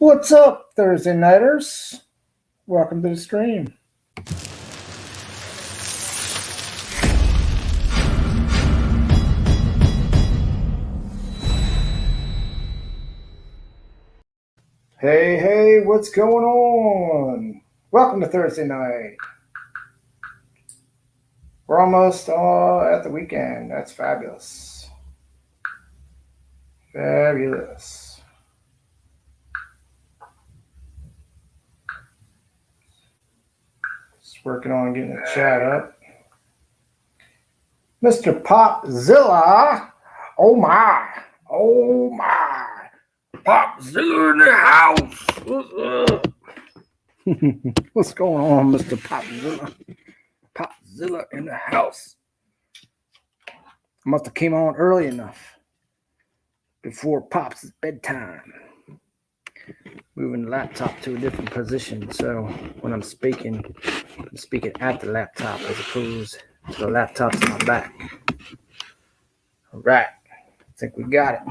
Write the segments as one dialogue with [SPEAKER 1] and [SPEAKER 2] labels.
[SPEAKER 1] What's up, Thursday nighters? Welcome to the stream. Hey, what's going on? Welcome to Thursday night. We're almost at the weekend. That's fabulous. Fabulous. Just working on getting the chat up. Mr. Popzilla. Oh my. Popzilla in the house. What's up? What's going on, Mr. Popzilla? Popzilla in the house. I must have came on early enough before Pop's bedtime. Moving the laptop to a different position, so when I'm speaking at the laptop as opposed to the laptop's on my back. All right, I think we got it.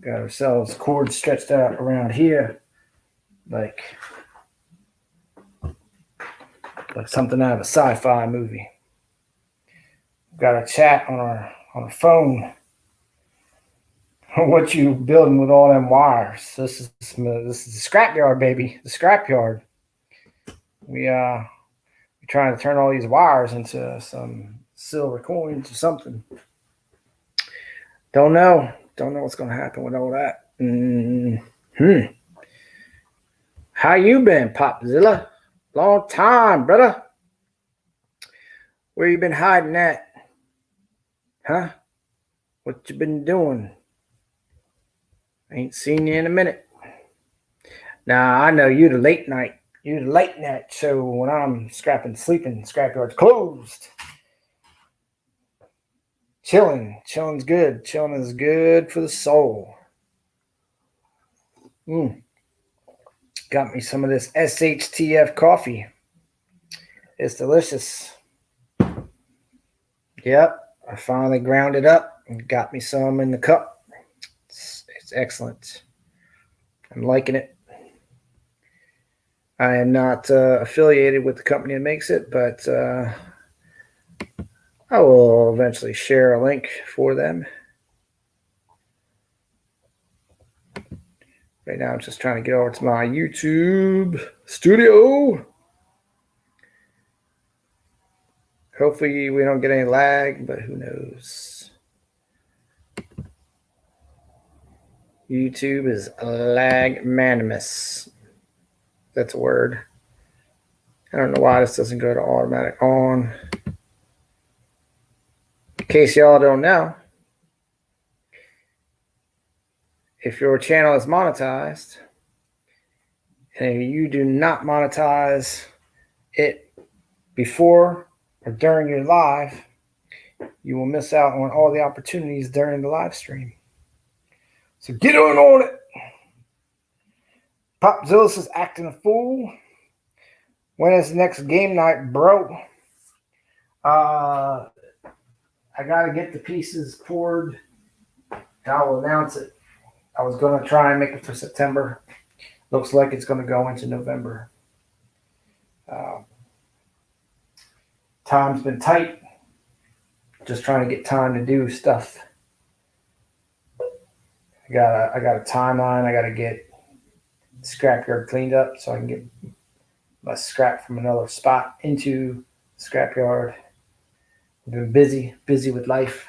[SPEAKER 1] Got ourselves cords stretched out around here, like something out of a sci-fi movie. Got a chat on our phone. What you building with all them wires? This is the scrapyard, baby. The scrapyard. We trying to turn all these wires into some silver coins or something. Don't know what's gonna happen with all that. How you been, Popzilla? Long time, brother. Where you been hiding at? Huh? What you been doing? Ain't seen you in a minute. Now, I know you the late night. You the late night show when I'm sleeping, scrapyard's closed. Chilling's good. Chilling is good for the soul. Got me some of this SHTF coffee. It's delicious. Yep, I finally ground it up and got me some in the cup. It's excellent. I'm liking it. I am not affiliated with the company that makes it, but I will eventually share a link for them. Right now, I'm just trying to get over to my YouTube studio. Hopefully, we don't get any lag, but who knows? YouTube is lagmanimous. That's a word. I don't know why this doesn't go to automatic on. In case y'all don't know, if your channel is monetized and you do not monetize it before or during your live, you will miss out on all the opportunities during the live stream. So get on it. Popzilla is acting a fool. When is the next game night, bro? I got to get the pieces poured. I will announce it. I was going to try and make it for September. Looks like it's going to go into November. Time's been tight. Just trying to get time to do stuff. I got a timeline. I got to get the scrapyard cleaned up so I can get my scrap from another spot into the scrapyard. I've been busy with life.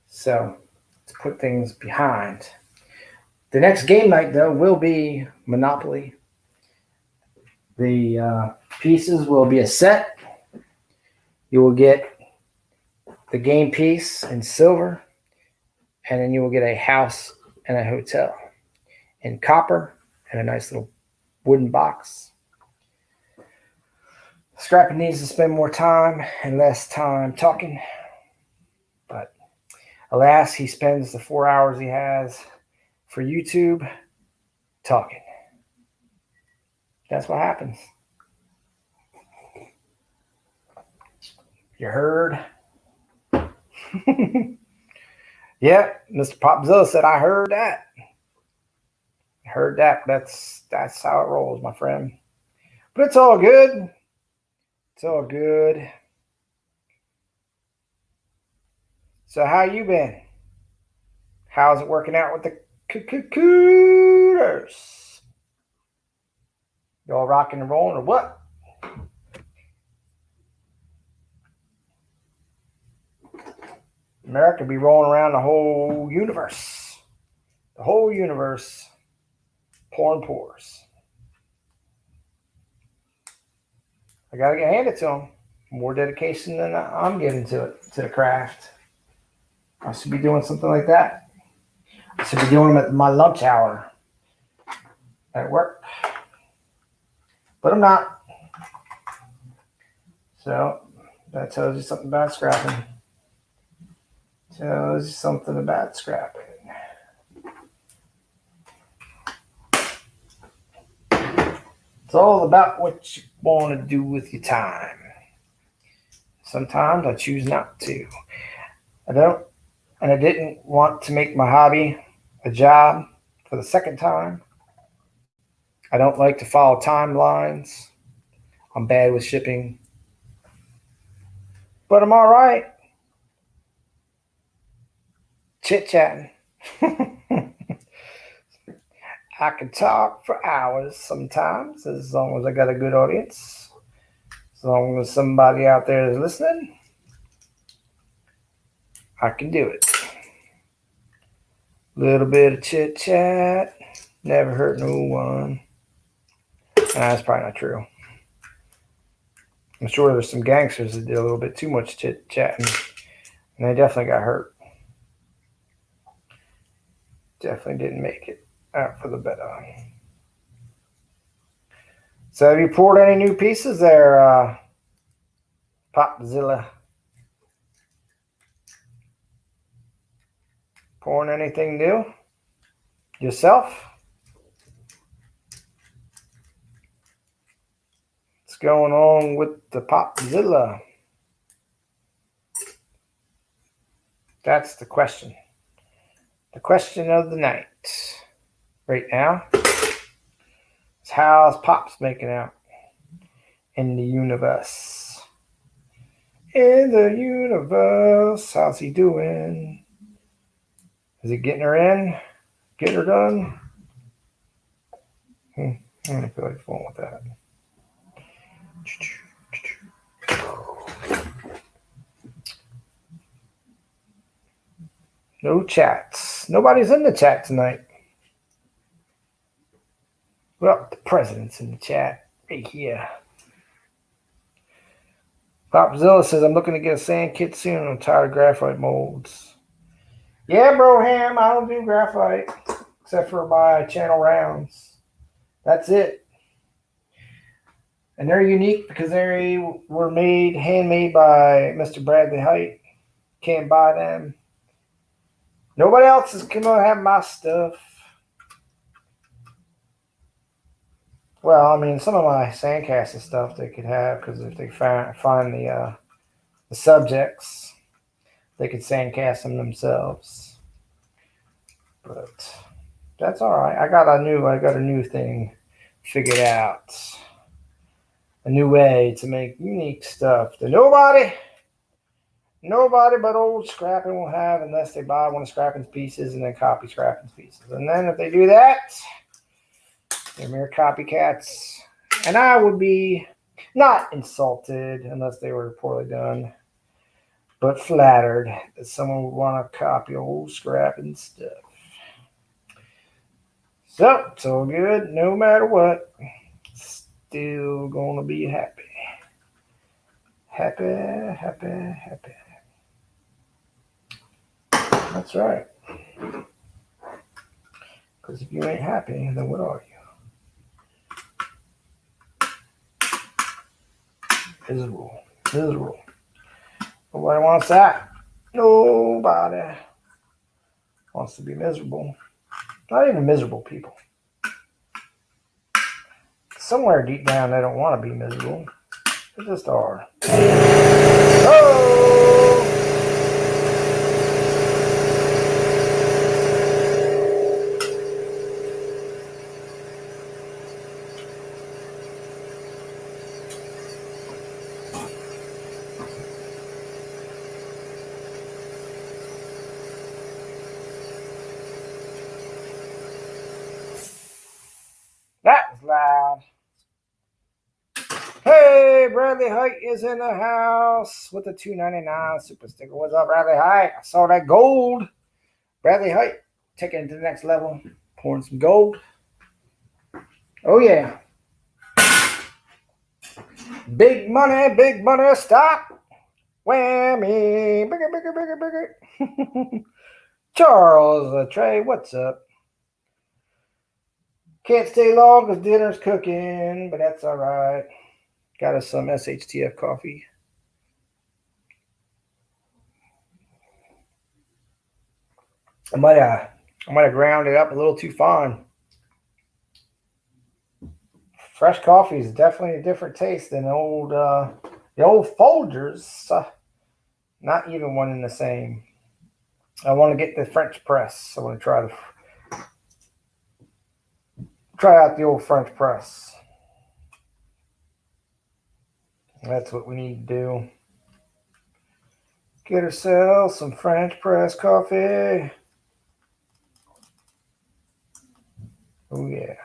[SPEAKER 1] So to put things behind. The next game night, though, will be Monopoly. The pieces will be a set. You will get the game piece in silver, and then you will get a house and a hotel in copper and a nice little wooden box. Scrappy needs to spend more time and less time talking, but alas, he spends the 4 hours he has for YouTube talking. That's what happens. You heard? Yeah, Mr. Popzilla said, I heard that. Heard that, but that's how it rolls, my friend. But it's all good. It's all good. So how you been? How's it working out with the cooters? Y'all rocking and rolling or what? America be rolling around the whole universe. The whole universe. Pouring pours. I gotta get handed to them. More dedication than I'm giving to it, to the craft. I should be doing something like that. I should be doing them at my lunch hour at work. But I'm not. So that tells you something about scrapping. Tells you something about scrapping. It's all about what you want to do with your time. Sometimes I choose not to. I didn't want to make my hobby a job for the second time. I don't like to follow timelines. I'm bad with shipping. But I'm all right. Chit-chatting. I can talk for hours sometimes, as long as I got a good audience. As long as somebody out there is listening, I can do it. A little bit of chit-chat. Never hurt no one. That's probably not true. I'm sure there's some gangsters that did a little bit too much chit-chatting, and they definitely got hurt. Definitely didn't make it out for the better. So have you poured any new pieces there, Popzilla? Pouring anything new? Yourself? What's going on with the Popzilla? That's the question. The question of the night right now is how's Pops making out in the universe? In the universe, how's he doing? Is he getting her in? Getting her done? I don't feel like fooling with that. No chats. Nobody's in the chat tonight. Well, the president's in the chat right here. Popzilla says, I'm looking to get a sand kit soon. I'm tired of graphite molds. Yeah, Broham, I don't do graphite except for my channel rounds. That's it. And they're unique because they were handmade by Mr. Bradley Height. Can't buy them. Nobody else is going to have my stuff. Well, I mean, some of my sandcasting stuff they could have because if they find the subjects, they could sandcast them themselves. But that's all right. I got a new thing figured out. A new way to make unique stuff that nobody but old Scrapping will have unless they buy one of Scrapping's pieces and then copy Scrapping's pieces. And then if they do that, they're mere copycats. And I would be not insulted unless they were poorly done, but flattered that someone would want to copy old Scrapping stuff. So, it's all good no matter what. Still gonna be happy. Happy. That's right. Because if you ain't happy, then what are you? Miserable. Nobody wants that. Nobody wants to be miserable. Not even miserable people. Somewhere deep down, they don't want to be miserable. They just are. Oh! is loud. Hey, Bradley Height is in the house with the $2.99 super sticker. What's up, Bradley Height? I saw that gold. Bradley Height taking it to the next level. Pouring some gold. Oh, yeah. Big money, stop. Whammy. Bigger. Charles Trey, what's up? Can't stay long because dinner's cooking, but that's all right. Got us some SHTF coffee. I might have ground it up a little too fine. Fresh coffee is definitely a different taste than the old Folgers. Not even one and the same. I want to get the French press. I want to try out the old French press. That's what we need to do. Get ourselves some French press coffee. Oh, yeah.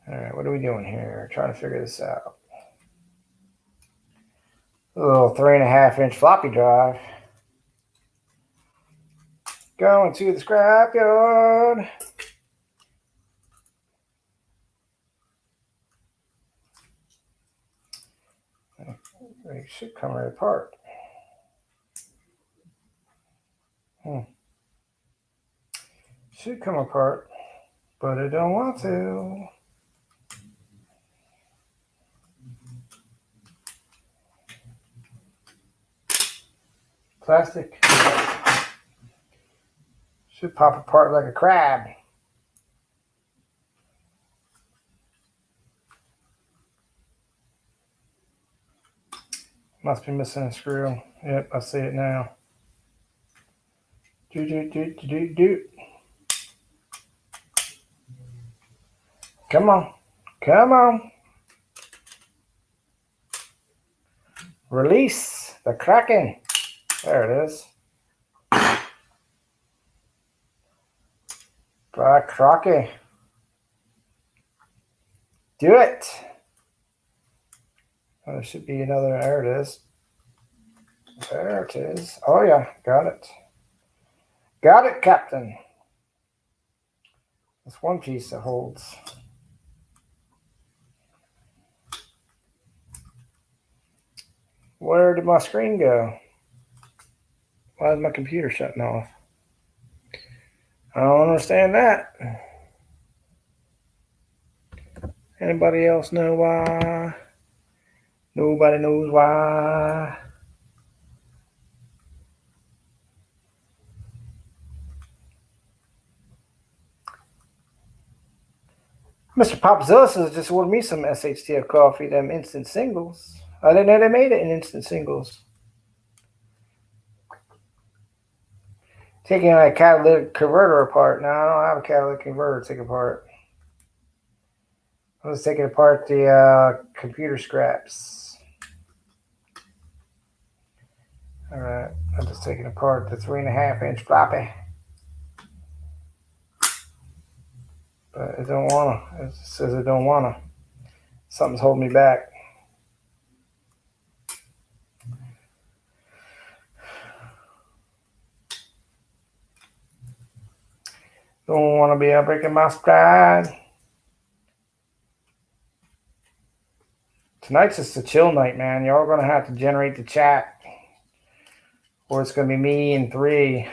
[SPEAKER 1] All right, what are we doing here? Trying to figure this out. A little 3.5-inch floppy drive. Going to the scrapyard. It should come right apart. Should come apart, but I don't want to. Plastic. Should pop apart like a crab. Must be missing a screw. Yep, I see it now. Do. Come on. Release the Kraken. There it is. By Crocky. Do it. Oh, there should be another. There it is. There it is. Oh, yeah. Got it. Got it, Captain. That's one piece that holds. Where did my screen go? Why is my computer shutting off? I don't understand that. Anybody else know why? Nobody knows why. Mr. Popzilla has just ordered me some SHTF coffee, them instant singles. I didn't know they made it in instant singles. Taking a catalytic converter apart. No, I don't have a catalytic converter to take apart. I was taking apart the computer scraps. All right, I'm just taking apart the 3.5-inch floppy. But it don't wanna. It says it don't wanna. Something's holding me back. Don't want to be breaking my stride. Tonight's just a chill night, man. Y'all gonna have to generate the chat, or it's gonna be me and 3.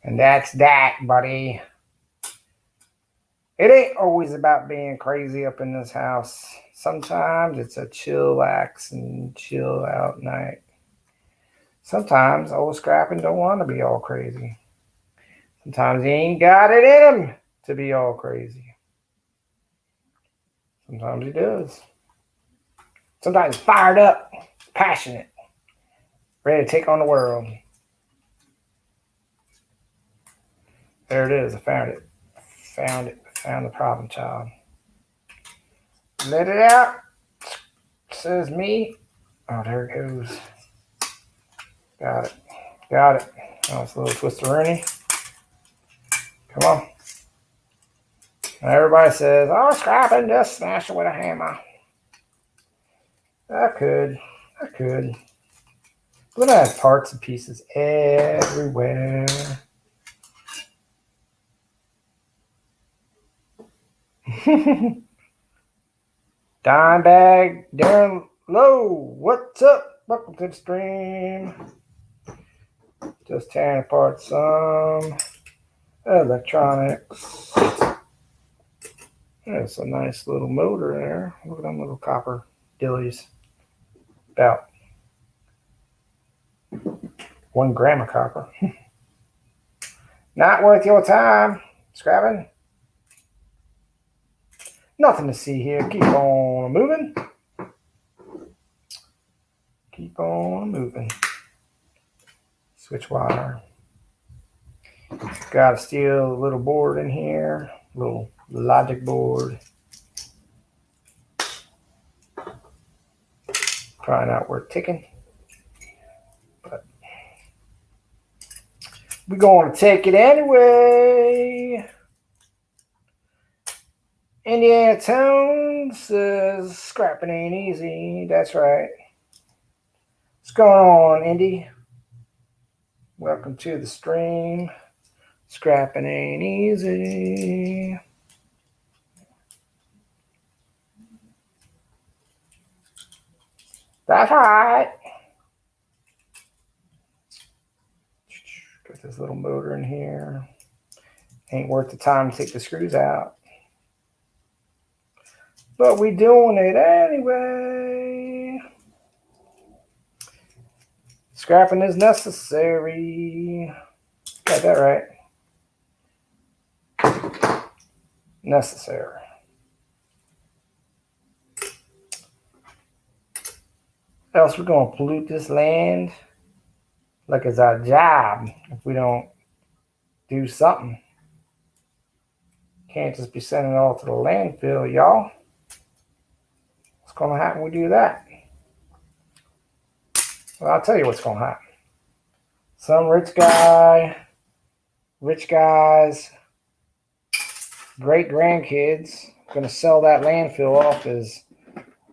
[SPEAKER 1] And that's that, buddy. It ain't always about being crazy up in this house. Sometimes it's a chillax and chill out night. Sometimes old Scrapping don't want to be all crazy. Sometimes he ain't got it in him to be all crazy. Sometimes he does. Sometimes fired up, passionate, ready to take on the world. There it is. I found it. Found the problem child. Let it out. Says me. Oh, there it goes. Got it. Oh, it's a little twister-rooney. Come on. And everybody says, oh, scrapping, just smash it with a hammer. I could. But I have parts and pieces everywhere. Dime bag, Darren Low, what's up? Welcome to the stream. Just tearing apart some electronics. There's a nice little motor there. Look at them little copper dillies. About 1 gram of copper. Not worth your time, scrapping. Nothing to see here. Keep on moving. Keep on moving. Switch wire. Got a steel little board in here. Little logic board. Probably not worth ticking. But we're going to take it anyway. Indiana Tone says scrapping ain't easy. That's right. What's going on, Indy? Welcome to the stream. Scrapping ain't easy. That's right. Got this little motor in here. Ain't worth the time to take the screws out. But we doing it anyway. Scrapping is necessary. Got that right. Necessary. Else we're going to pollute this land like it's our job if we don't do something. Can't just be sending it all to the landfill, y'all. What's going to happen when we do that? Well, I'll tell you what's going to happen. Some rich guy's great-grandkids going to sell that landfill off as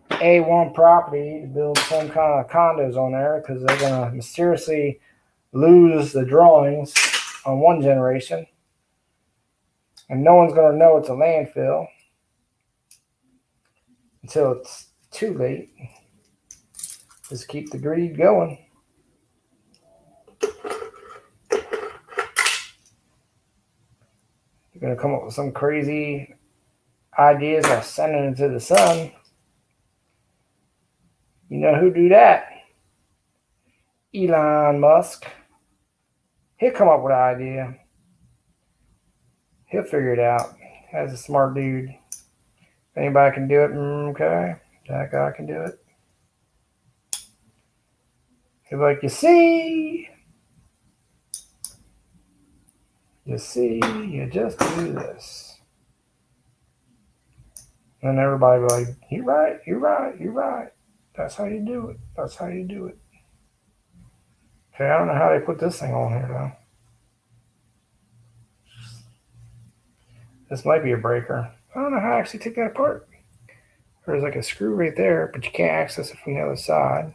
[SPEAKER 1] A1 property to build some kind of condos on there because they're going to mysteriously lose the drawings on one generation. And no one's going to know it's a landfill until it's too late. Just keep the greed going. You're going to come up with some crazy ideas of sending it to the sun. You know who do that? Elon Musk. He'll come up with an idea. He'll figure it out. As a smart dude. If anybody can do it, okay. That guy can do it. He's like, you see, you just do this. And everybody will be like, you're right. That's how you do it. Okay, I don't know how they put this thing on here, though. This might be a breaker. I don't know how to actually take that apart. There's like a screw right there, but you can't access it from the other side.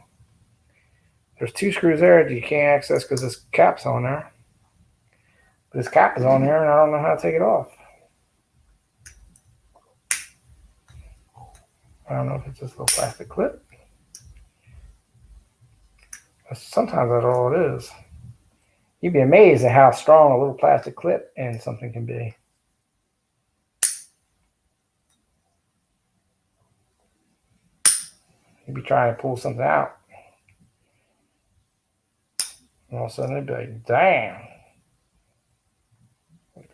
[SPEAKER 1] There's 2 screws there that you can't access because this cap's on there. But this cap is on there, and I don't know how to take it off. I don't know if it's just a little plastic clip. Sometimes that's all it is. You'd be amazed at how strong a little plastic clip in something can be. You'd be trying to pull something out. And all of a sudden, they'd be like, damn.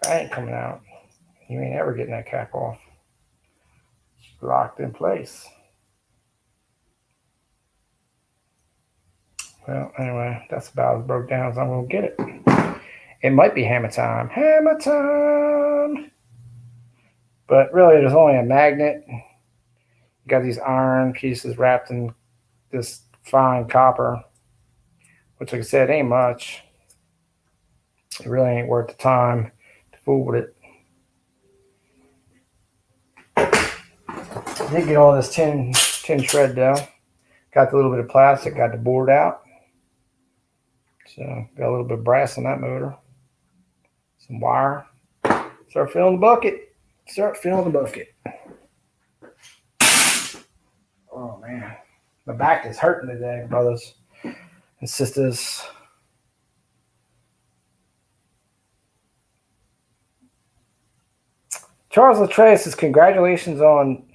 [SPEAKER 1] That ain't coming out. You ain't ever getting that cap off. It's locked in place. Well, anyway, that's about as broke down as I'm going to get it. It might be hammer time. Hammer time! But really, there's only a magnet. You got these iron pieces wrapped in this fine copper, which, like I said, ain't much. It really ain't worth the time to Fool with it. Did get all this tin shred though. Got the little bit of plastic, got the board out. So got a little bit of brass on that motor. Some wire. Start filling the bucket. Oh man. My back is hurting today, brothers and sisters. Charles Latrey says, congratulations on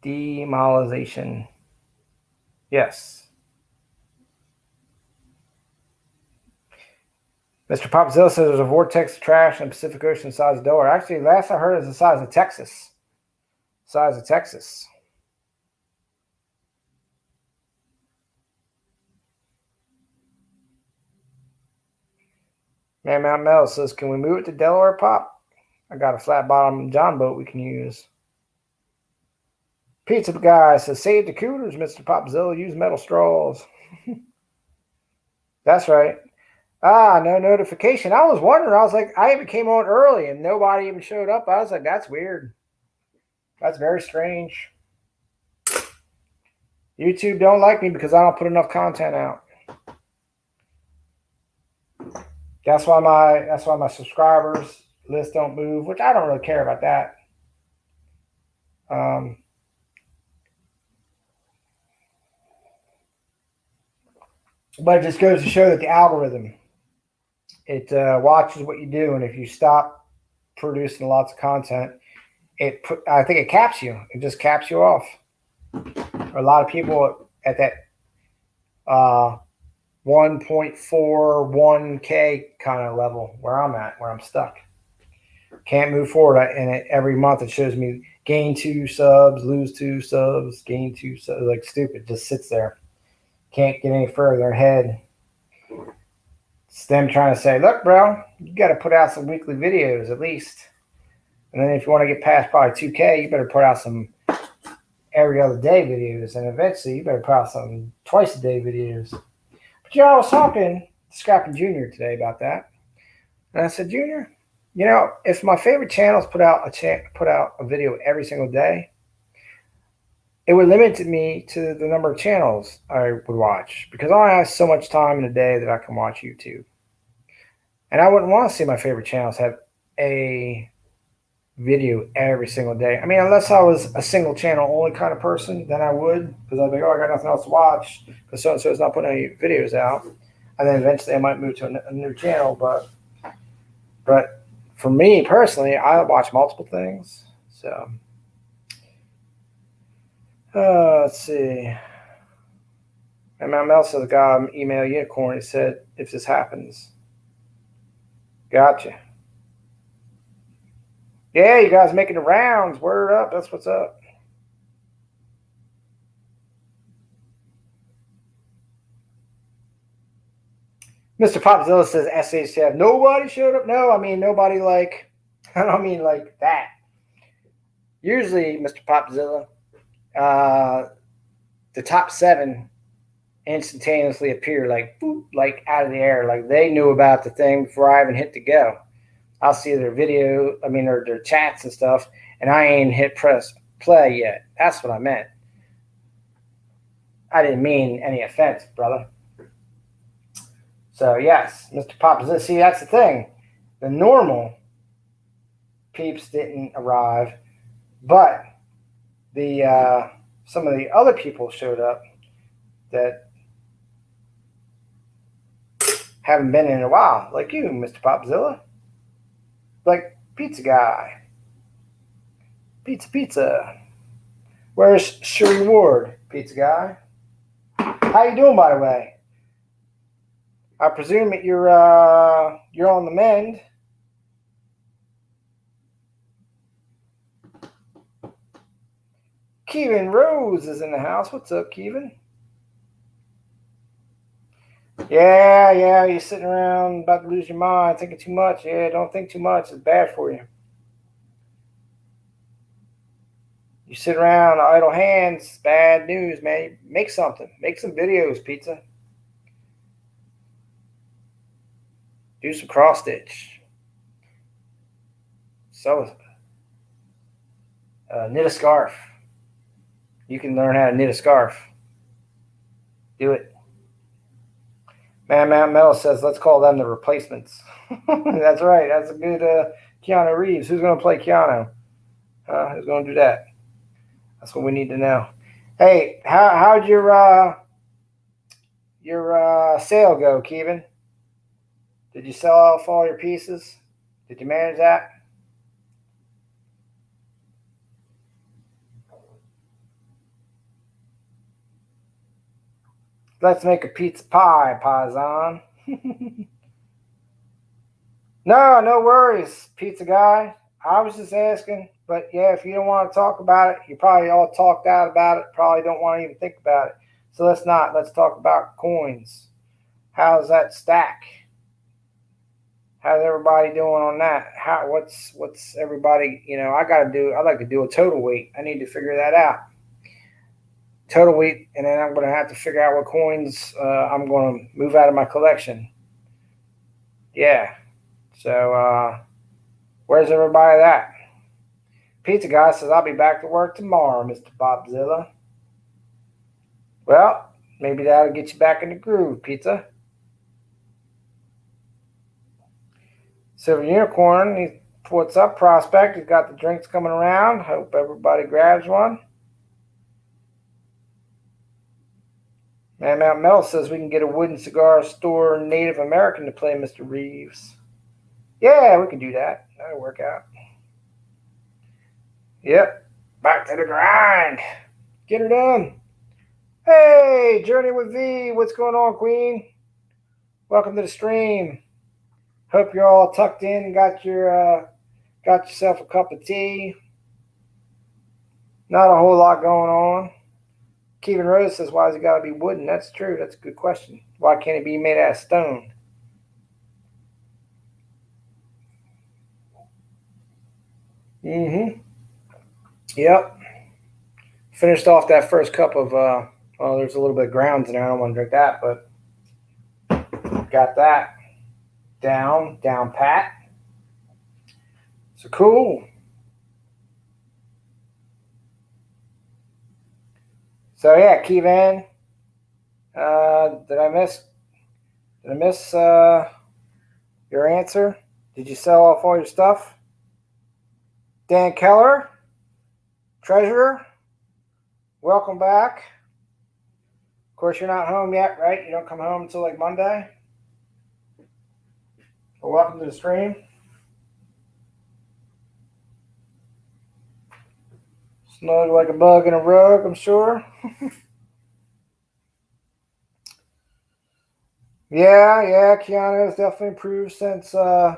[SPEAKER 1] demoralization. Yes. Mr. Popzilla says there's a vortex of trash in the Pacific Ocean the size of Delaware. Actually, last I heard is the size of Texas. Man, Mount Mel says, can we move it to Delaware, Pop? I got a flat bottom John boat we can use. Pizza guy says, save the cooters, Mr. Popzilla. Use metal straws. That's right. No notification. I was wondering. I was like, I even came on early and nobody even showed up. I was like, that's weird. That's very strange. YouTube don't like me because I don't put enough content out. That's why my subscribers list don't move, which I don't really care about that. But it just goes to show that the algorithm, it watches what you do, and if you stop producing lots of content, I think it caps you. It just caps you off. A lot of people at that 1.41K kind of level where I'm at, where I'm stuck. Can't move forward. And every month it shows me gain 2 subs, lose 2 subs, gain 2 subs. Like stupid. Just sits there. Can't get any further ahead. It's them trying to say, look, bro, you got to put out some weekly videos at least. And then if you want to get past probably 2K, you better put out some every other day videos. And eventually you better put out some twice a day videos. But I was talking to Scrappin' Junior today about that. And I said, Junior, if my favorite channels put out a video every single day, it would limit me to the number of channels I would watch because I only have so much time in a day that I can watch YouTube. And I wouldn't want to see my favorite channels have a video every single day. I mean, unless I was a single channel only kind of person, then I would, because I'd be like, oh, I got nothing else to watch because so-and-so is not putting any videos out. And then eventually I might move to a new channel. But for me personally, I watch multiple things. So let's see. And my Mel said the guy email Unicorn. He said, if this happens. Gotcha. Yeah, you guys making the rounds. Word up. That's what's up. Mr. Popzilla says SHTF. Nobody showed up. No, I mean nobody like. I don't mean like that. Usually, Mr. Popzilla, the top 7 instantaneously appear like boop, like out of the air, like they knew about the thing before I even hit the go. I'll see their video, or their chats and stuff, and I ain't hit press play yet. That's what I meant. I didn't mean any offense, brother. So yes, Mr. Popzilla. See, that's the thing. The normal peeps didn't arrive, but the some of the other people showed up that haven't been in a while, like you, Mr. Popzilla. Like pizza guy. Pizza. Where's Sherry Ward, pizza guy? How you doing, by the way? I presume that you're on the mend. Kevin Rose is in the house. What's up, Kevin? Yeah, you're sitting around about to lose your mind, thinking too much. Yeah, don't think too much. It's bad for you. You sit around idle hands, bad news, man. Make something. Make some videos, pizza. Do some cross stitch. So, knit a scarf. You can learn how to knit a scarf. Do it. Man Metal says, let's call them the replacements. That's right. That's a good Keanu Reeves. Who's going to play Keanu? Who's going to do that? That's what we need to know. Hey, how'd your sale go, Kevin? Did you sell off all your pieces? Did you manage that? Let's make a pizza pie, Paisan. No worries, pizza guy. I was just asking, but yeah, if you don't want to talk about it, you probably all talked out about it, probably don't want to even think about it. So let's not. Let's talk about coins. How's that stack? How's everybody doing on that? What's everybody, I'd like to do a total weight. I need to figure that out. Total weight, and then I'm going to have to figure out what coins I'm going to move out of my collection. Yeah. So, where's everybody at? Pizza guy says, I'll be back to work tomorrow, Mr. Bobzilla. Well, maybe that'll get you back in the groove, Pizza. Silver Unicorn, what's up, Prospect? He's got the drinks coming around. Hope everybody grabs one. Man Mountain Metal says we can get a wooden cigar store Native American to play Mr. Reeves. Yeah, we can do that. That'll work out. Yep. Back to the grind. Get her done. Hey, Journey with V. What's going on, Queen? Welcome to the stream. Hope you're all tucked in and got yourself a cup of tea. Not a whole lot going on. Kevin Rose says, why has it got to be wooden? That's true. That's a good question. Why can't it be made out of stone? Yep. Finished off that first cup of, there's a little bit of grounds in there. I don't want to drink that, but got that down pat. So cool. So yeah, Kevin, did I miss your answer? Did you sell off all your stuff? Dan Keller, treasurer, welcome back. Of course, you're not home yet, right? You don't come home until like Monday. Well, welcome to the stream. Snug like a bug in a rug, I'm sure. Yeah, Keanu has definitely improved since that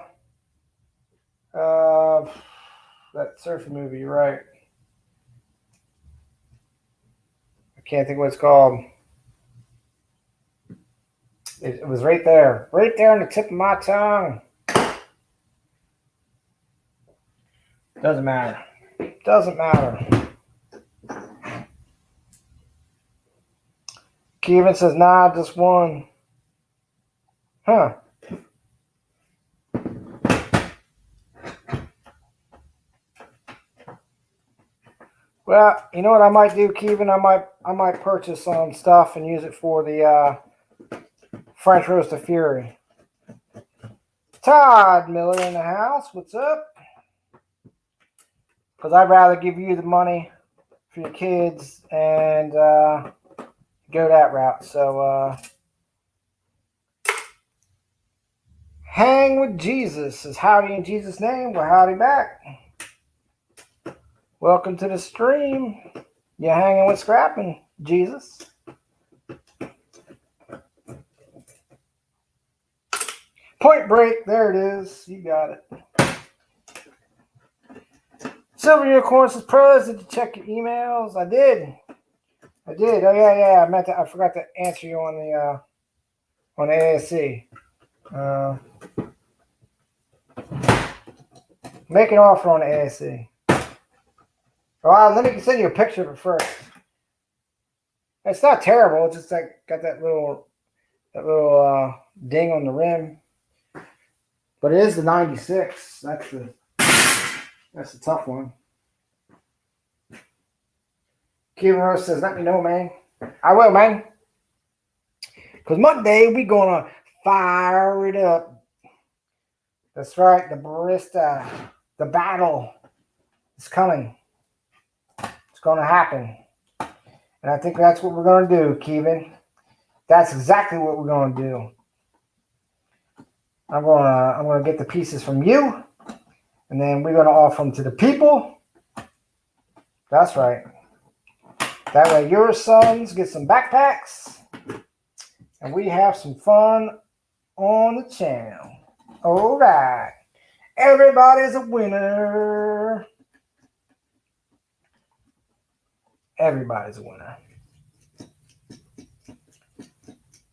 [SPEAKER 1] surfing movie. You're right. I can't think what it's called. It was right there on the tip of my tongue. Doesn't matter. Kevin says, nah, just one. Huh. Well, you know what I might do, Kevin? I might purchase some stuff and use it for the French Roast of Fury. Todd Miller in the house. What's up? Because I'd rather give you the money for your kids and go that route. So hang with Jesus says howdy in Jesus' name. Well, howdy back. Welcome to the stream. You're hanging with Scrapping, Jesus. Point Break. There it is. You got it. Silver Unicorn says, Pros, did you check your emails? I did. Oh, yeah. I forgot to answer you on the ASC. Make an offer on the ASC. Well, let me send you a picture of it first. It's not terrible. It's just like got that little ding on the rim. But it is the 96. That's the tough one. Kevin Rose says, let me know, man. I will, man. Because Monday, we going to fire it up. That's right. The barista, the battle is coming. It's going to happen. And I think that's what we're going to do, Kevin. That's exactly what we're going to do. I'm going to get the pieces from you. And then we're going to offer them to the people. That's right. That way your sons get some backpacks. And we have some fun on the channel. All right. Everybody's a winner. Everybody's a winner.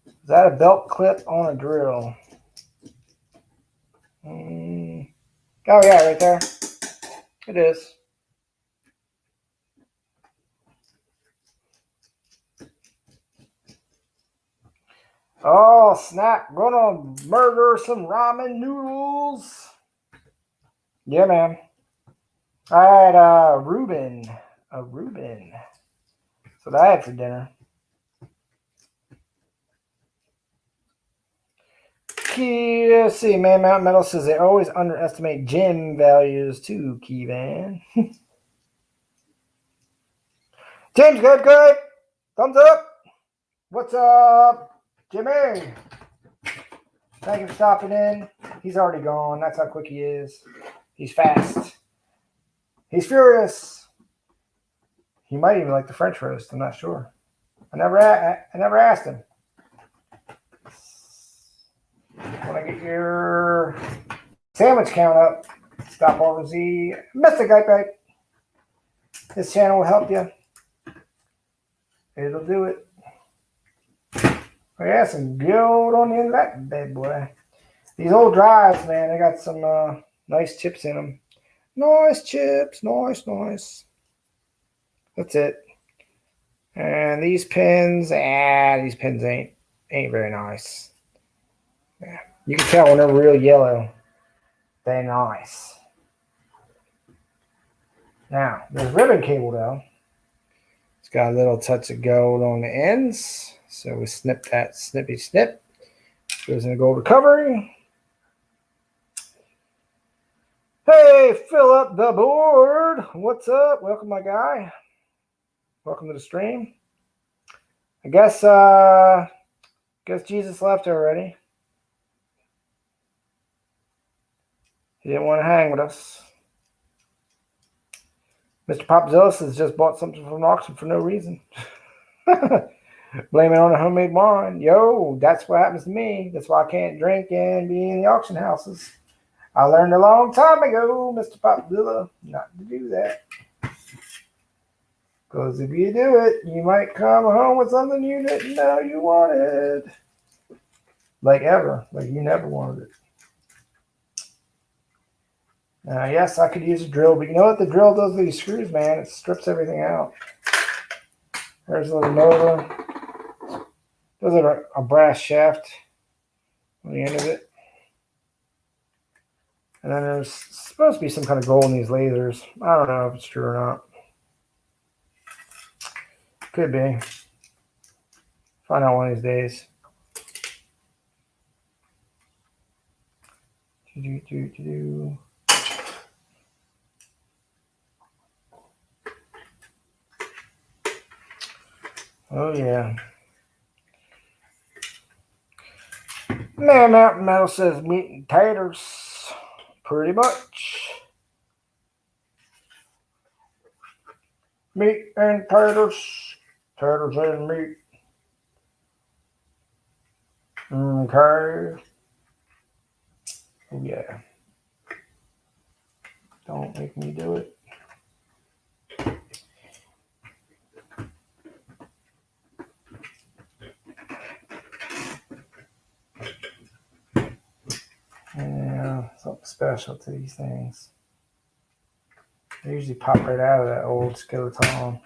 [SPEAKER 1] Is that a belt clip on a drill? Oh, yeah, right there. It is. Oh, snap. Gonna murder some ramen noodles. Yeah, man. I had a Reuben. That's what I had for dinner. Let's see, Man Mountain Metal says they always underestimate gym values too, Keyvan. James, good. Thumbs up. What's up, Jimmy? Thank you for stopping in. He's already gone. That's how quick he is. He's fast. He's furious. He might even like the French roast. I'm not sure. I never asked him. When I get your sandwich count up, stop over Z. Mr. Guy. This channel will help you. It'll do it. Oh, yeah, some gold on the end of that bad boy. These old drives, man, they got some nice chips in them. Nice chips. Nice. That's it. And these pins, these pins ain't very nice. Yeah. You can tell when they're real yellow. They're nice. Now, there's ribbon cable, though. It's got a little touch of gold on the ends. So we snip that snip. Goes in the gold recovery. Hey, fill up the board. What's up? Welcome, my guy. Welcome to the stream. I guess Jesus left already. He didn't want to hang with us. Mr. Popzillis has just bought something from an auction for no reason. Blame it on a homemade wine. Yo, that's what happens to me. That's why I can't drink and be in the auction houses. I learned a long time ago, Mr. Popzilla, not to do that. Because if you do it, you might come home with something you didn't know you wanted. Like you never wanted it. Yes, I could use a drill, but you know what the drill does with these screws, man? It strips everything out. There's a little motor. There's a brass shaft on the end of it. And then there's supposed to be some kind of gold in these lasers. I don't know if it's true or not. Could be. Find out one of these days. Oh, yeah. Man Mountain Metal says meat and taters. Pretty much. Meat and taters. Taters and meat. Okay. Oh, yeah. Don't make me do it. Yeah, something special to these things. They usually pop right out of that old skeleton.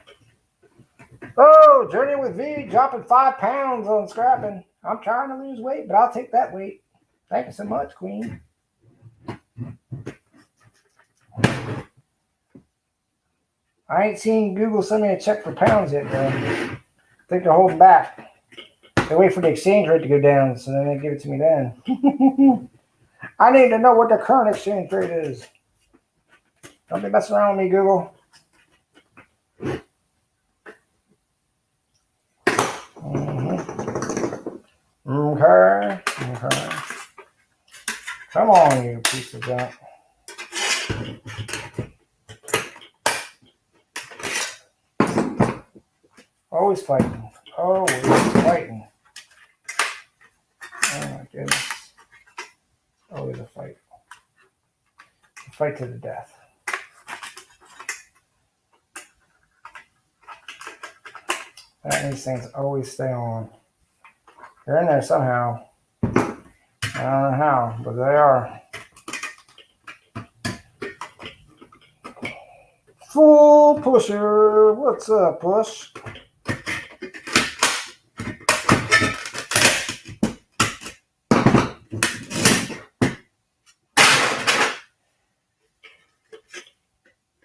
[SPEAKER 1] Oh, Journey with V dropping 5 pounds on scrapping. I'm trying to lose weight, but I'll take that weight. Thank you so much, Queen. I ain't seen Google send me a check for pounds yet, though. I think they're holding back. They wait for the exchange rate to go down, so then they give it to me then. I need to know what the current exchange rate is. Don't be messing around with me, Google. Okay. Come on, you piece of junk. Always fighting. Always fighting. Oh my goodness. Always a fight. A fight to the death. And these things always stay on. They're in there somehow. I don't know how, but they are. Full pusher. What's up, Push?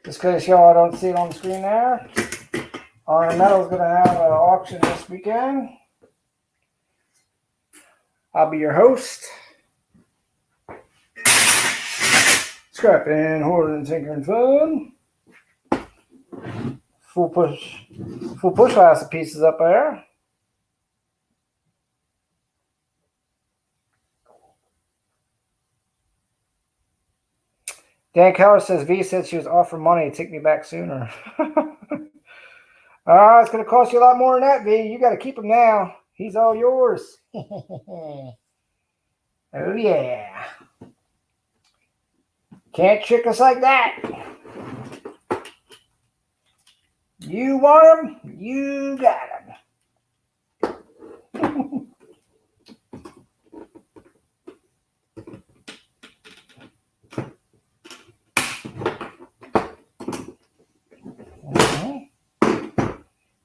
[SPEAKER 1] Just because y'all don't see it on the screen there, Metal's going to have an auction this weekend. I'll be your host. Scrapping, hoarding, tinkering fun. Full push lots of pieces up there. Dan Keller says V said she was offered money to take me back sooner. It's going to cost you a lot more than that, V. You got to keep him now. He's all yours. Oh, yeah. Can't trick us like that. You want him, you got him.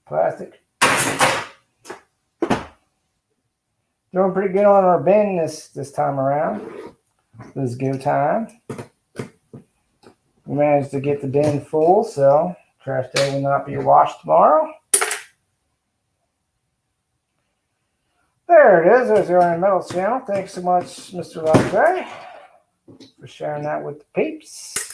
[SPEAKER 1] Plastic. Doing pretty good on our bin this time around. This go time. We managed to get the bin full, so trash day will not be washed tomorrow. There it is. There's the Iron Metals channel. Thanks so much, Mr. Latre, for sharing that with the peeps.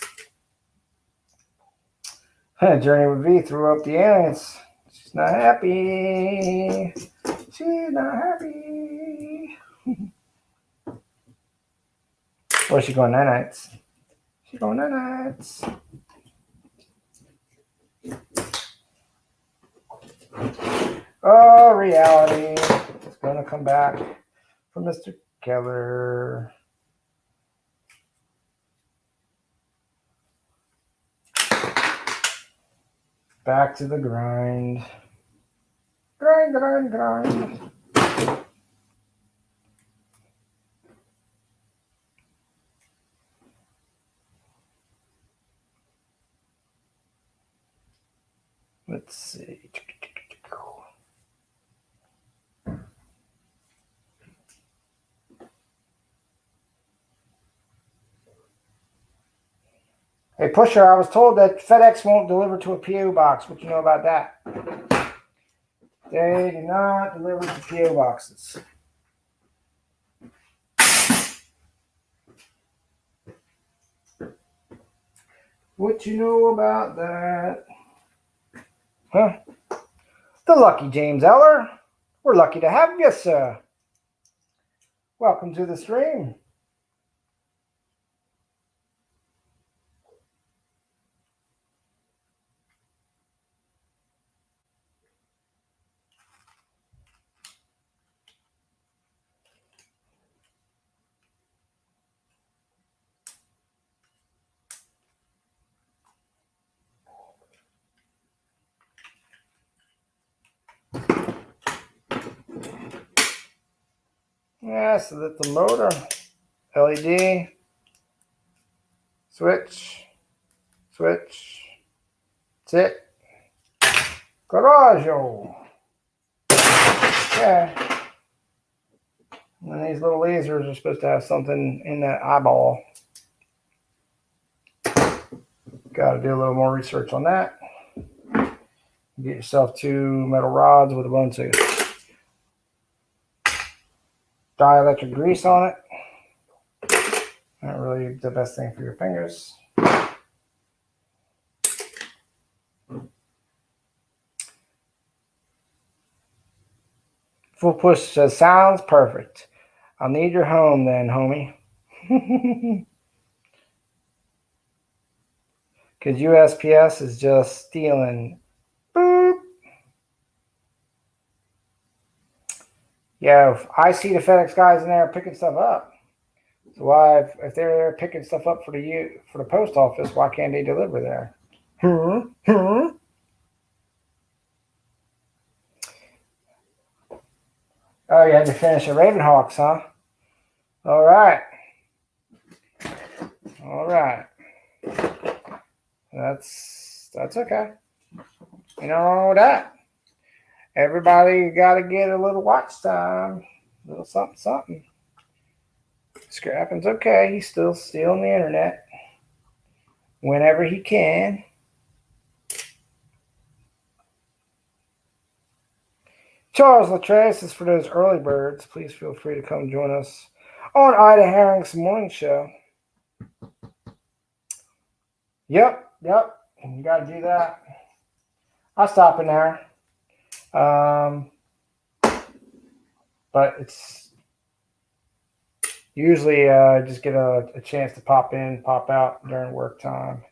[SPEAKER 1] Journey with V threw up the aliens. She's not happy. She's not happy. Where's she going nights? She's going nights. Oh, reality. It's going to come back from Mr. Keller. Back to the grind. Grind. Let's see. Hey, Pusher, I was told that FedEx won't deliver to a PO box. What you know about that? They do not deliver to PO boxes. What you know about that? Huh? The lucky James Eller. We're lucky to have you, sir. Welcome to the stream. Yeah, so that's the motor, LED, switch, chit, garage. Okay. And these little lasers are supposed to have something in that eyeball. Got to do a little more research on that. Get yourself 2 metal rods with a bunch of dielectric grease on it. Not really the best thing for your fingers. Full push says, sounds perfect. I'll need your home then, homie. Because USPS is just stealing. Boop. Yeah, I see the FedEx guys in there picking stuff up. So why, if they're there picking stuff up for the post office, why can't they deliver there? Oh, you had to finish the Ravenhawks, huh? All right. All right. That's okay. Ain't nothing wrong with that. Everybody got to get a little watch time, a little something. Scrapping's okay. He's still stealing the internet whenever he can. Charles Latrace is for those early birds. Please feel free to come join us on Ida Herring's morning show. Yep. You got to do that. I'll stop in there. But it's usually just get a chance to pop in, pop out during work time.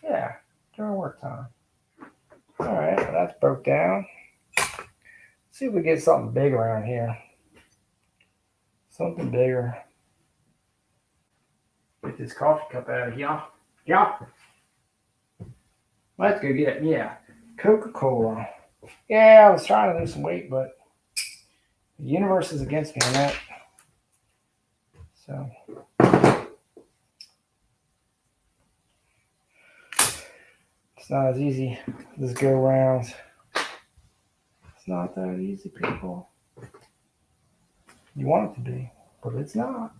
[SPEAKER 1] Yeah, during work time. All right, well, that's broke down. Let's see if we get something big around here. Something bigger. Get this coffee cup out of here. Yeah. Let's go get it. Coca-Cola. Yeah, I was trying to lose some weight, but the universe is against me on that. So it's not as easy as go around. It's not that easy, people. You want it to be, but it's not.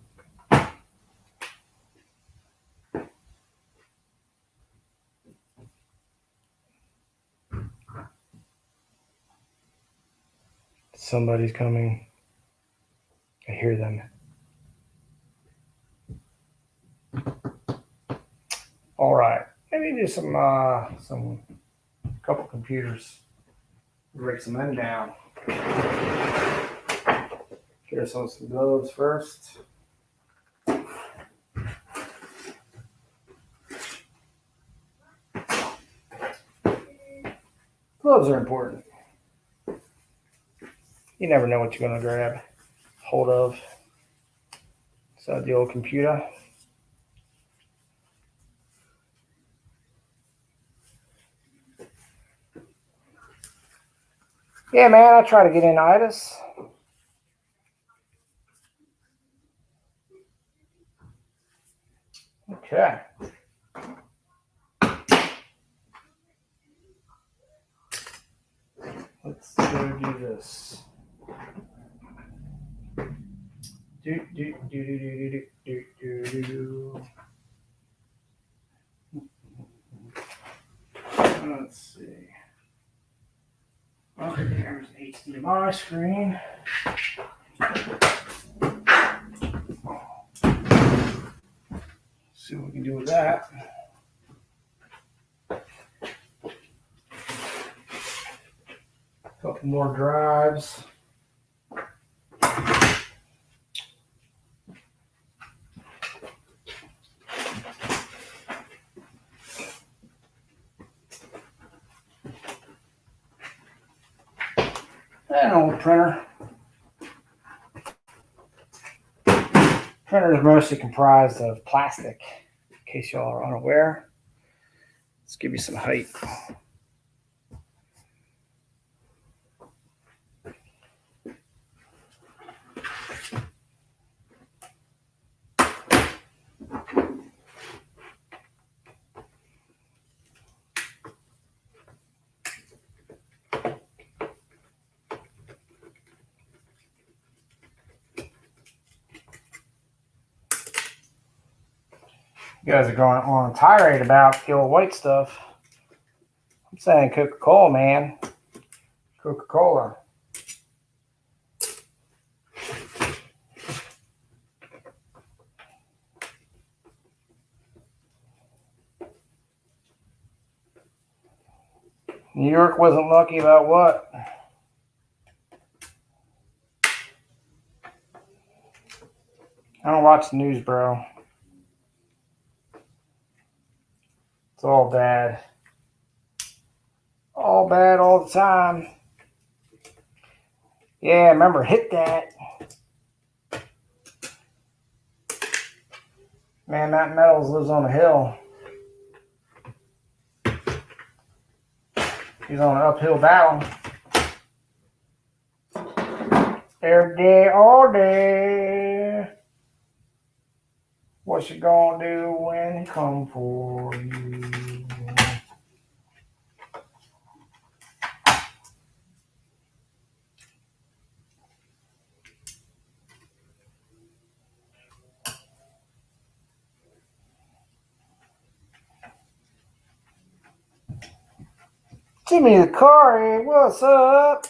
[SPEAKER 1] Somebody's coming. I hear them. All right. Maybe do some couple computers. Break some men down. Get ourselves some gloves first. Gloves are important. You never know what you're going to grab hold of. So the old computer. Yeah, man, I try to get in ITIS. Okay. Let's go do this. Do. Let's see. Okay, there's an HDMI screen. See what we can do with that. Couple more drives. And an old printer. Printer is mostly comprised of plastic, in case y'all are unaware. Let's give you some height. You guys are going on a tirade about the old white stuff. I'm saying Coca-Cola, man. Coca-Cola. New York wasn't lucky about what? I don't watch the news, bro. It's all bad. All bad all the time. Yeah, remember, hit that. Man, Matt Meadows lives on a hill. He's on an uphill battle. Every day, all day. What you gonna do when he come for you? Jimmy the Corey, what's up?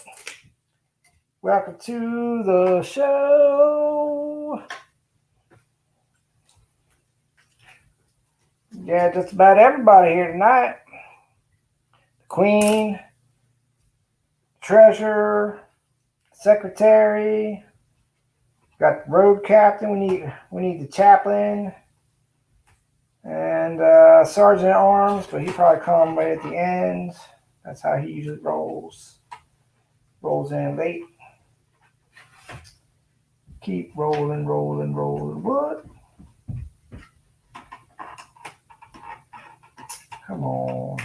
[SPEAKER 1] Welcome to the show. Yeah, just about everybody here tonight. The Queen, Treasurer, Secretary, got the Road Captain. We need the Chaplain and Sergeant at Arms, but he probably come right at the end. That's how he usually rolls. Rolls in late. Keep rolling, rolling, rolling. What? Come on.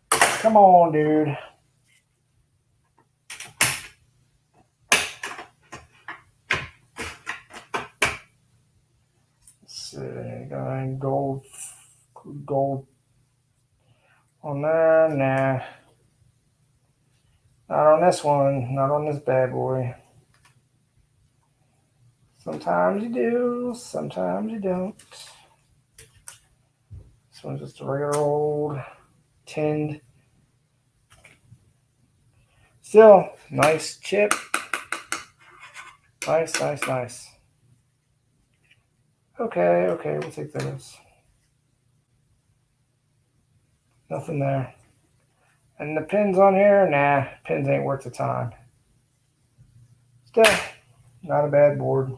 [SPEAKER 1] Come on, dude. Let's see. Going gold on there. Nah. Not on this one. Not on this bad boy. Sometimes you do. Sometimes you don't. This one's just a regular old tinned. Still, nice chip. Nice, nice, nice. Okay, we'll take those. Nothing there. And the pins on here, nah, pins ain't worth the time. Still, not a bad board.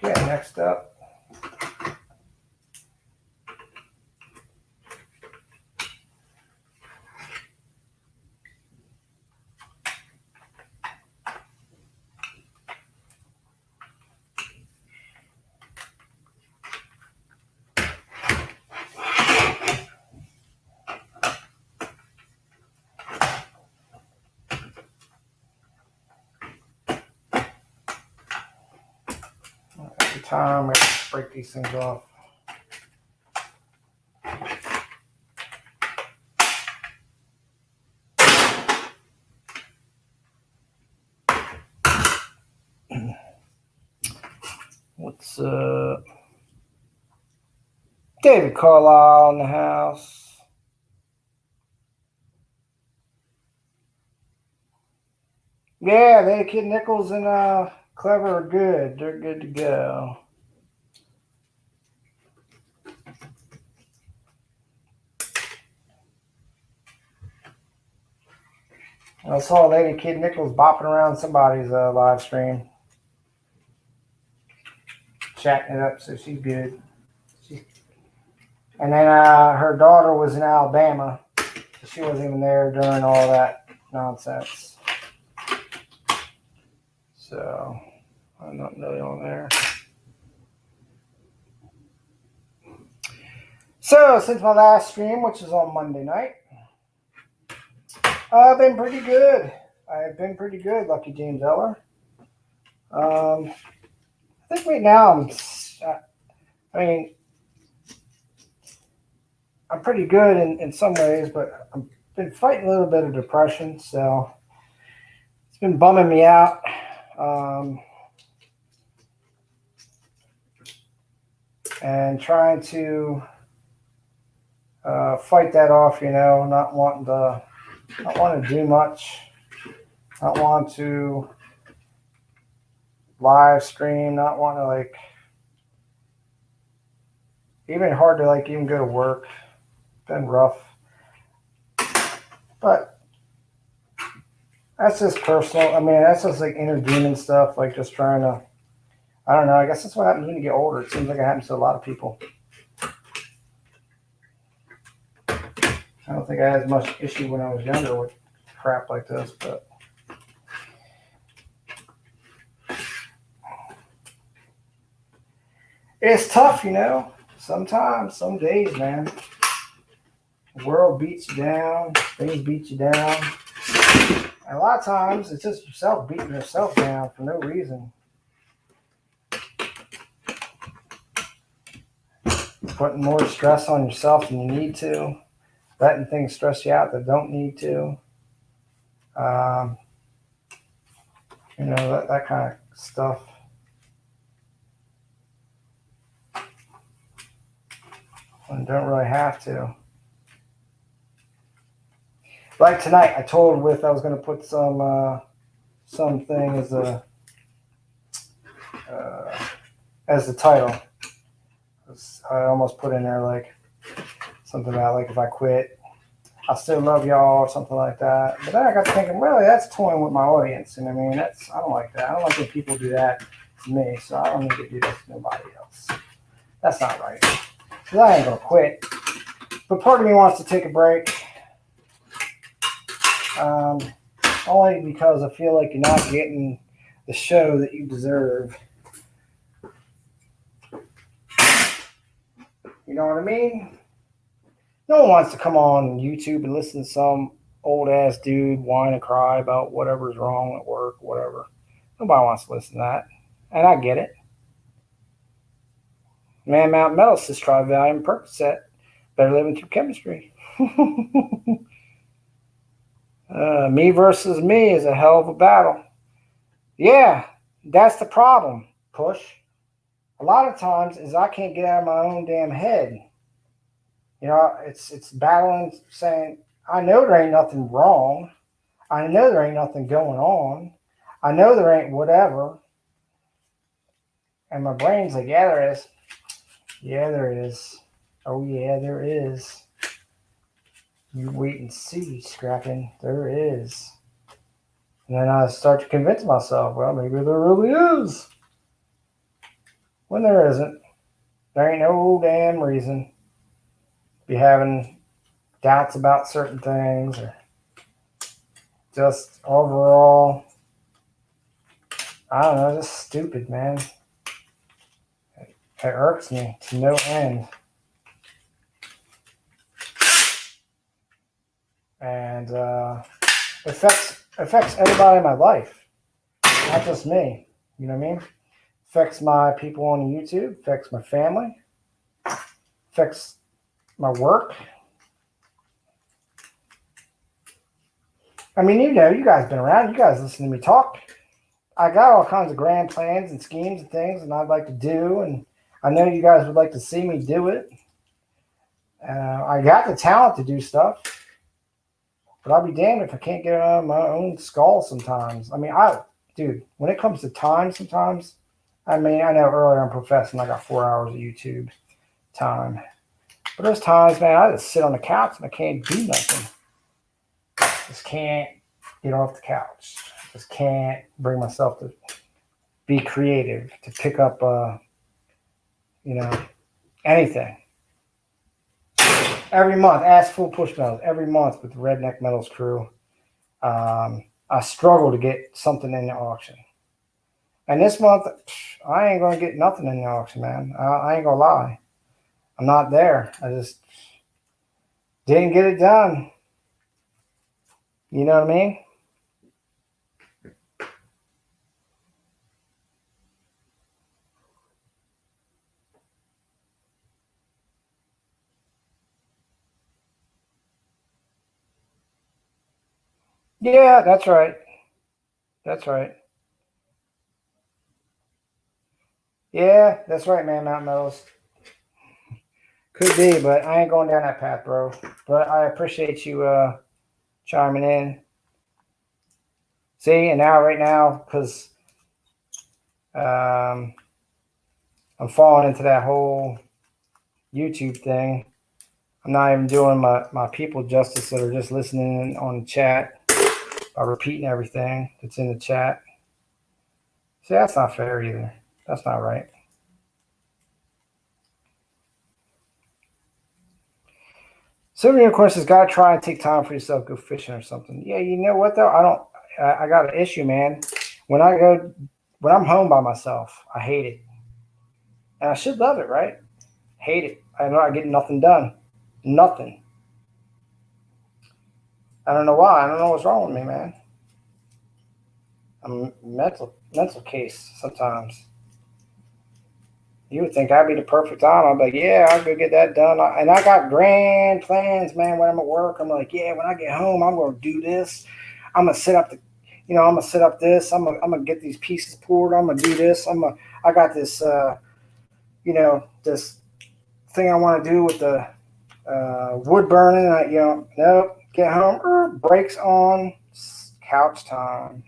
[SPEAKER 1] Okay, next up. Every time I break these things off. What's David Carlisle in the house? Yeah, they Kid Nichols and Clever are good. They're good to go. I saw Lady Kid Nichols bopping around somebody's live stream. Chatting it up, so she's good. And then her daughter was in Alabama. So she wasn't even there during all that nonsense. So, I'm not really on there. So, since my last stream, which is on Monday night, I've been pretty good. I've been pretty good, Lucky James Eller. I think right now I'm pretty good in some ways, but I've been fighting a little bit of depression, so it's been bumming me out. and trying to fight that off, not wanting to do much, not wanting to live stream, not wanting to even hard to even go to work. Been rough, but that's just personal. I mean, that's just inner demon stuff, just trying to, I don't know, I guess that's what happens when you get older. It seems like it happens to a lot of people. I don't think I had as much issue when I was younger with crap like this, but it's tough, sometimes, some days, man. The world beats you down, things beat you down. And a lot of times it's just yourself beating yourself down for no reason. Putting more stress on yourself than you need to. Letting things stress you out that don't need to. That kind of stuff. And don't really have to. Like tonight, I told With I was going to put something as the title. I almost put in there something about if I quit, I still love y'all or something like that. But then I got thinking, really, that's toying with my audience, and I mean, I don't like that. I don't like when people do that to me, so I don't need to do that to nobody else. That's not right. Because I ain't gonna quit. But part of me wants to take a break. Only because I feel like you're not getting the show that you deserve. You know what I mean? No one wants to come on YouTube and listen to some old ass dude whine and cry about whatever's wrong at work, whatever. Nobody wants to listen to that. And I get it. Man Mountain Metal says try Valium Percocet. Better living through chemistry. Me versus me is a hell of a battle. Yeah, that's the problem, Push. A lot of times is I can't get out of my own damn head. It's battling, saying, I know there ain't nothing wrong. I know there ain't nothing going on. I know there ain't whatever. And my brain's like, yeah, there is. Yeah, there is. Oh, yeah, there is. You wait and see, Scrapping. There is. And then I start to convince myself, well, maybe there really is. When there isn't, there ain't no damn reason to be having doubts about certain things or just overall, I don't know, just stupid, man. It irks me to no end. And affects everybody in my life, not just me. You know what I mean? Affects my people on YouTube, affects my family, affects my work. I mean, you guys been around, you guys listen to me talk. I got all kinds of grand plans and schemes and things and I'd like to do, and I know you guys would like to see me do it. I got the talent to do stuff, but I'll be damned if I can't get out of my own skull sometimes. I mean, dude, when it comes to time sometimes, I mean, I know earlier I'm professing I got 4 hours of YouTube time. But there's times, man, I just sit on the couch and I can't do nothing. Just can't get off the couch. Just can't bring myself to be creative, to pick up, anything. Every month, ask Full Push Metals, every month with the Redneck Metals crew, I struggle to get something in the auction. And this month, I ain't going to get nothing in the auction, man. I ain't going to lie. I'm not there. I just didn't get it done. You know what I mean? Yeah, that's right. That's right. Yeah, that's right, man. Mountain Metals. Could be, but I ain't going down that path, bro. But I appreciate you chiming in. See, and now, right now, because I'm falling into that whole YouTube thing. I'm not even doing my people justice that are just listening on the chat by repeating everything that's in the chat. See, that's not fair either. That's not right. Silver of course has got to try and take time for yourself, go fishing or something. Yeah, you know what though? I got an issue, man. When I'm home by myself, I hate it. And I should love it, right? Hate it. I know I get nothing done. Nothing. I don't know why. I don't know what's wrong with me, man. I'm a mental case sometimes. You would think I'd be the perfect time. I'd be like, yeah, I'll go get that done. And I got grand plans, man. When I'm at work, I'm like, yeah, when I get home, I'm going to do this. I'm going to set up I'm going to set up this. I'm going to get these pieces poured. I'm going to do this. I got this, this thing I want to do with the wood burning. Nope, get home, brakes on, couch time.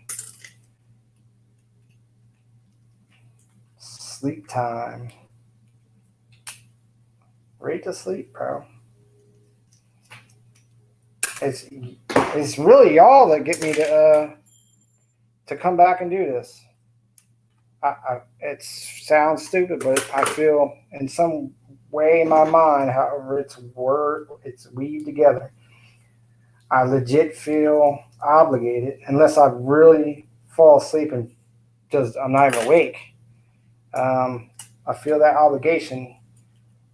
[SPEAKER 1] Sleep time. Right to sleep, bro. It's really y'all that get me to come back and do this. It sounds stupid, but I feel in some way in my mind, however it's weaved together, I legit feel obligated unless I really fall asleep and just I'm not even awake. I feel that obligation,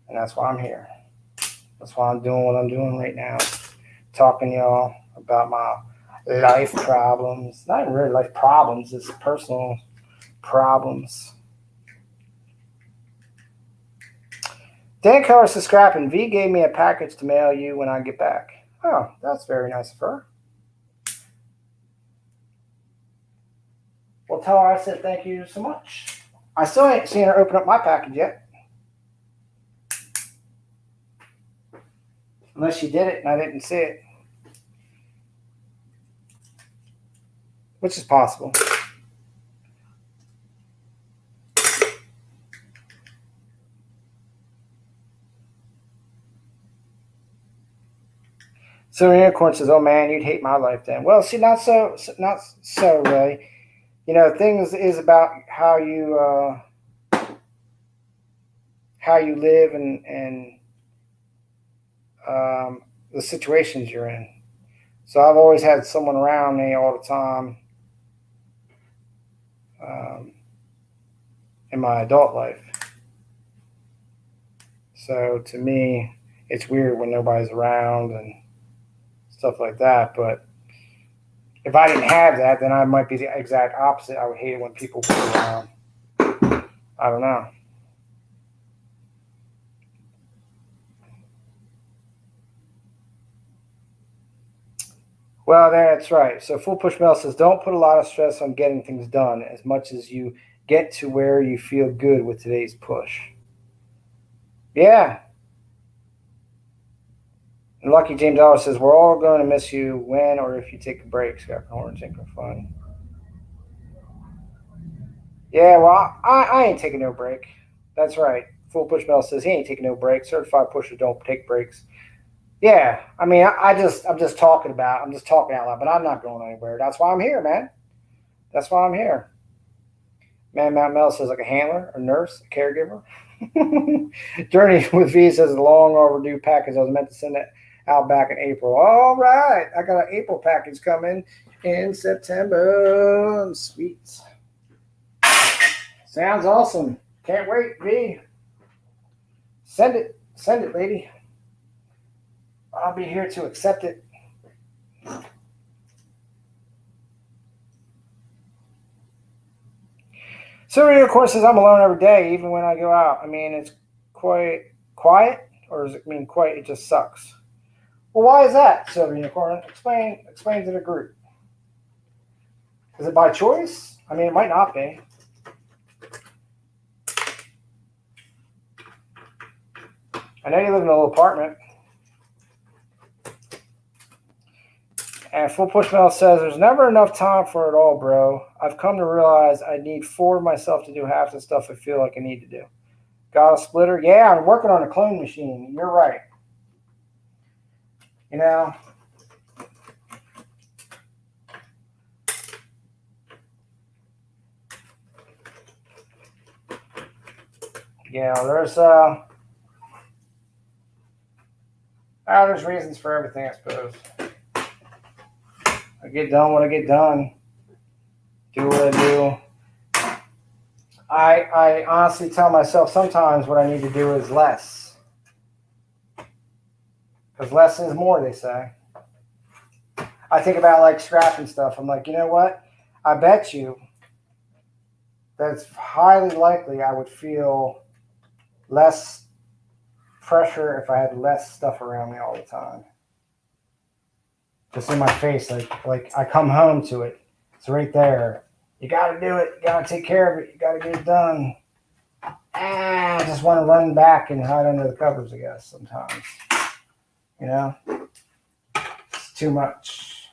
[SPEAKER 1] and that's why I'm here. That's why I'm doing what I'm doing right now, talking to y'all about my life problems. Not even really life problems, it's personal problems. Dan Keller says, scrapping. V gave me a package to mail you when I get back. Oh, that's very nice of her. Well, tell her I said thank you so much. I still ain't seen her open up my package yet. Unless she did it and I didn't see it. Which is possible. So Unicorn says, oh man, you'd hate my life then. Well, see, not so really. Things is about how you live and the situations you're in. So I've always had someone around me all the time in my adult life. So to me, it's weird when nobody's around and stuff like that. But if I didn't have that, then I might be the exact opposite. I would hate it when people were around. I don't know. Well, that's right. So Full Push Mail says, don't put a lot of stress on getting things done as much as you get to where you feel good with today's push. Yeah. And Lucky James Dollar says, we're all going to miss you when or if you take a break, Scott Horn, taking fun. Yeah, well, I ain't taking no break. That's right. Full Push Mail says he ain't taking no break. Certified pushers don't take breaks. Yeah, I mean, I'm just talking out loud, but I'm not going anywhere. That's why I'm here, man. That's why I'm here. Man, Mount Mel says like a handler, a nurse, a caregiver. Journey with V says a long overdue package. I was meant to send it out back in April. All right, I got an April package coming in September. Sweet. Sounds awesome. Can't wait, V. Send it, lady. I'll be here to accept it. Sylvia, of course, says I'm alone every day, even when I go out. I mean, it's quite quiet, or does it mean quite? It just sucks. Well, why is that, Sylvia Unicorn? Explain to the group. Is it by choice? I mean, it might not be. I know you live in a little apartment. And Full Push Metal says, there's never enough time for it all, bro. I've come to realize I need 4 of myself to do half the stuff I feel like I need to do. Got a splitter? Yeah, I'm working on a clone machine. You're right. You know, there's reasons for everything, I suppose. I get done what I get done. Do what I do. I honestly tell myself sometimes what I need to do is less. Because less is more, they say. I think about like scrapping stuff. I'm like, you know what? I bet you that's highly likely I would feel less pressure if I had less stuff around me all the time. Just in my face, like I come home to it. It's right there. You got to do it. You got to take care of it. You got to get it done. I just want to run back and hide under the covers, I guess, sometimes. You know? It's too much.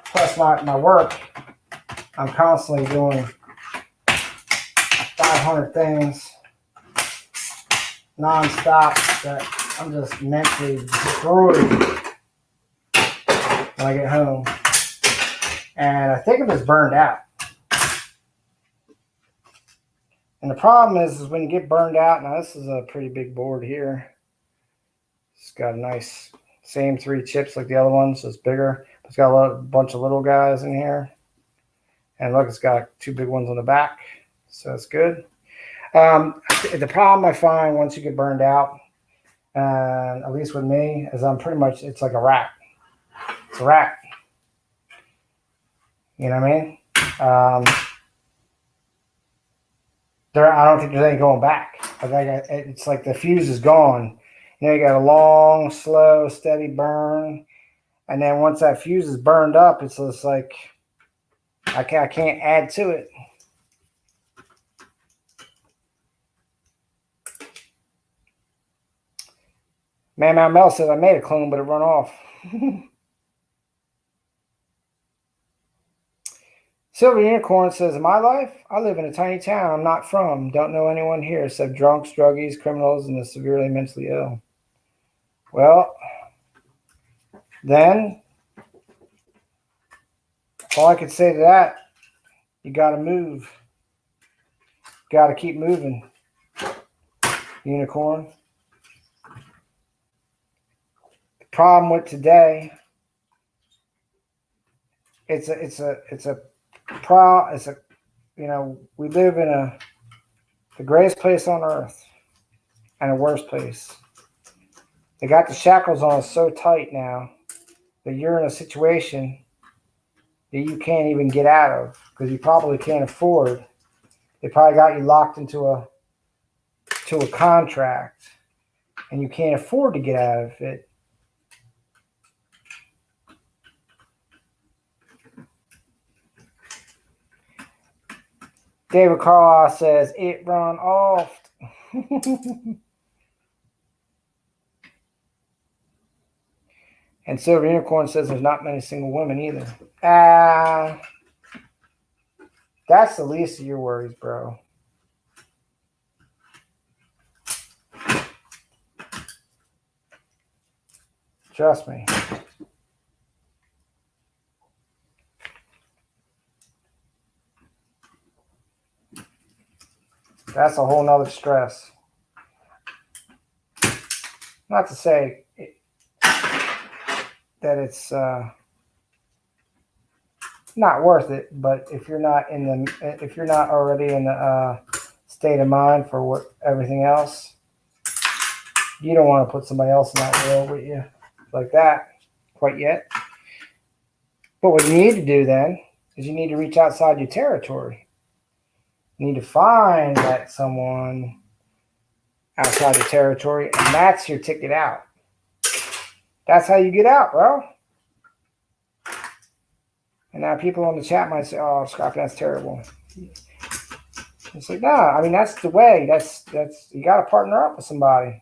[SPEAKER 1] Plus my work, I'm constantly doing 500 things non-stop that I'm just mentally destroyed when I get home. And I think I'm just burned out. And the problem is when you get burned out, now this is a pretty big board here. It's got a nice, same 3 chips like the other ones, so it's bigger. It's got a bunch of little guys in here. And look, it's got 2 big ones on the back, so that's good. The problem I find once you get burned out, at least with me, is I'm pretty much, it's like a rat. It's a rat. You know what I mean? I don't think there's any going back. I think it's like the fuse is gone. You know, you got a long, slow, steady burn. And then once that fuse is burned up, it's just like, I can't add to it. Man Mel says, I made a clone, but it run off. Silver Unicorn says, in my life, I live in a tiny town I'm not from. Don't know anyone here except drunks, druggies, criminals, and the severely mentally ill. Well, then, all I could say to that, you got to move. Got to keep moving, Unicorn. The problem with today, we live in the greatest place on earth and a worse place. They got the shackles on us so tight now that you're in a situation that you can't even get out of because you probably can't afford. They probably got you locked into a contract and you can't afford to get out of it. David Carlisle says, it run off. And Silver Unicorn says there's not many single women either. That's the least of your worries, bro. Trust me. That's a whole nother stress. Not to say that it's not worth it, but if you're not already in the state of mind for everything else, you don't want to put somebody else in that world with you like that quite yet. But what you need to do then is you need to reach outside your territory. You need to find that someone outside the territory, and that's your ticket out. That's how you get out, bro. And now people on the chat might say, oh, Scrappy, that's terrible. It's like, nah, I mean, that's the way. That's you got to partner up with somebody.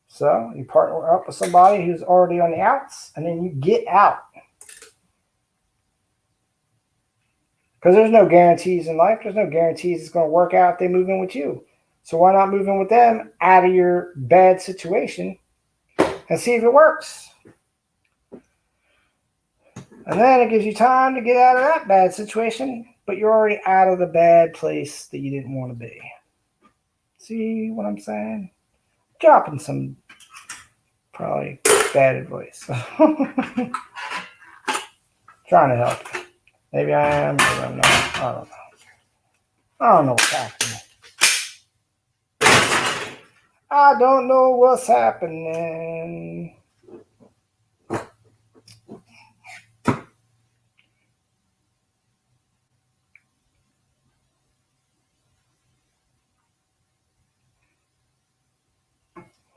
[SPEAKER 1] So you partner up with somebody who's already on the outs, and then you get out. Because there's no guarantees in life. There's no guarantees it's going to work out if they move in with you. So why not move in with them out of your bad situation and see if it works? And then it gives you time to get out of that bad situation, but you're already out of the bad place that you didn't want to be. See what I'm saying? Dropping some probably bad advice. Trying to help you. Maybe I am, maybe I'm not. I don't know. I don't know what's happening. I don't know what's happening.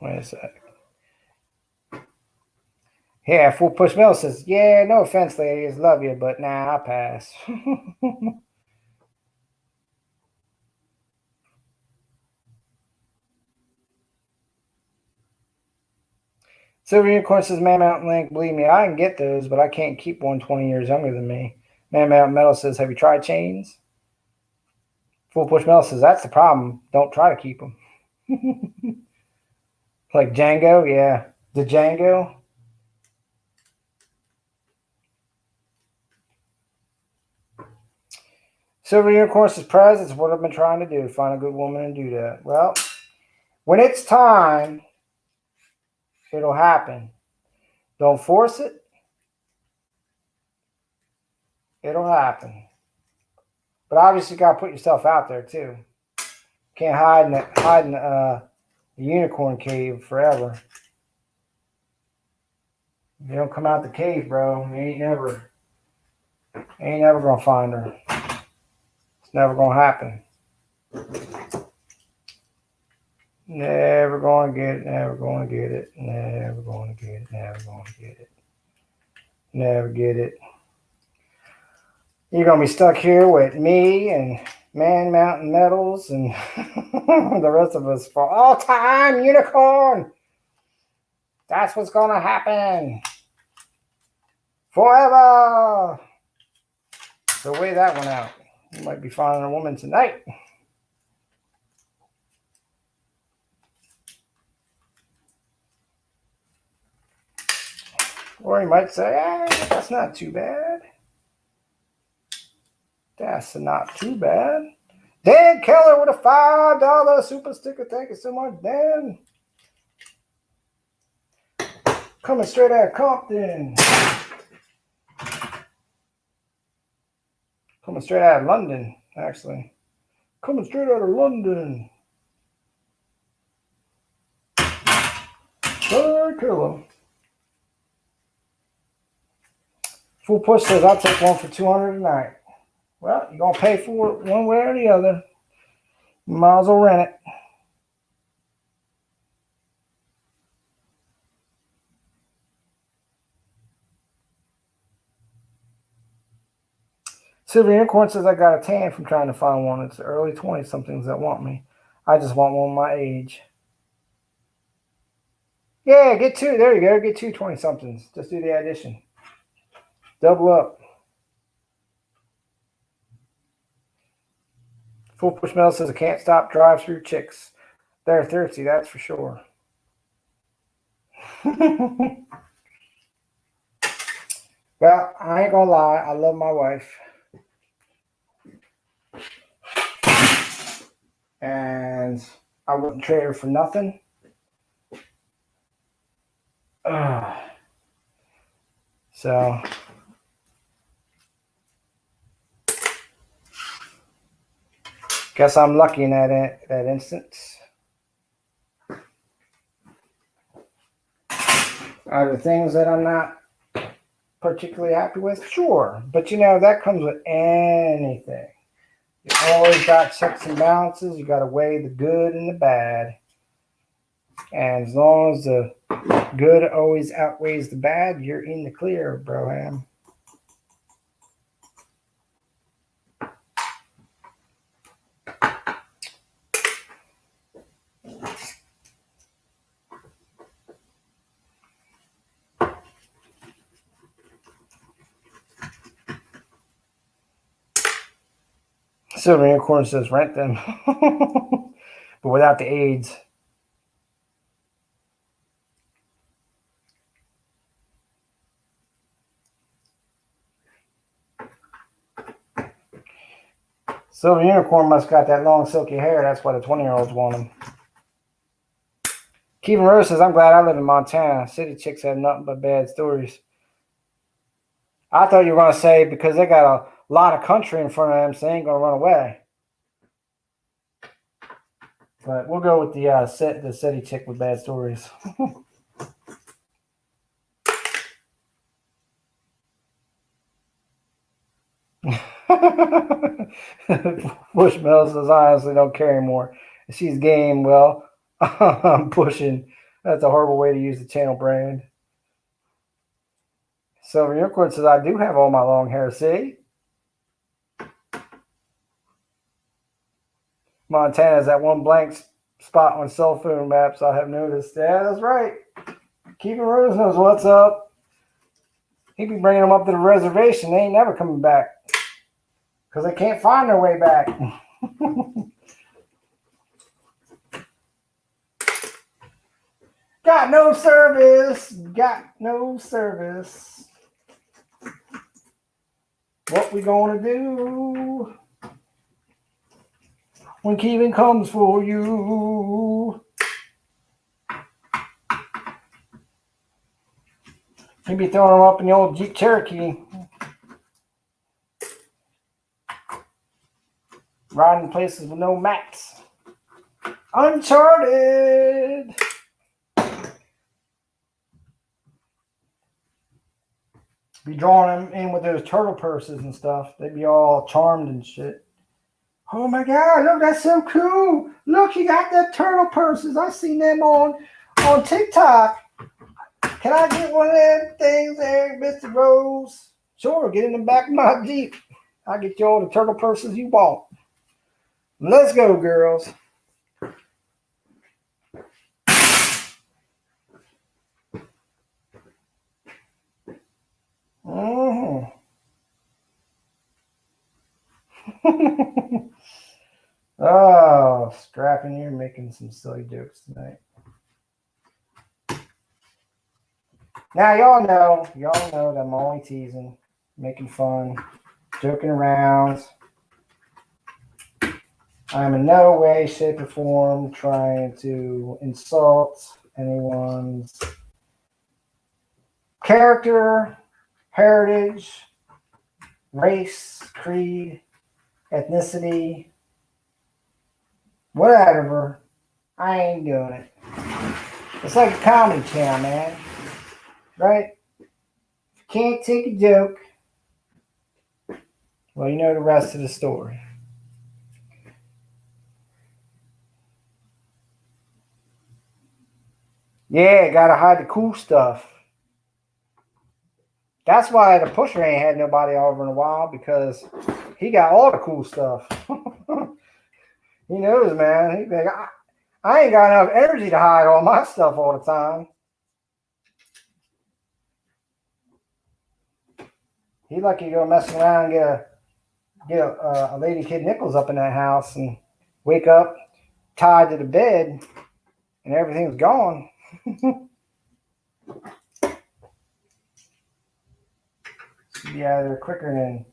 [SPEAKER 1] Wait a sec. Yeah, Full Push Mill says, yeah, no offense, ladies, love you, but nah, I'll pass. Silver Unicorn says, Man Mountain Link, believe me, I can get those, but I can't keep one 20 years younger than me. Man Mountain Metal says, have you tried chains? Full Push Metal says, that's the problem. Don't try to keep them. Like Django, yeah. The Django. Silver Unicorn says, Prez, it's what I've been trying to do. Find a good woman and do that. Well, when it's time, it'll happen. Don't force it. It'll happen. But obviously, you got to put yourself out there, too. Can't hide in the unicorn cave forever. If you don't come out the cave, bro, you ain't never going to find her. It's never going to happen. Never going to get it, never going to get it, never going to get it, never going to get it. Never get it. You're going to be stuck here with me and Man Mountain Metals and the rest of us for all time, unicorn. That's what's going to happen. Forever. So weigh that one out. You might be finding a woman tonight. Or you might say, hey, that's not too bad. That's not too bad. Dan Keller with a $5 super sticker. Thank you so much, Dan. Coming straight out of Compton. Coming straight out of London, actually. Coming straight out of London. Dan Keller. Full Push says, I'll take one for $200 tonight. Well, you're going to pay for it one way or the other. You might as well rent it. Silver Unicorn says, I got a tan from trying to find one. It's the early 20-somethings that want me. I just want one my age. Yeah, get two. There you go. Get two 20-somethings. Just do the addition. Double up. Full Push Metal says, I can't stop drive-through chicks. They're thirsty, that's for sure. Well, I ain't gonna lie. I love my wife. And I wouldn't trade her for nothing. So guess I'm lucky in that instance. Are there things that I'm not particularly happy with? Sure. But that comes with anything. You always got checks and balances. You got to weigh the good and the bad. And as long as the good always outweighs the bad, you're in the clear, Broham. Silver Unicorn says rent them, but without the AIDS. Silver Unicorn must got that long silky hair. That's why the 20-year-olds want him. Kevin Rose says, I'm glad I live in Montana. City chicks have nothing but bad stories. I thought you were going to say because they got a lot of country in front of them, so they ain't going to run away. But we'll go with the city chick with bad stories. Bushmills says, I honestly don't care anymore. If she's game, well, I'm pushing. That's a horrible way to use the channel brand. Silver Unicorn says, I do have all my long hair, see? Montana has that one blank spot on cell phone maps I have noticed. Yeah, that's right. Keeping Rose knows what's up. He be bringing them up to the reservation. They ain't never coming back because they can't find their way back. Got no service. Got no service. What we gonna do when Kevin comes for you? He be throwing them up in the old Jeep Cherokee. Riding places with no maps. Uncharted. Be drawing them in with those turtle purses and stuff. They'd be all charmed and shit. Oh my God, look, that's so cool. Look, you got the turtle purses. I've seen them on TikTok. Can I get one of them things there, Mr. Rose? Sure, get in the back of my Jeep. I'll get you all the turtle purses you want. Let's go, girls. Oh, Scrapping, you're making some silly jokes tonight. Now, y'all know that I'm only teasing, making fun, joking around. I'm in no way, shape, or form trying to insult anyone's character, heritage, race, creed, ethnicity, whatever. I ain't doing it. It's like a comedy channel, man. Right? If you can't take a joke, well, you know the rest of the story. Yeah, gotta hide the cool stuff. That's why the pusher ain't had nobody over in a while, because he got all the cool stuff. He knows, man. He's like, I ain't got enough energy to hide all my stuff all the time. He lucky to go messing around and get a Lady Kid Nichols up in that house and wake up tied to the bed and everything's gone. Be out of there quicker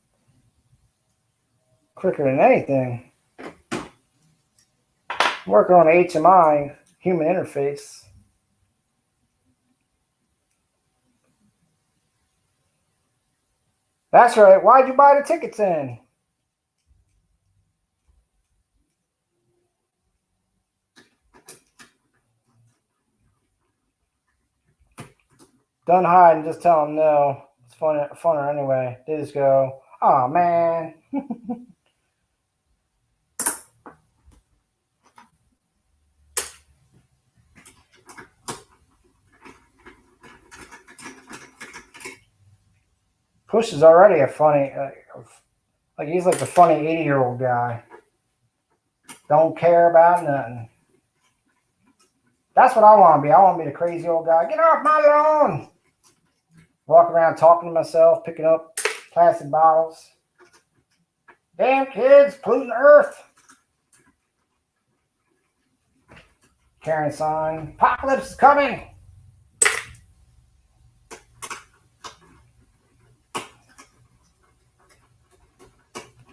[SPEAKER 1] than anything. Working on HMI, human interface. That's right. Why'd you buy the tickets in? Don't hide and just tell them no. It's funner anyway. They just go, oh man. Push is already a funny, like he's like the funny 80-year-old guy. Don't care about nothing. That's what I want to be. I want to be the crazy old guy. Get off my lawn. Walk around talking to myself, picking up plastic bottles. Damn kids polluting the earth. Carrying sign. Apocalypse is coming.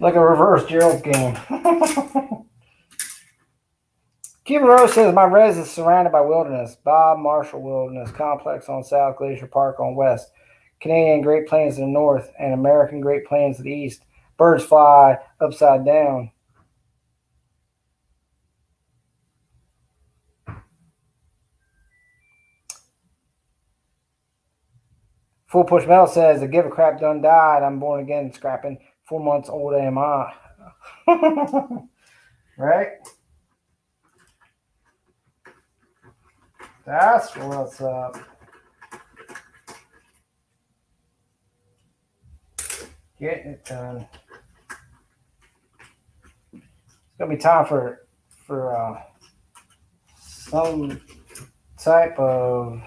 [SPEAKER 1] Like a reverse Gerald's game. Cuban Rose says, my res is surrounded by wilderness. Bob Marshall Wilderness Complex on south, Glacier Park on west, Canadian Great Plains to the north, and American Great Plains to the east. Birds fly upside down. Full Push Metal says, the give a crap done died. I'm born again, scrapping. 4 months old am I. Right? That's what's up. Getting it done. It's gonna be time for some type of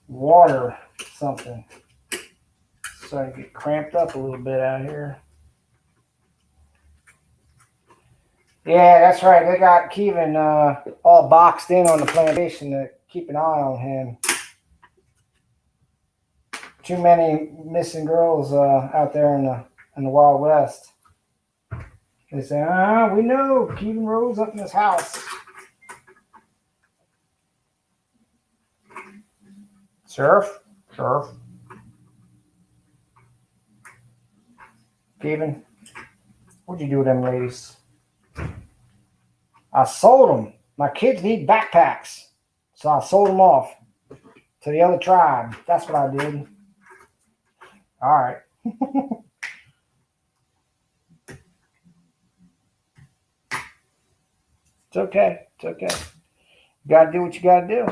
[SPEAKER 1] water, something. Starting to get cramped up a little bit out here. Yeah, that's right. They got Kevin all boxed in on the plantation to keep an eye on him. Too many missing girls out there in the Wild West. They say, we know Kevin Rose up in this house. Surf. Kevin, what'd you do with them ladies? I sold them. My kids need backpacks. So I sold them off to the other tribe. That's what I did. All right. It's okay. You got to do what you got to do.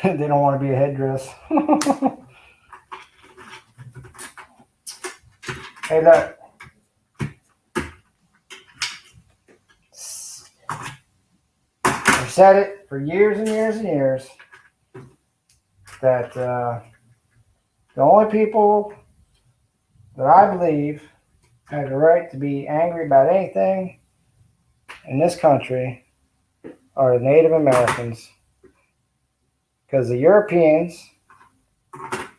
[SPEAKER 1] They don't want to be a headdress. Hey, look. I've said it for years and years and years that the only people that I believe have the right to be angry about anything in this country are the Native Americans. Because the Europeans,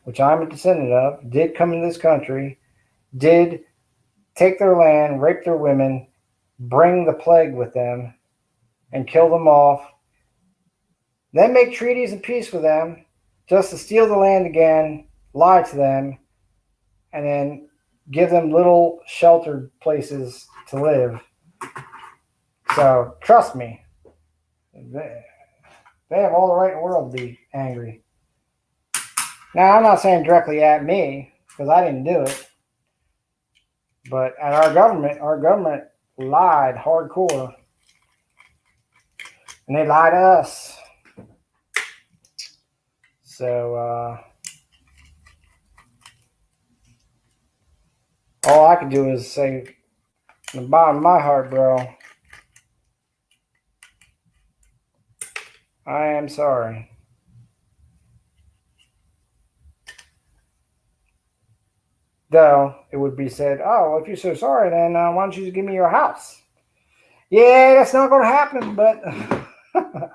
[SPEAKER 1] which I'm a descendant of, did come into this country, did take their land, rape their women, bring the plague with them, and kill them off, then make treaties of peace with them, just to steal the land again, lie to them, and then give them little sheltered places to live. So, trust me, they have all the right in the world to be angry. Now, I'm not saying directly at me, because I didn't do it. But at our government lied hardcore. And they lied to us. So, all I can do is say, from the bottom of my heart, bro, I am sorry. Though it would be said, oh, if you're so sorry, then why don't you just give me your house? Yeah, that's not going to happen, but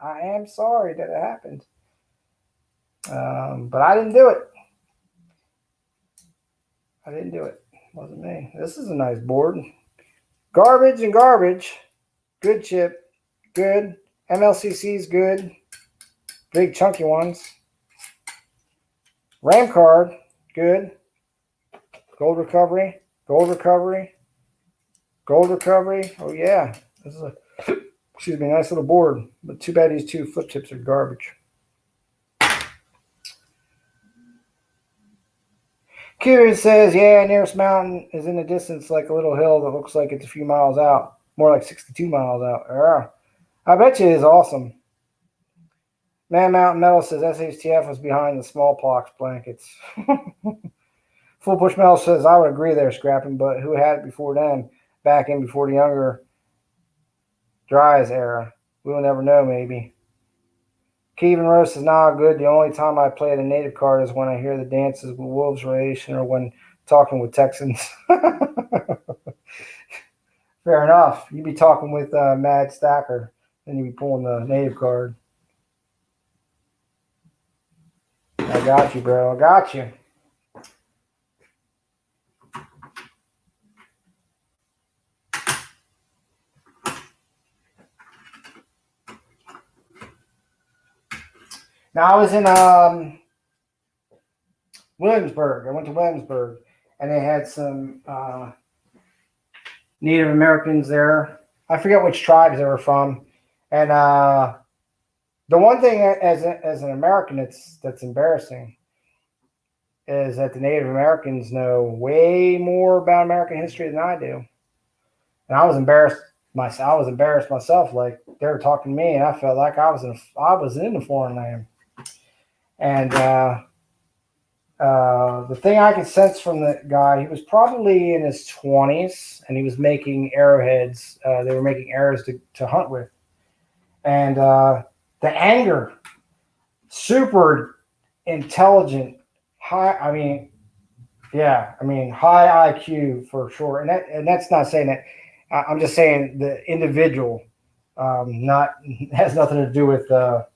[SPEAKER 1] I am sorry that it happened. But I didn't do it. It wasn't me. This is a nice board. Garbage and garbage. Good chip. Good. MLCC's good. Big chunky ones. RAM card. Good. Gold recovery. Oh yeah. This is a nice little board. But too bad these two flip chips are garbage. Kieran says, yeah, nearest mountain is in the distance like a little hill that looks like it's a few miles out. More like 62 miles out. Yeah. I bet you it is awesome. Man Mountain Metal says SHTF was behind the smallpox blankets. Full Push Metal says, I would agree there, Scrapping, but who had it before then? Back in before the younger Dries era. We will never know, maybe. Kevin Roast is not good. The only time I play the native card is when I hear the dances with Wolves relation or when talking with Texans. Fair enough. You'd be talking with Mad Stacker, then you'd be pulling the native card. I got you, bro. I got you. Now, I was in Williamsburg. I went to Williamsburg, and they had some Native Americans there. I forget which tribes they were from. And the one thing as an American that's embarrassing is that the Native Americans know way more about American history than I do. And I was embarrassed myself. Like, they were talking to me, and I felt like I was in a foreign land. And the thing I could sense from the guy, he was probably in his 20s, and he was making arrowheads. They were making arrows to hunt with. And the anger, super intelligent, high IQ for sure. And that's not saying that. I'm just saying the individual, has nothing to do with the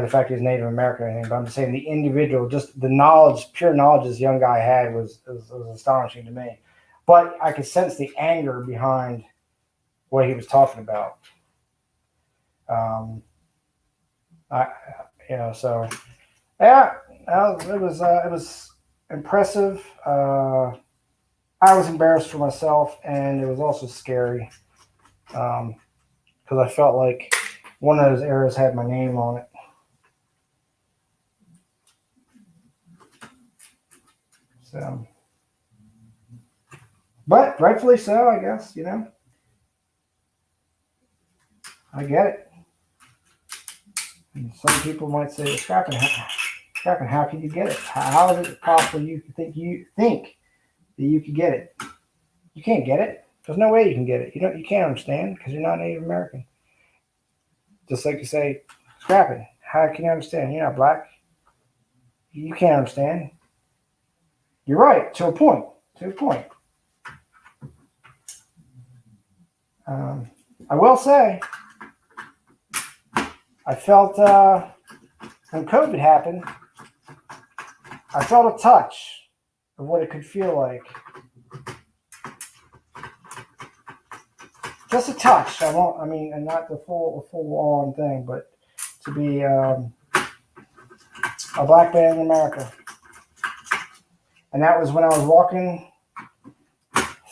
[SPEAKER 1] fact he's Native American or anything, but I'm just saying the individual, just the knowledge, pure knowledge this young guy had was astonishing to me. But I could sense the anger behind what he was talking about. It was impressive. I was embarrassed for myself, and it was also scary because I felt like one of those arrows had my name on it. So, but rightfully so, I guess, I get it. And some people might say, Scrapping, how can you get it? How is it possible you think that you could get it? You can't get it. There's no way you can get it. You can't understand because you're not Native American. Just like you say, Scrapping, how can you understand? You're not black. You can't understand. You're right, to a point. I will say, I felt when COVID happened, I felt a touch of what it could feel like. Just a touch. And not the full on thing, but to be a black man in America. And that was when I was walking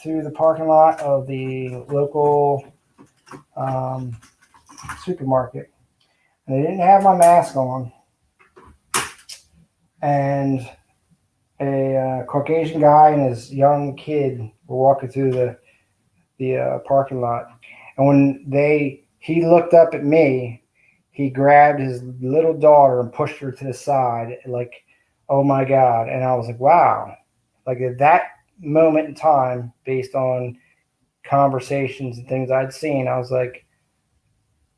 [SPEAKER 1] through the parking lot of the local supermarket. And they didn't have my mask on. And a Caucasian guy and his young kid were walking through the parking lot. And when he looked up at me, he grabbed his little daughter and pushed her to the side, like, oh my God. And I was like, wow. Like, at that moment in time, based on conversations and things I'd seen, I was like,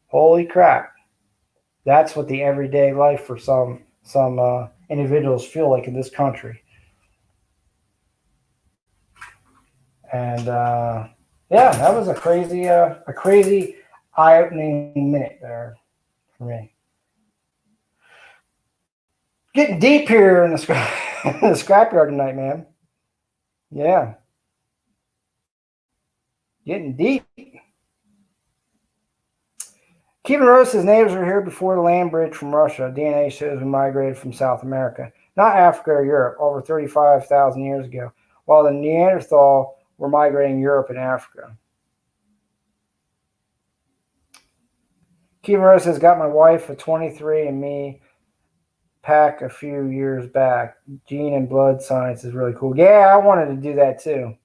[SPEAKER 1] holy crap. That's what the everyday life for some individuals feel like in this country. And that was a crazy eye-opening minute there for me. Getting deep here in the scrapyard tonight, man. Yeah. Getting deep. Kevin Rose says natives were here before the land bridge from Russia. DNA shows we migrated from South America, not Africa or Europe, over 35,000 years ago, while the Neanderthal were migrating Europe and Africa. Kevin Rose says, got my wife a 23andMe pack a few years back. Gene and blood science is really cool. Yeah, I wanted to do that too.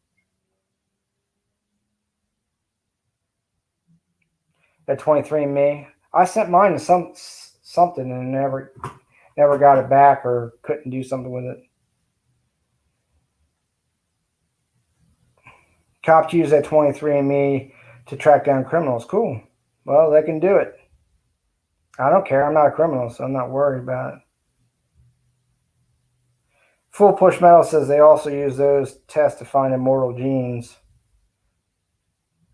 [SPEAKER 1] That 23andMe. I sent mine to something and never got it back or couldn't do something with it. Cops use that 23andMe to track down criminals. Cool. Well, they can do it. I don't care. I'm not a criminal, so I'm not worried about it. Full Push Metal says they also use those tests to find immortal genes.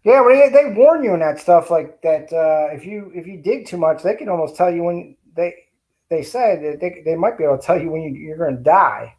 [SPEAKER 1] Yeah, well, they warn you in that stuff like that. If you dig too much, they can almost tell you when they said that they might be able to tell you when you're going to die.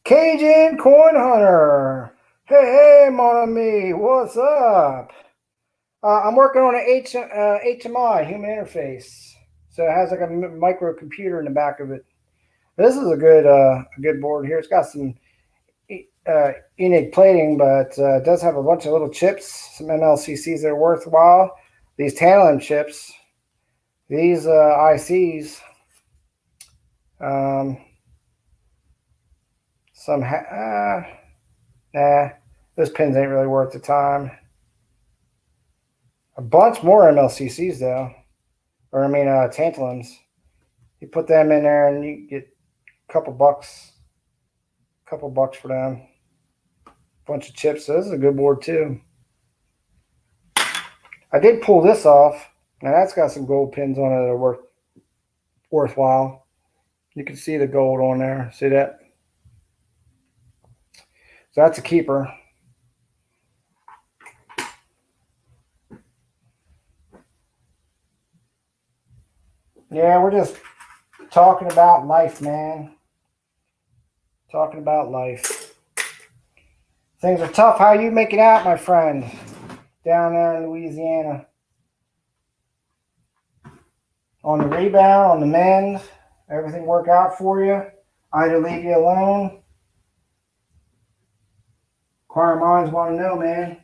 [SPEAKER 1] Cajun Coin Hunter. Hey, mon ami, what's up? I'm working on an HMI, human interface. So it has like a microcomputer in the back of it. This is a good board here. It's got some unique plating, but it does have a bunch of little chips, some MLCCs that are worthwhile. These tantalum chips, these ICs, some those pins ain't really worth the time. A bunch more MLCCs though, or I mean tantalums. You put them in there and you get a couple bucks for them. Bunch of chips. So this is a good board too. I did pull this off. Now that's got some gold pins on it that are worthwhile. You can see the gold on there. See that? So that's a keeper. Yeah, we're just talking about life, man. Talking about life. Things are tough. How you making out, my friend? Down there in Louisiana. On the rebound, on the mend, everything work out for you? Either leave you alone? Inquiring minds want to know, man.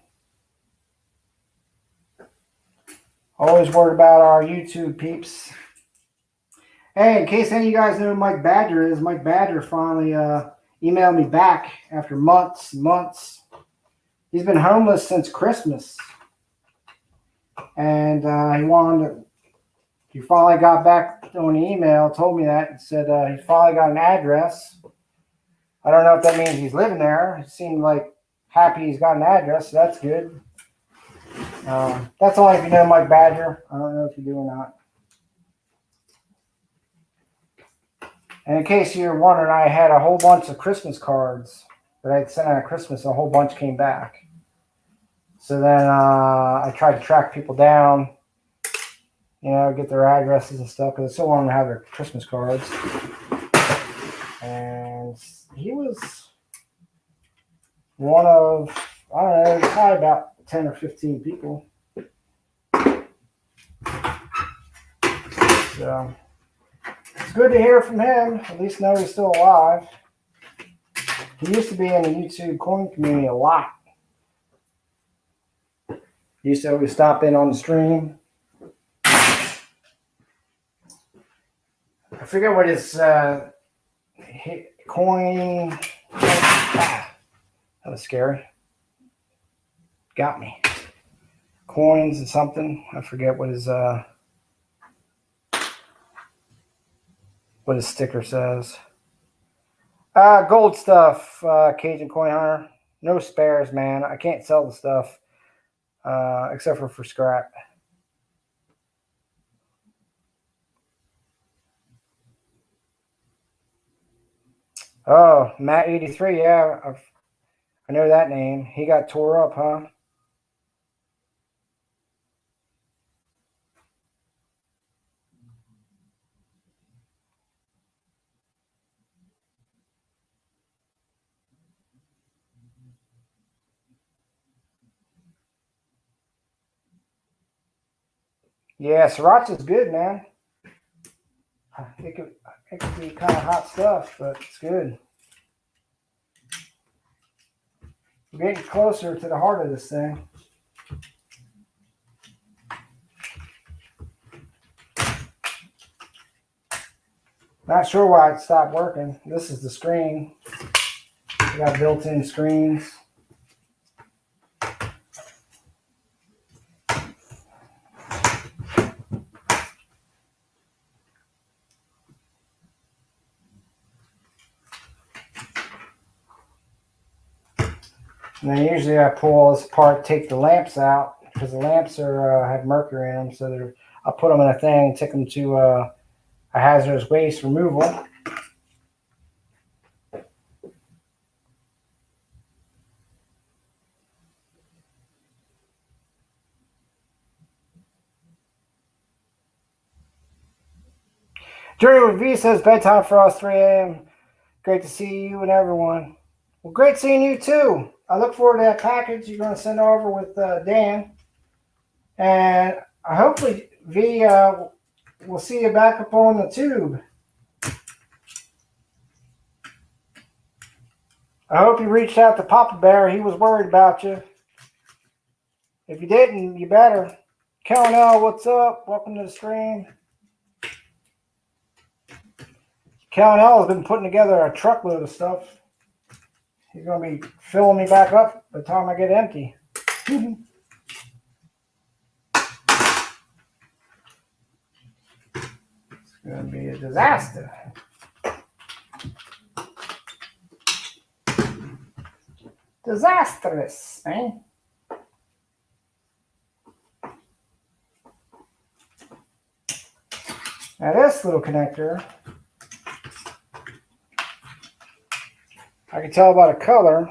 [SPEAKER 1] Always worried about our YouTube peeps. Hey, in case any of you guys know who Mike Badger is, Mike Badger finally emailed me back after months. He's been homeless since Christmas. And he finally got back on the email, told me that, and said he finally got an address. I don't know if that means he's living there. It seemed like happy he's got an address, so that's good. That's all if you know Mike Badger. I don't know if you do or not. And in case you're wondering, I had a whole bunch of Christmas cards that I'd sent out at Christmas. A whole bunch came back. So then I tried to track people down, get their addresses and stuff, because I still want them to have their Christmas cards. And he was one of, I don't know, probably about 10 or 15 people. So it's good to hear from him. At least know he's still alive. He used to be in the YouTube coin community a lot. He used to always stop in on the stream. I forget what his coin. That was scary. Got me. Coins and something. I forget what his sticker says. Gold stuff, Cajun Coin Hunter. No spares, man. I can't sell the stuff except for scrap. Oh, Matt 83. Yeah, I know that name. He got tore up, huh? Yeah, Sriracha's good, man. It could be kind of hot stuff, but it's good. We're getting closer to the heart of this thing. Not sure why it stopped working. This is the screen. We got built-in screens. And then usually I pull this apart, take the lamps out, because the lamps are have mercury in them. So I put them in a thing and take them to a hazardous waste removal. Journey with V says bedtime for us, 3 a.m. Great to see you and everyone. Well, great seeing you too. I look forward to that package you're going to send over with Dan. And hopefully, V, we'll see you back up on the tube. I hope you reached out to Papa Bear. He was worried about you. If you didn't, you better. Kellen L, what's up? Welcome to the stream. Kellen L has been putting together a truckload of stuff. He's going to be filling me back up by the time I get empty. It's going to be a disaster. Disastrous, man. Now this little connector, I can tell by the color.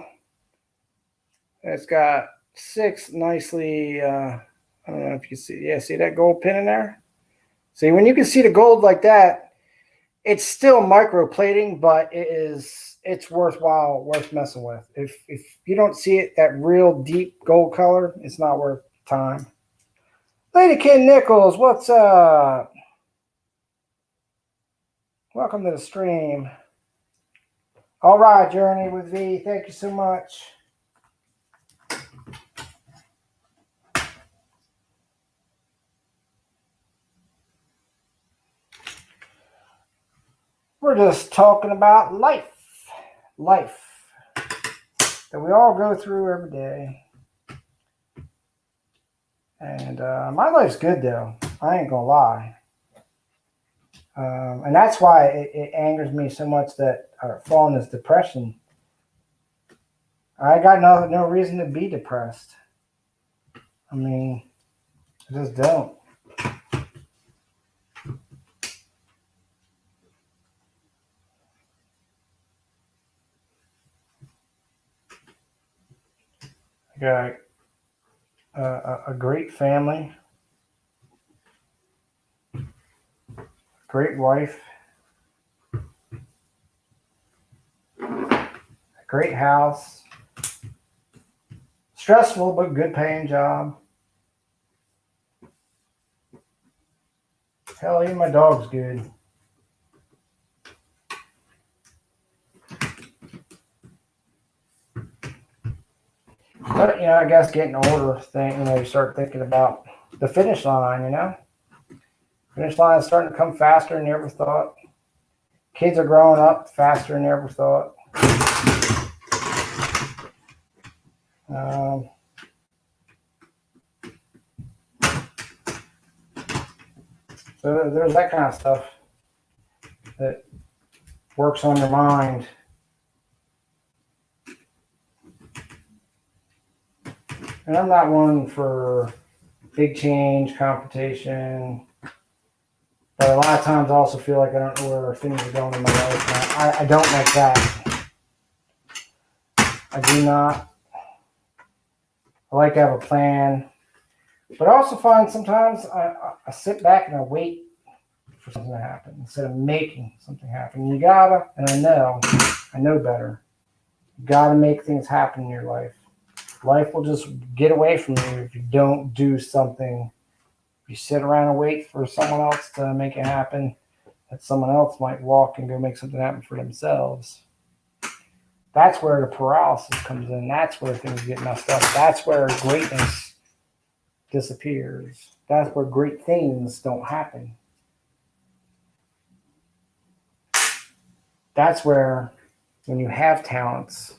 [SPEAKER 1] It's got 6 nicely, I don't know if you see, yeah, see that gold pin in there? See, when you can see the gold like that, it's still microplating, but it's worthwhile, worth messing with. If you don't see it, that real deep gold color, it's not worth time. Lady Ken Nichols, what's up? Welcome to the stream. All right, Journey with V, thank you so much. We're just talking about life that we all go through every day. And my life's good, though. I ain't gonna lie. And that's why it angers me so much that I fall in this depression. I got no reason to be depressed. I mean, I just don't. I got a great family, great wife, a great house, stressful but good paying job. Hell, even my dog's good. But, I guess getting older, you start thinking about the finish line, Finish line is starting to come faster than you ever thought. Kids are growing up faster than you ever thought. So there's that kind of stuff that works on your mind. And I'm not one for big change, confrontation. But a lot of times I also feel like I don't know where things are going in my life. I don't like that. I do not. I like to have a plan. But I also find sometimes I sit back and I wait for something to happen instead of making something happen. You gotta, and I know better. You gotta make things happen in your life. Life will just get away from you if you don't do something. If you sit around and wait for someone else to make it happen, that someone else might walk and go make something happen for themselves. That's where the paralysis comes in. That's where things get messed up. That's where greatness disappears. That's where great things don't happen. that's where, when you have talents,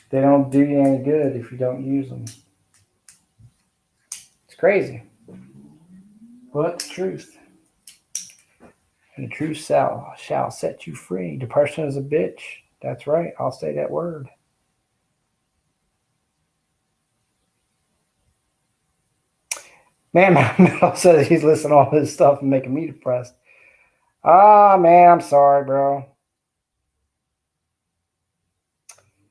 [SPEAKER 1] they don't do you any good if you don't use them. It's crazy, but the truth. And the truth shall set you free. Depression is a bitch. That's right. I'll say that word. Man, Mel says he's listening to all this stuff and making me depressed. Ah, man, I'm sorry, bro.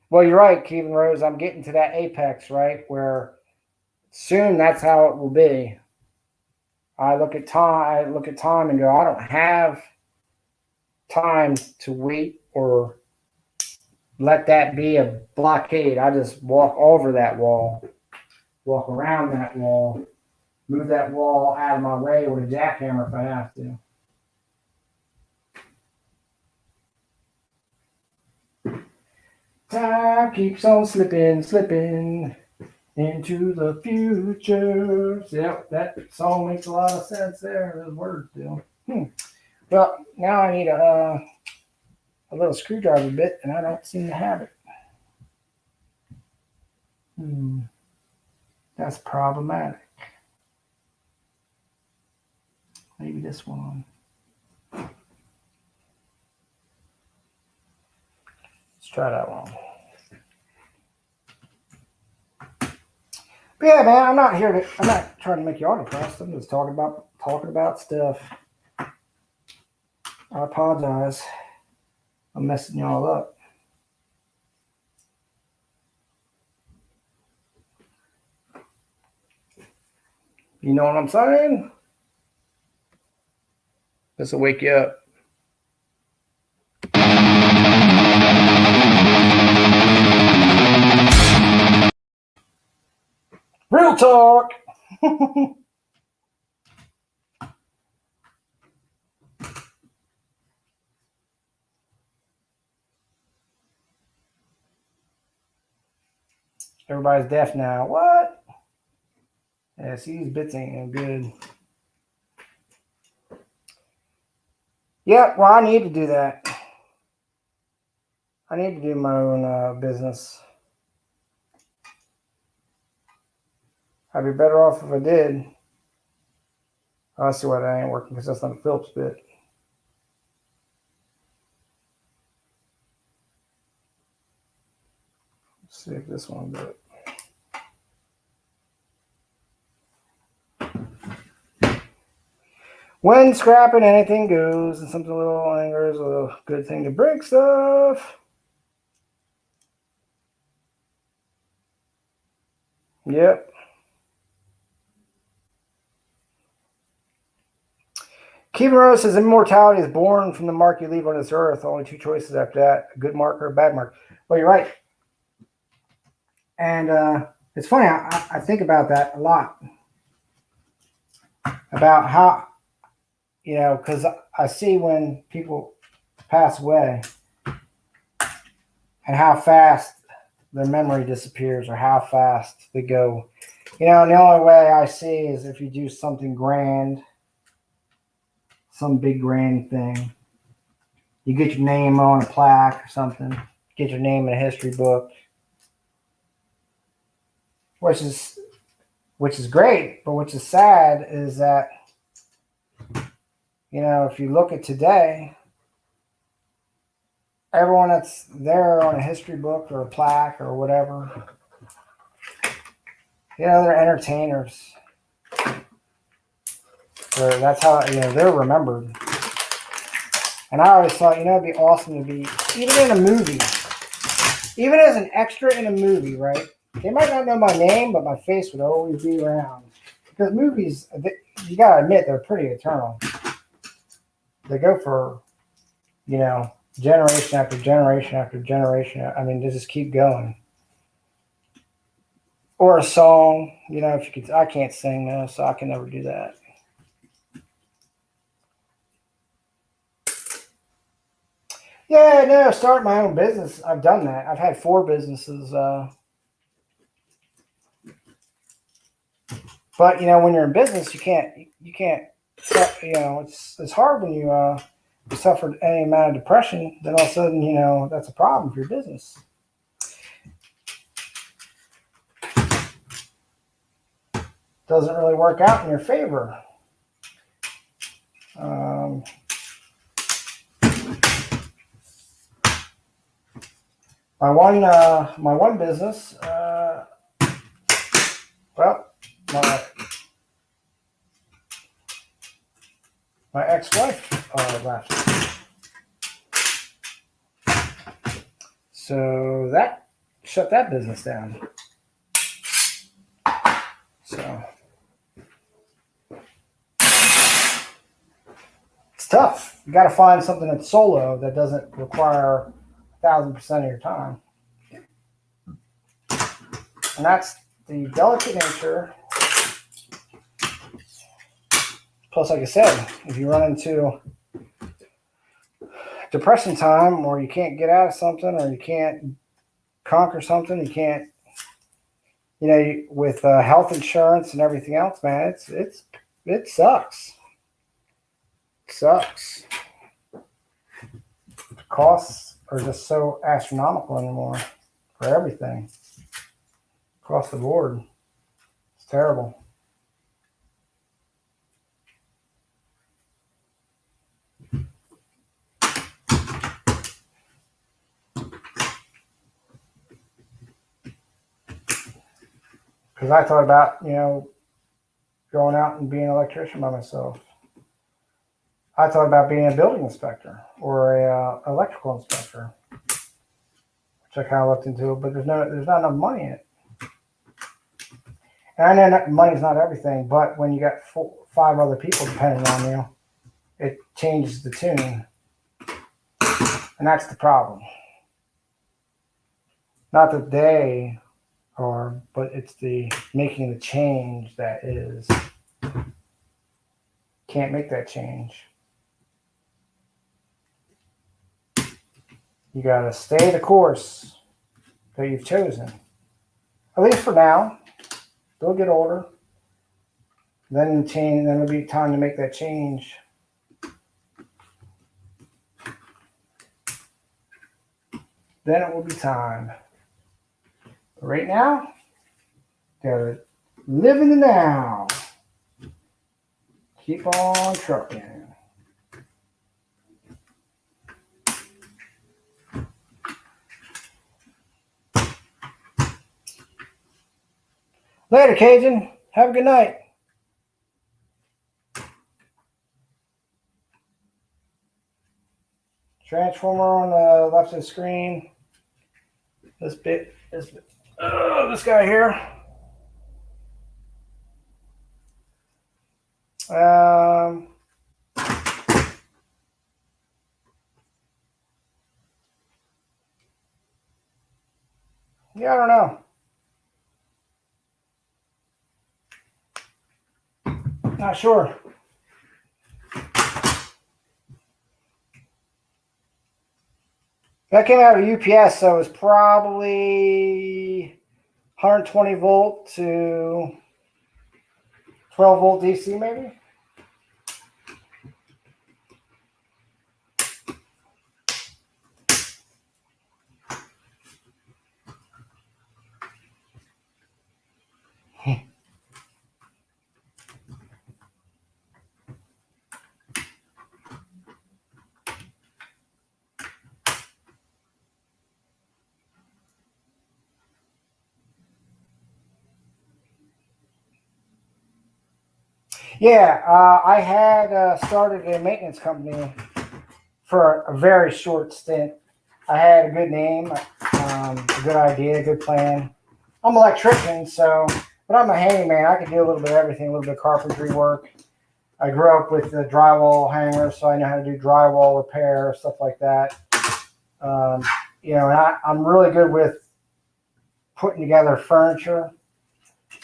[SPEAKER 1] Well, you're right, Kevin Rose. I'm getting to that apex, right? Where soon that's how it will be. I look at time and go, I don't have time to wait or let that be a blockade. I just walk over that wall, walk around that wall, move that wall out of my way with a jackhammer if I have to. Time keeps on slipping into the future. Yep, that song makes a lot of sense there. Those words do. Well, now I need a little screwdriver bit, and I don't seem to have it. That's problematic. Maybe this one. Let's try that one. But yeah, man, I'm not trying to make y'all depressed. I'm just talking about stuff. I apologize. I'm messing y'all up. You know what I'm saying? This will wake you up. Real talk. Everybody's deaf now. What? Yeah, see, these bits ain't no good. Yeah, well, I need to do that. I need to do my own business. I'd be better off if I did. Oh, I see why that ain't working, because that's not a Phillips bit. Let's see if this one will do it. When scrapping, anything goes, and something a little anger is a good thing to break stuff. Yep. Kevin Rose says immortality is born from the mark you leave on this earth. Only two choices after that: a good mark or a bad mark. Well, you're right. And it's funny, I think about that a lot. About how, because I see when people pass away and how fast their memory disappears or how fast they go. And the only way I see is if you do something grand, some big grand thing. You get your name on a plaque or something, get your name in a history book, which is great, but which is sad is that, if you look at today, everyone that's there on a history book or a plaque or whatever, they're entertainers. That's how, they're remembered. And I always thought, it'd be awesome to be, even in a movie, even as an extra in a movie, right? They might not know my name, but my face would always be around. Because movies, you got to admit, they're pretty eternal. They go for, generation after generation after generation. I mean, they just keep going. Or a song, if you could. I can't sing though, so I can never do that. Yeah, no, start my own business. I've done that. I've had 4 businesses. But when you're in business, you can't. It's hard when you suffered any amount of depression, then all of a sudden, that's a problem for your business. Doesn't really work out in your favor. My one business, my ex-wife left. So that shut that business down. So it's tough. You got to find something that's solo that doesn't require 1,000% of your time. And that's the delicate nature. Plus, like I said, if you run into depression time, or you can't get out of something, or you can't conquer something, you can't, with health insurance and everything else, man, it sucks. It sucks. The costs are just so astronomical anymore for everything across the board. It's terrible. Because I thought about, going out and being an electrician by myself. I thought about being a building inspector or a electrical inspector, which I kind of looked into, but there's not enough money in it. And I know that money's not everything, but when you got 5 other people depending on you, it changes the tune. And that's the problem. Not that they are, but it's the making the change that is. Can't make that change. You got to stay the course that you've chosen. At least for now. They'll get older. Then it'll be time to make that change. Then it will be time. But right now, gotta live in the now. Keep on trucking. Later, Cajun. Have a good night. Transformer on the left of the screen. This guy here. Yeah, I don't know. Not sure. That came out of UPS, so it was probably 120 volt to 12 volt DC, maybe. Yeah, I had started a maintenance company for a very short stint. I had a good name, a good idea, a good plan. I'm an electrician, but I'm a handyman. I can do a little bit of everything, a little bit of carpentry work. I grew up with the drywall hangers, so I know how to do drywall repair, stuff like that. And I'm really good with putting together furniture,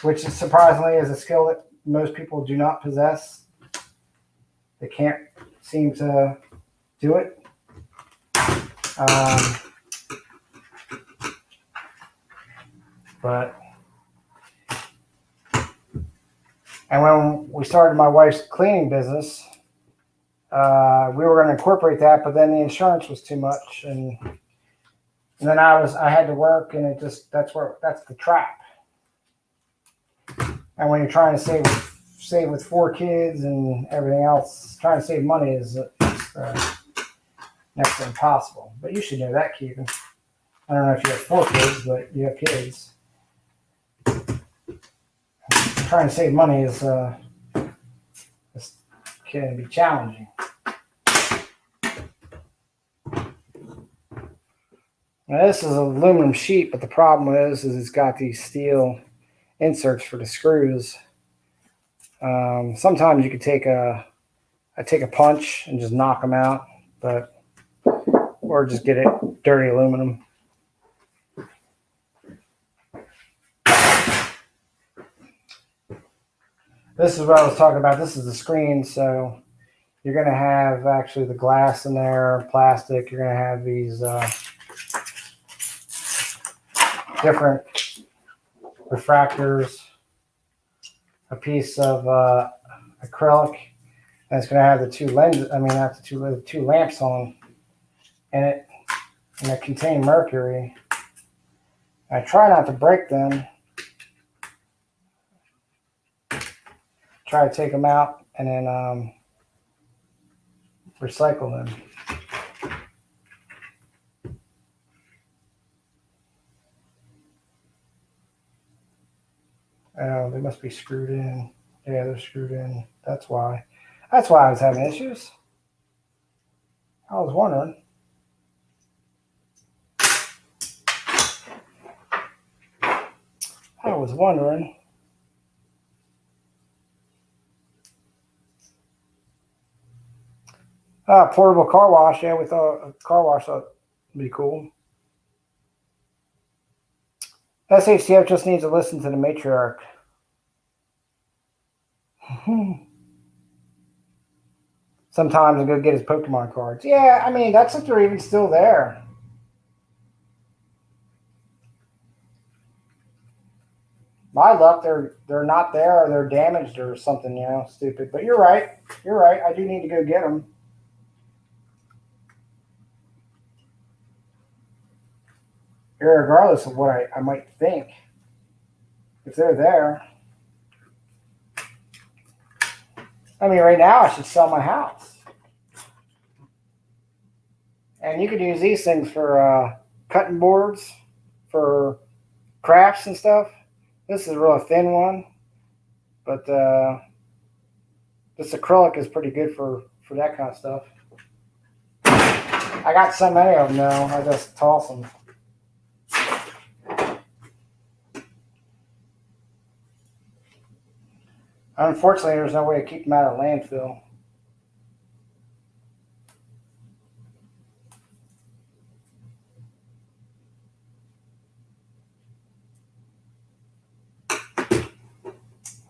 [SPEAKER 1] which is surprisingly is a skill that most people do not possess. They can't seem to do it. And when we started my wife's cleaning business, We were going to incorporate that, but then the insurance was too much, and then I had to work, and that's the trap. And when you're trying to save with 4 kids and everything else, trying to save money is next to impossible. But you should know that, Keegan. I don't know if you have 4 kids, but you have kids. Trying to save money can be challenging. Now this is an aluminum sheet, but the problem is it's got these steel inserts for the screws. Sometimes you could take a punch and just knock them out, or just get it dirty aluminum. This is what I was talking about. This is the screen, so you're going to have actually the glass in there, plastic. You're going to have these different refractors, a piece of acrylic, and it's going to have the 2 lenses. I mean, not the two lamps on, and they contain mercury. I try not to break them. Try to take them out and then recycle them. Oh, they must be screwed in. Yeah, they're screwed in. That's why I was having issues. I was wondering. Portable car wash. Yeah, we thought a car wash would be cool. SHTF just needs to listen to the matriarch. Sometimes I go get his Pokemon cards. Yeah, I mean, that's if they're even still there. My luck, they're not there, or they're damaged or something, stupid. But you're right. I do need to go get them. Regardless of what I might think, if they're there. I mean, right now I should sell my house. And you could use these things for cutting boards, for crafts and stuff. This is a real thin one, but this acrylic is pretty good for that kind of stuff. I got so many of them now, I just toss them. Unfortunately, there's no way to keep them out of landfill.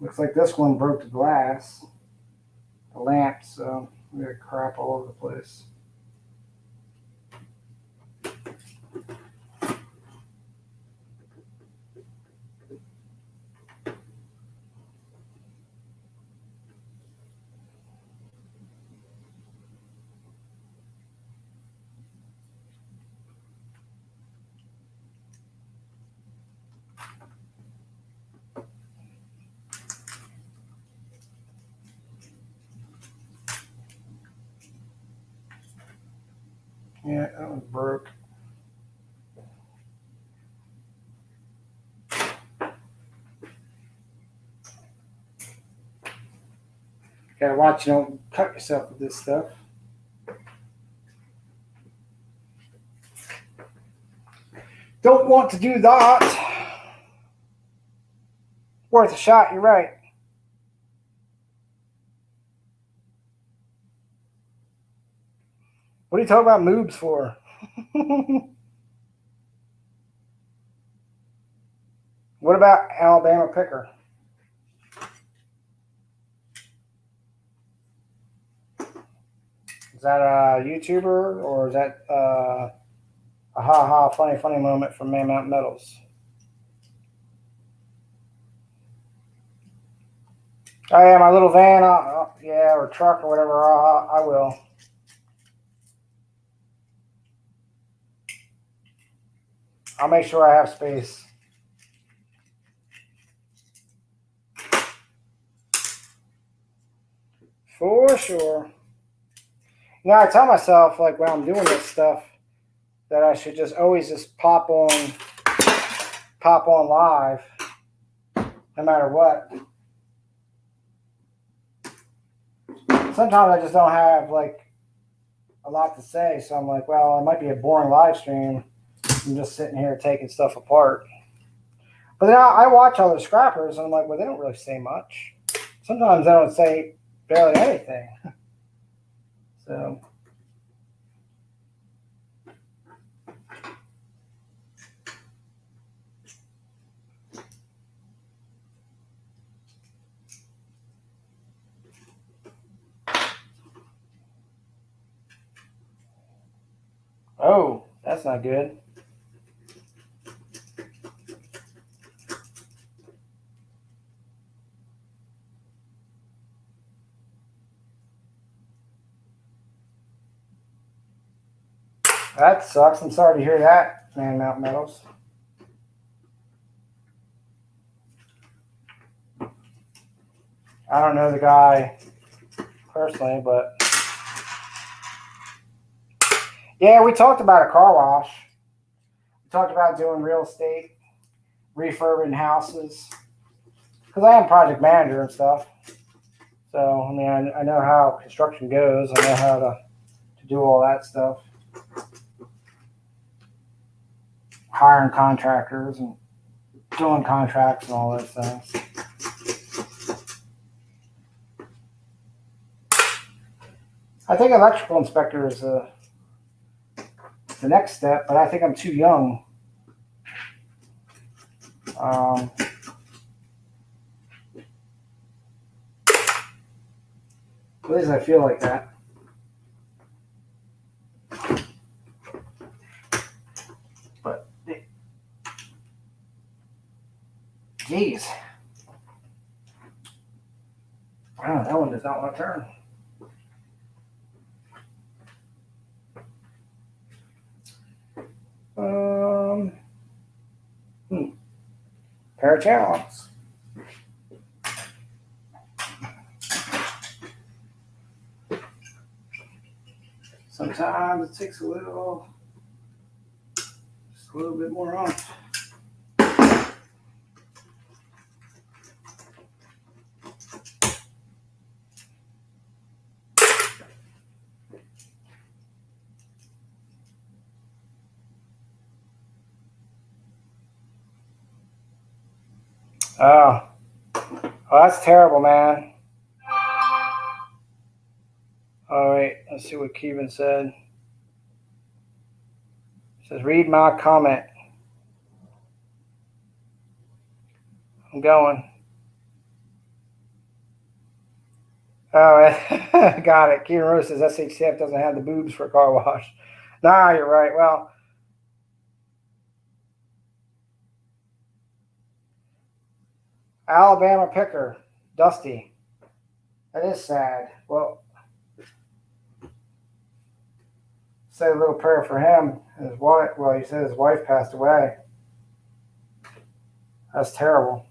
[SPEAKER 1] Looks like this one broke the glass, the lamp, so we got crap all over the place. Yeah, that one broke. Gotta watch you don't cut yourself with this stuff. Don't want to do that. Worth a shot, you're right. What are you talking about moobs for? What about Alabama Picker? Is that a YouTuber, or is that a ha-ha funny moment from Man Mountain Metals? Oh yeah, my little van, yeah, or truck or whatever, I will. I'll make sure I have space. For sure. You know, I tell myself, like, when I'm doing this stuff, that I should just always just pop on live, no matter what. Sometimes I just don't have, like, a lot to say, so I'm like, well, it might be a boring live stream. I'm just sitting here taking stuff apart. But then I watch other scrappers, and I'm like, well, they don't really say much. Sometimes they don't say barely anything. So, oh, that's not good. That sucks. I'm sorry to hear that, Man Mountain Metals. I don't know the guy personally, but yeah, we talked about a car wash. We talked about doing real estate, refurbing houses, because I am project manager and stuff. So, I mean, I know how construction goes. I know how to do all that stuff. Hiring contractors and doing contracts and all those things. I think electrical inspector is the next step, but I think I'm too young. At least I feel like that. But, geez. Wow, that one does not want to turn. Pair of channels. Sometimes it takes just a little bit more on. Oh, that's terrible, man. All right, let's see what Kevin said. It says, read my comment. I'm going. Oh, got it. Kevin Rose says SHTF doesn't have the boobs for a car wash. Nah, you're right. Well, Alabama picker, Dusty. That is sad. Well, say a little prayer for him. His wife. Well, he said his wife passed away. That's terrible.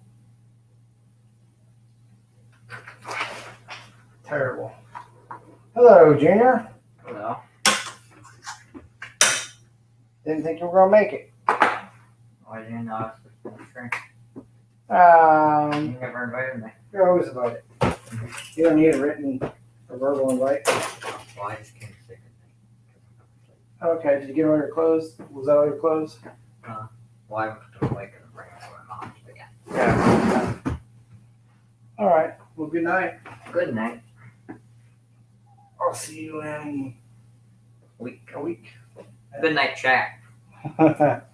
[SPEAKER 1] Terrible. Hello, Junior.
[SPEAKER 2] Hello.
[SPEAKER 1] Didn't think you were gonna make it.
[SPEAKER 2] I didn't know I was supposed to drink.
[SPEAKER 1] You
[SPEAKER 2] never invited me.
[SPEAKER 1] You're always invited. You don't need a written or verbal invite.
[SPEAKER 2] Well, I just came sick
[SPEAKER 1] Okay, did you get all your clothes? Was that all your clothes?
[SPEAKER 2] Well, I went to the lake and bring it to my mom's, but yeah.
[SPEAKER 1] Yeah. All right. Well, good night.
[SPEAKER 2] Good night.
[SPEAKER 1] I'll see you in a week.
[SPEAKER 2] Good night, chat.
[SPEAKER 1] Have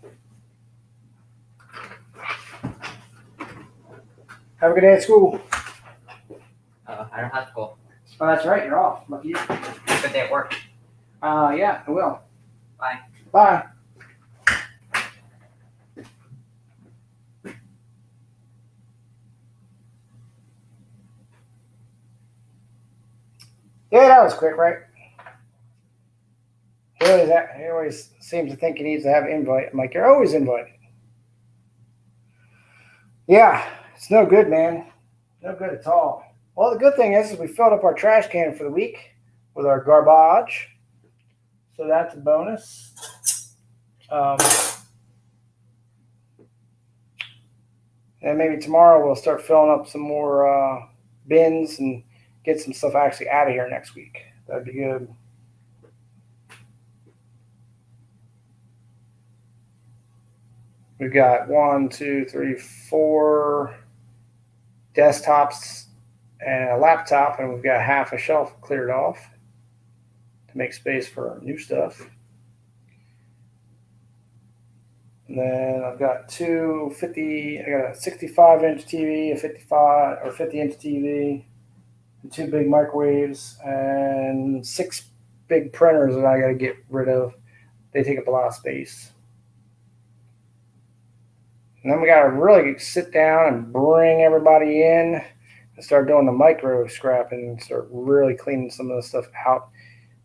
[SPEAKER 1] a good day at school.
[SPEAKER 2] I don't have school.
[SPEAKER 1] Oh, that's right. You're off. Lucky you.
[SPEAKER 2] Good day at work.
[SPEAKER 1] Yeah, I will.
[SPEAKER 2] Bye.
[SPEAKER 1] Bye. Yeah, that was quick, right? He always seems to think he needs to have an invite. I'm like, you're always invited. Yeah, it's no good, man. No good at all. Well, the good thing is we filled up our trash can for the week with our garbage. So that's a bonus. And maybe tomorrow we'll start filling up some more bins and get some stuff actually out of here next week. That'd be good. We've got 1, 2, 3, 4 desktops and a laptop, and we've got half a shelf cleared off to make space for new stuff. And then I've got I got a 65-inch TV, a 55 or 50-inch TV, and 2 big microwaves, and 6 big printers that I got to get rid of. They take up a lot of space. And then we got to really sit down and bring everybody in and start doing the micro scrapping and start really cleaning some of the stuff out,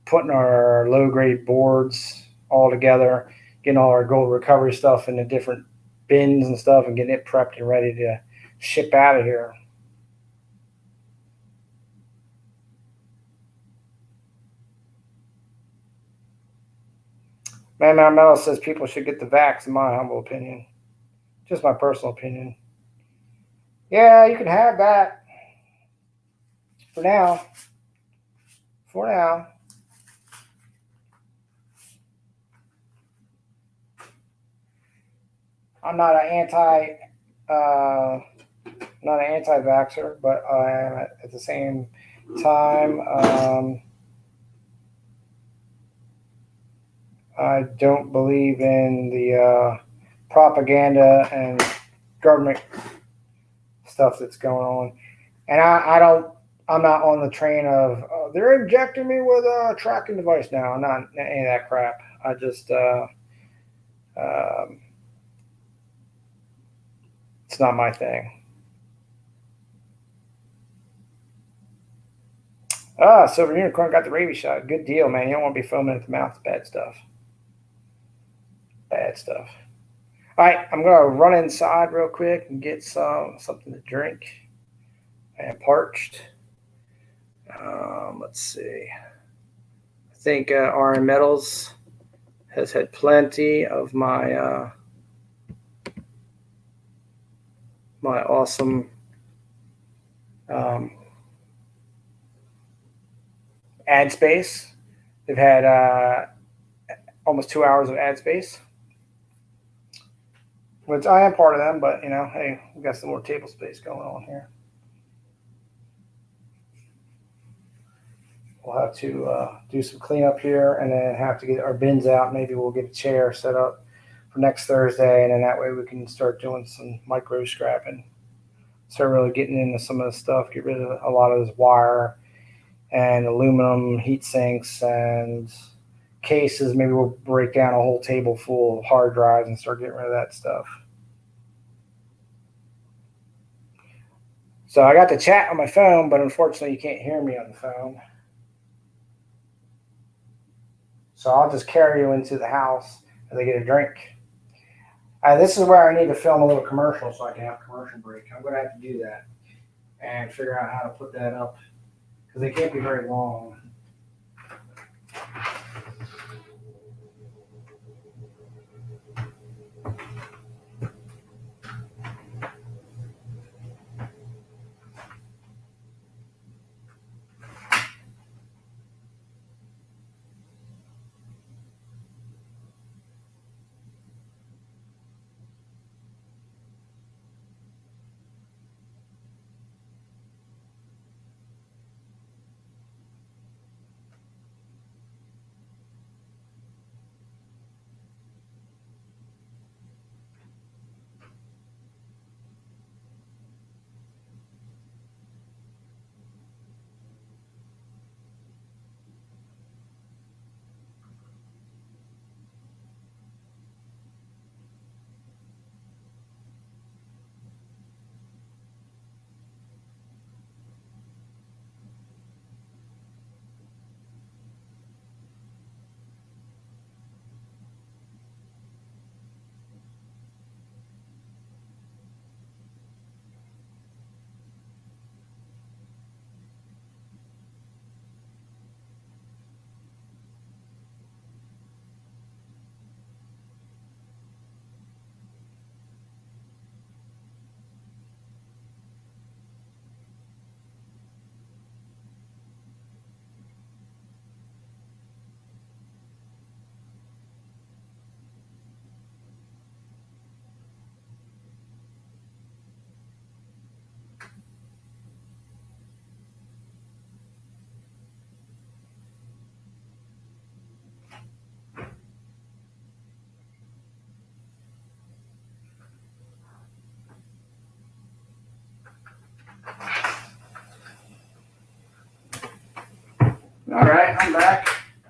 [SPEAKER 1] putting our low-grade boards all together, getting all our gold recovery stuff into different bins and stuff, and getting it prepped and ready to ship out of here. Man Metal says people should get the vax, in my humble opinion. Just my personal opinion. Yeah, you can have that. For now. I'm not an anti-vaxxer, but I am at the same time. I don't believe in the propaganda and government stuff that's going on, and I'm not on the train of they're injecting me with a tracking device now. I'm not any of that crap. I just it's not my thing. Silver Unicorn got the rabies shot. Good deal, man. You don't want to be foaming at the mouth. Bad stuff. All right, I'm gonna run inside real quick and get something to drink. I am parched. Let's see. I think RM Metals has had plenty of my my awesome ad space. They've had almost 2 hours of ad space, which I am part of them, but hey, we got some more table space going on here. We'll have to do some cleanup here and then have to get our bins out. Maybe we'll get a chair set up for next Thursday, and then that way we can start doing some micro scrapping. Start really getting into some of the stuff, get rid of a lot of this wire and aluminum heat sinks and cases. Maybe we'll break down a whole table full of hard drives and start getting rid of that stuff. So I got the chat on my phone, but unfortunately you can't hear me on the phone. So I'll just carry you into the house as I get a drink. This is where I need to film a little commercial so I can have a commercial break. I'm going to have to do that and figure out how to put that up because they can't be very long.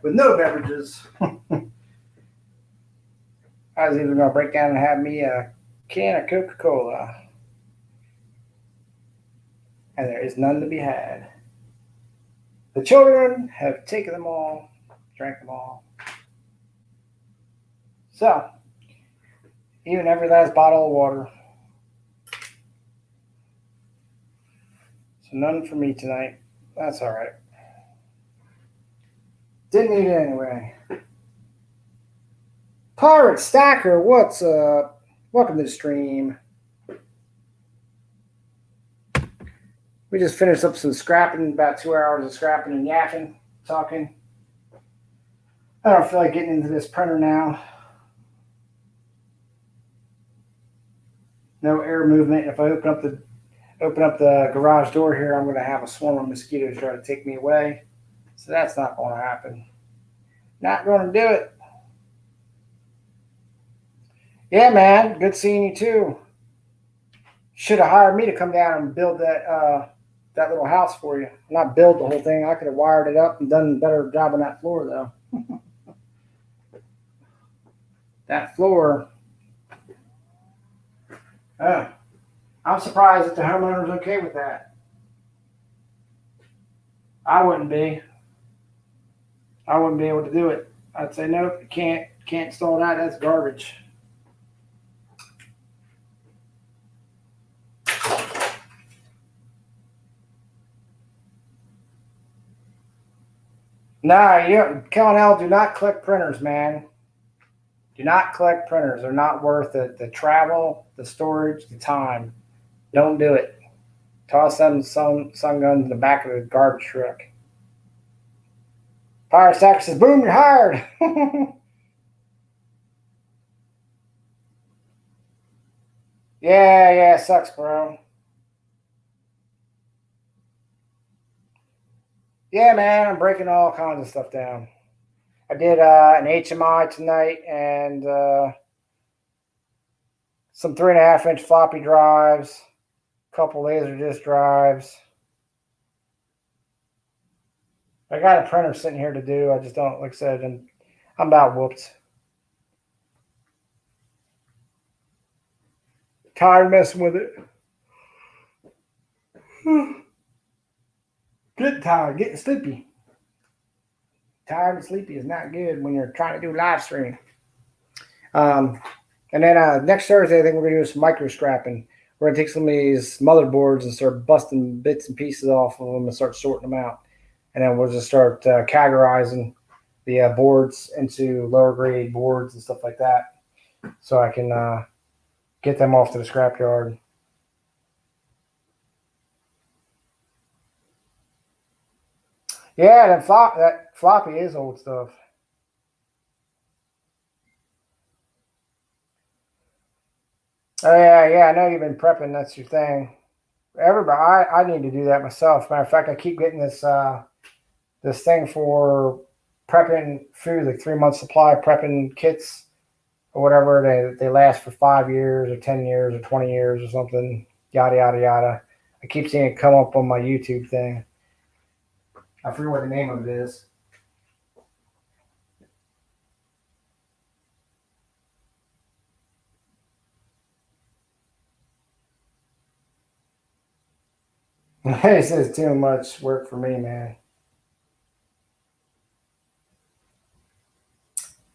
[SPEAKER 1] with no beverages. I was even going to break down and have me a can of Coca-Cola. And there is none to be had. The children have taken them all, drank them all. So, even every last bottle of water. So none for me tonight. That's all right. Didn't need it anyway. Pirate Stacker, what's up? Welcome to the stream. We just finished up some scrapping, about 2 hours of scrapping and yapping, talking. I don't feel like getting into this printer now. No air movement. If I open up the garage door here, I'm going to have a swarm of mosquitoes try to take me away. So that's not going to happen. Not going to do it. Yeah, man. Good seeing you too. Should have hired me to come down and build that little house for you. Not build the whole thing. I could have wired it up and done a better job on that floor, though. That floor. I'm surprised that the homeowner's okay with that. I wouldn't be. I wouldn't be able to do it. I'd say, nope, you can't install that. That's garbage. Nah, Cal&L, do not collect printers, man. Do not collect printers. They're not worth it. The travel, the storage, the time. Don't do it. Toss them sun guns in the back of the garbage truck. Fire Stacker says, boom, you're hired. Yeah, sucks, bro. Yeah, man, I'm breaking all kinds of stuff down. I did an HMI tonight and some 3.5-inch floppy drives, a couple laser disc drives. I got a printer sitting here to do. I just don't, like I said, and I'm about whooped. Tired of messing with it. Getting tired, getting sleepy. Tired and sleepy is not good when you're trying to do live stream. And then next Thursday, I think we're going to do some micro scrapping. We're going to take some of these motherboards and start busting bits and pieces off of them and start sorting them out. And then we'll just start categorizing the boards into lower grade boards and stuff like that. So I can get them off to the scrapyard. Yeah, that floppy is old stuff. Oh yeah, I know you've been prepping. That's your thing. Everybody, I need to do that myself. Matter of fact, I keep getting this this thing for prepping food, like 3-month supply prepping kits or whatever. They last for 5 years or 10 years or 20 years or something. Yada yada yada. I keep seeing it come up on my YouTube thing. I forget what the name of it is. It says too much work for me, man.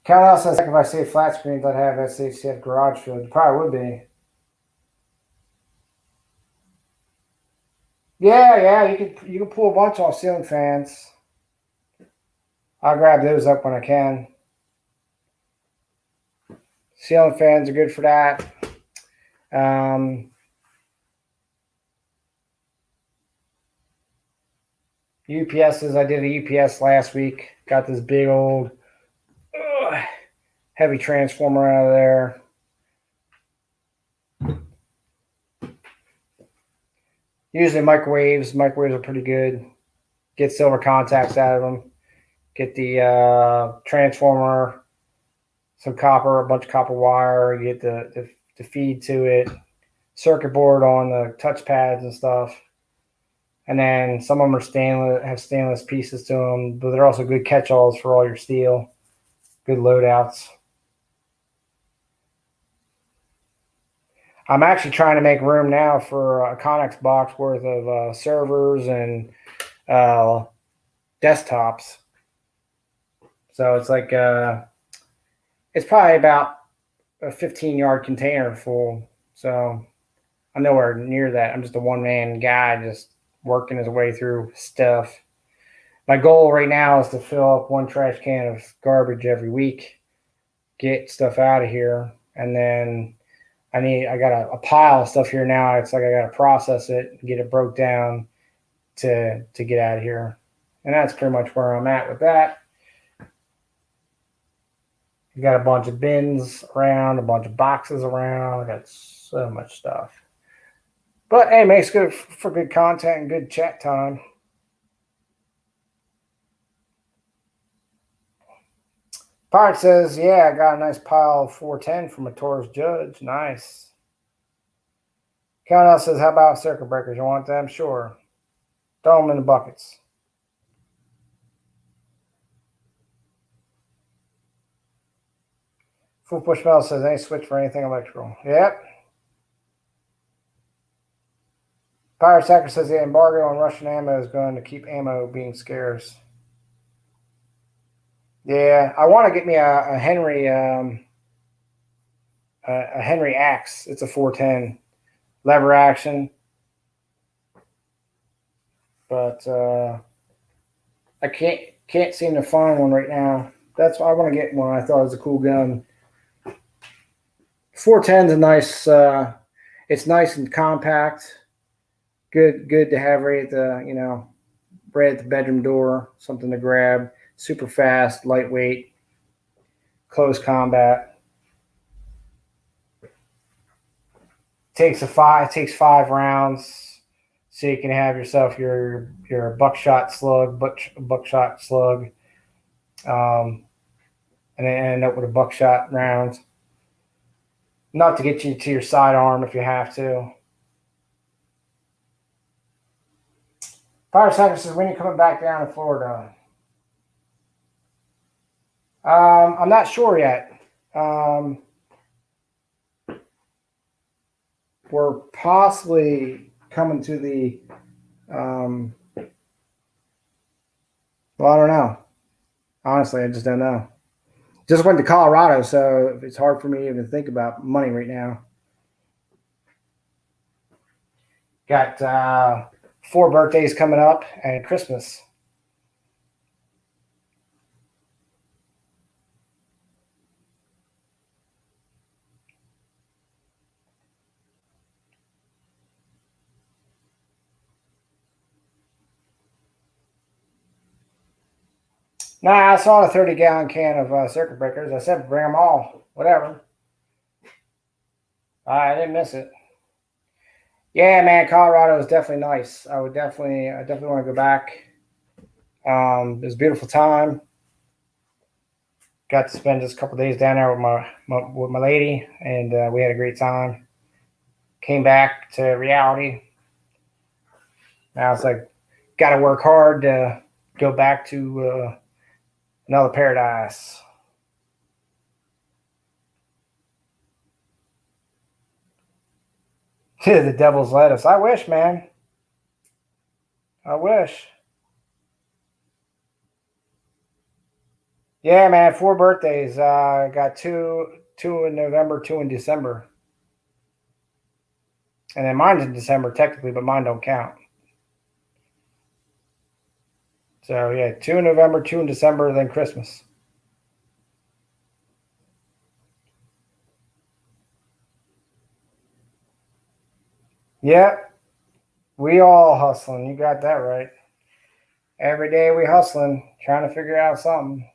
[SPEAKER 1] Cal says, if I say flat screens, I'd have SHTF garage field. It probably would be. Yeah, you can pull a bunch off ceiling fans. I'll grab those up when I can. Ceiling fans are good for that. UPSs, I did a UPS last week. Got this big old heavy transformer out of there. Usually microwaves are pretty good. Get silver contacts out of them. Get the transformer, some copper, a bunch of copper wire. You get the feed to it. Circuit board on the touch pads and stuff. And then some of them are stainless, have stainless pieces to them, but they're also good catch-alls for all your steel. Good loadouts. I'm actually trying to make room now for a Connex box worth of servers and desktops. So it's like it's probably about a 15-yard container full. So I'm nowhere near that. I'm just a one-man guy just working his way through stuff. My goal right now is to fill up one trash can of garbage every week, get stuff out of here, and then I got a pile of stuff here now. It's like I got to process it, get it broke down to get out of here. And that's pretty much where I'm at with that. I got a bunch of bins around, a bunch of boxes around. I got so much stuff. But hey, makes good for good content and good chat time. Pirate says, yeah, I got a nice pile of 410 from a Taurus Judge. Nice. Count says, how about circuit breakers? You want them? Sure. Throw them in the buckets. Full Push Metal says, any switch for anything electrical. Yep. Pirate Sacker says the embargo on Russian ammo is going to keep ammo being scarce. Yeah, I want to get me a Henry axe. It's a 410 lever action, but I can't seem to find one right now. That's why I want to get one. I thought it was a cool gun. 410 is a nice. It's nice and compact. Good to have right at the right at the bedroom door. Something to grab. Super fast, lightweight, close combat. Takes 5 rounds, so you can have yourself your buckshot slug, and then end up with a buckshot round. Not to get you to your sidearm if you have to. Fire Sacker says, when are you coming back down to Florida? I'm not sure yet. We're possibly coming to the, well, I don't know. Honestly, I just don't know. Just went to Colorado, so it's hard for me to even think about money right now. Got 4 birthdays coming up and Christmas. Nah, I saw a 30-gallon can of circuit breakers. I said, bring them all. Whatever. I didn't miss it. Yeah, man, Colorado is definitely nice. I definitely want to go back. It was a beautiful time. Got to spend just a couple of days down there with my lady, and we had a great time. Came back to reality. Now it's like, got to work hard to go back to another paradise. The devil's lettuce. I wish, man. I wish. Yeah, man. 4 birthdays. I got two in November, 2 in December. And then mine's in December technically, but mine don't count. So yeah, 2 in November, 2 in December, then Christmas. Yep. We all hustling. You got that right. Every day we hustling, trying to figure out something.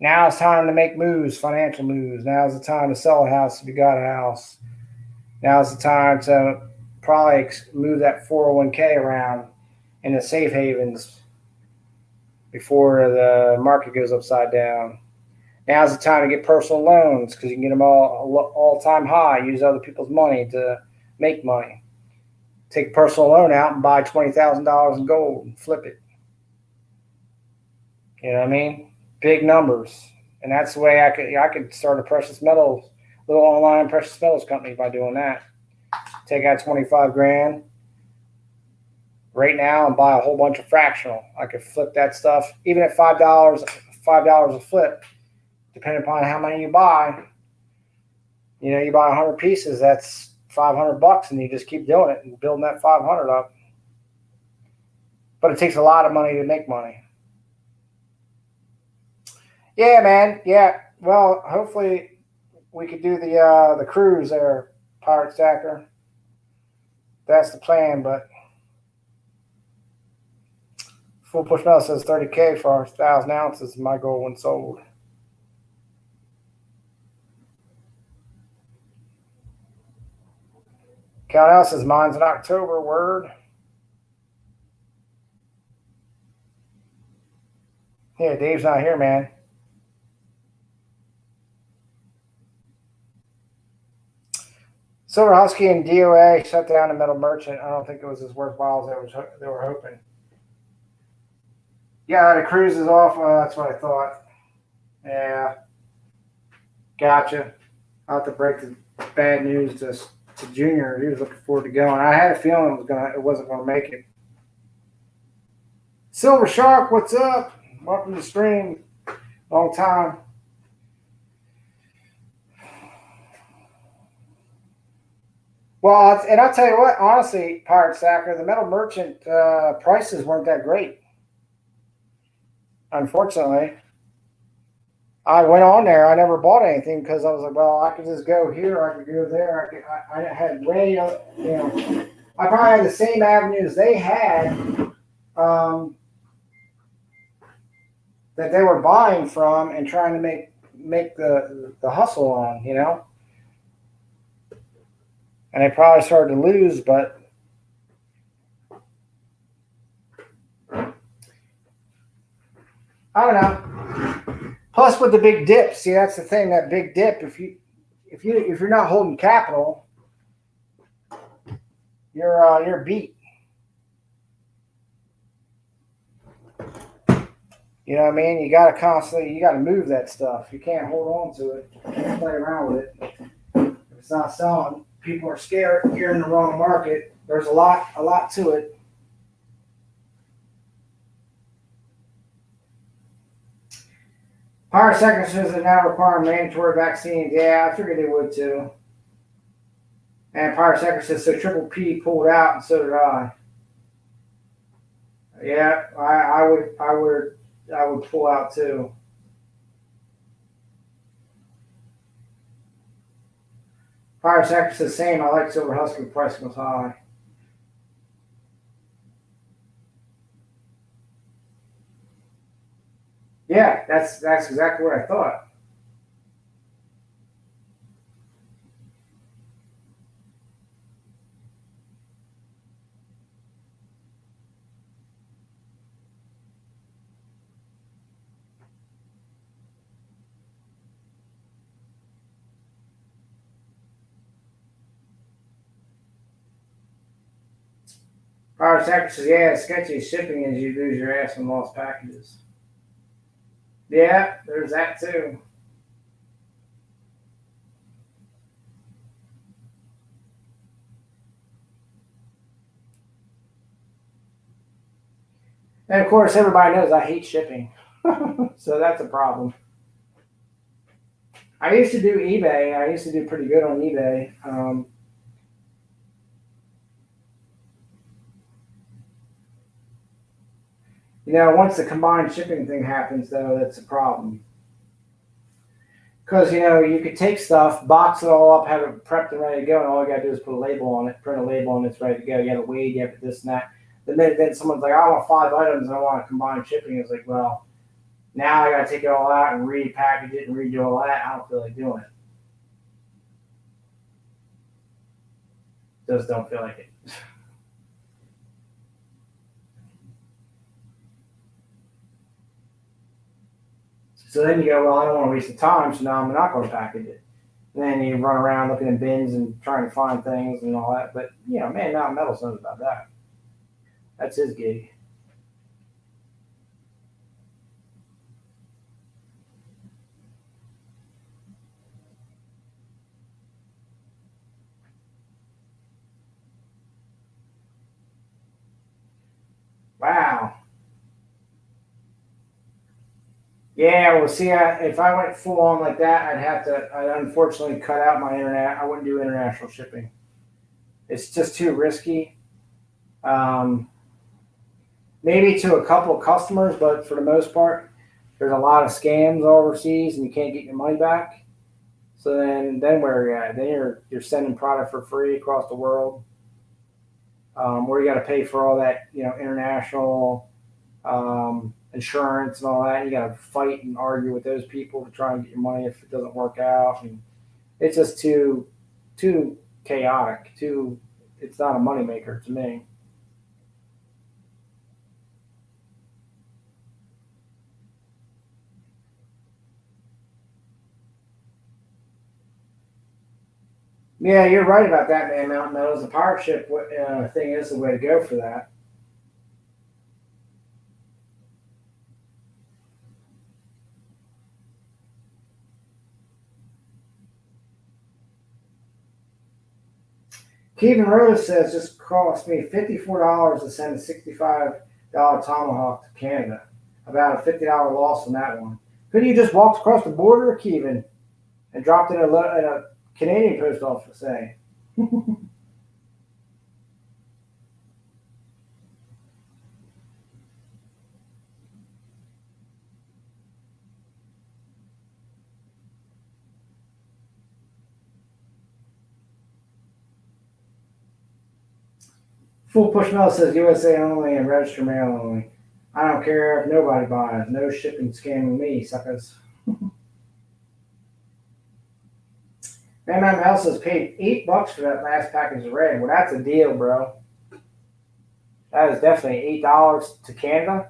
[SPEAKER 1] Now it's time to make moves, financial moves. Now's the time to sell a house if you got a house. Now's the time to probably move that 401k around in the safe havens before the market goes upside down. Now's the time to get personal loans because you can get them all-time high, use other people's money to make money. take a personal loan out and buy $20,000 in gold and flip it. You know what I mean? Big numbers. And that's the way I could start a little online precious metals company by doing that. Take out 25 grand right now and buy a whole bunch of fractional. I could flip that stuff even at $5 a flip, depending upon how many you buy. You know, you buy 100 pieces, that's $500, and you just keep doing it and building that 500 up. But it takes a lot of money to make money. Yeah, man. Yeah. Well, hopefully we could do the cruise there, Pirate Stacker. That's the plan, but Full Push Metal says 30K for 1,000 ounces. My goal when sold. Count out says mine's in October. Word. Yeah, Dave's not here, man. Silver Husky and DOA shut down the Metal Merchant. I don't think it was as worthwhile as they were hoping. Yeah, the cruise is off. That's what I thought. Yeah. Gotcha. I'll have to break the bad news to Junior. He was looking forward to going. I had a feeling it wasn't gonna make it. Silver Shark, what's up? Welcome to the stream. Long time. Well, and I'll tell you what, honestly, Pirate Stacker, the Metal Merchant prices weren't that great. Unfortunately, I went on there. I never bought anything because I was like, well, I could just go here. I could go there. I had way, I probably had the same avenues they had that they were buying from and trying to make the hustle on, you know. And they probably started to lose, but I don't know. Plus, with the big dip, see, that's the thing. That big dip, if you're not holding capital, you're beat. You know what I mean? You got to move that stuff. You can't hold on to it. You can't play around with it. If it's not selling, people are scared. You're in the wrong market. There's a lot to it. Pirate Secretaries are now requiring mandatory vaccines. Yeah, I figured they would too. And Pirate Secretaries, so Triple P pulled out, and so did I. Yeah, I would pull out too. Pirate Secretaries, same. I like Silver Husky. Price was high. Yeah, that's exactly what I thought. Pirate Secretaries, yeah, sketchy shipping as you lose your ass on lost packages. Yeah, there's that too. And of course, everybody knows I hate shipping. So that's a problem. I used to do eBay. I used to do pretty good on eBay. Once the combined shipping thing happens, though, that's a problem. Because, you could take stuff, box it all up, have it prepped and ready to go, and all you got to do is put a label on it, print a label, and it's ready to go. You got to wait, you have to this and that. The minute then someone's like, I want 5 items, and I want to combine shipping, it's like, well, now I got to take it all out and repackage it and redo all that. I don't feel like doing it. Just don't feel like it. So then you go, well, I don't want to waste the time, so now I'm not going to package it. And then you run around looking in bins and trying to find things and all that. But Man Mountain Metals knows about that. That's his gig. Wow. Yeah, well, see, if I went full on like that, I'd unfortunately cut out my internet. I wouldn't do international shipping. It's just too risky. Um, Maybe to a couple of customers, but for the most part, there's a lot of scams overseas, and you can't get your money back. So then where are you at? Then you're sending product for free across the world, where you got to pay for all that, international insurance and all that. You got to fight and argue with those people to try and get your money if it doesn't work out, and it's just too chaotic. It's not a moneymaker to me. Yeah, you're right about that, man. Mountain Meadows, the pirate ship thing is the way to go for that. Kevin Rose says just cost me $54 to send a $65 tomahawk to Canada. About a $50 loss on that one. Couldn't you just walk across the border, Kevin, and dropped it in a Canadian post office, say? Full Push Mail says USA only and register mail only. I don't care if nobody buys. No shipping scamming me, suckers. Man, my mouse has paid $8 for that last package of red. Well, that's a deal, bro. That is definitely $8 to Canada.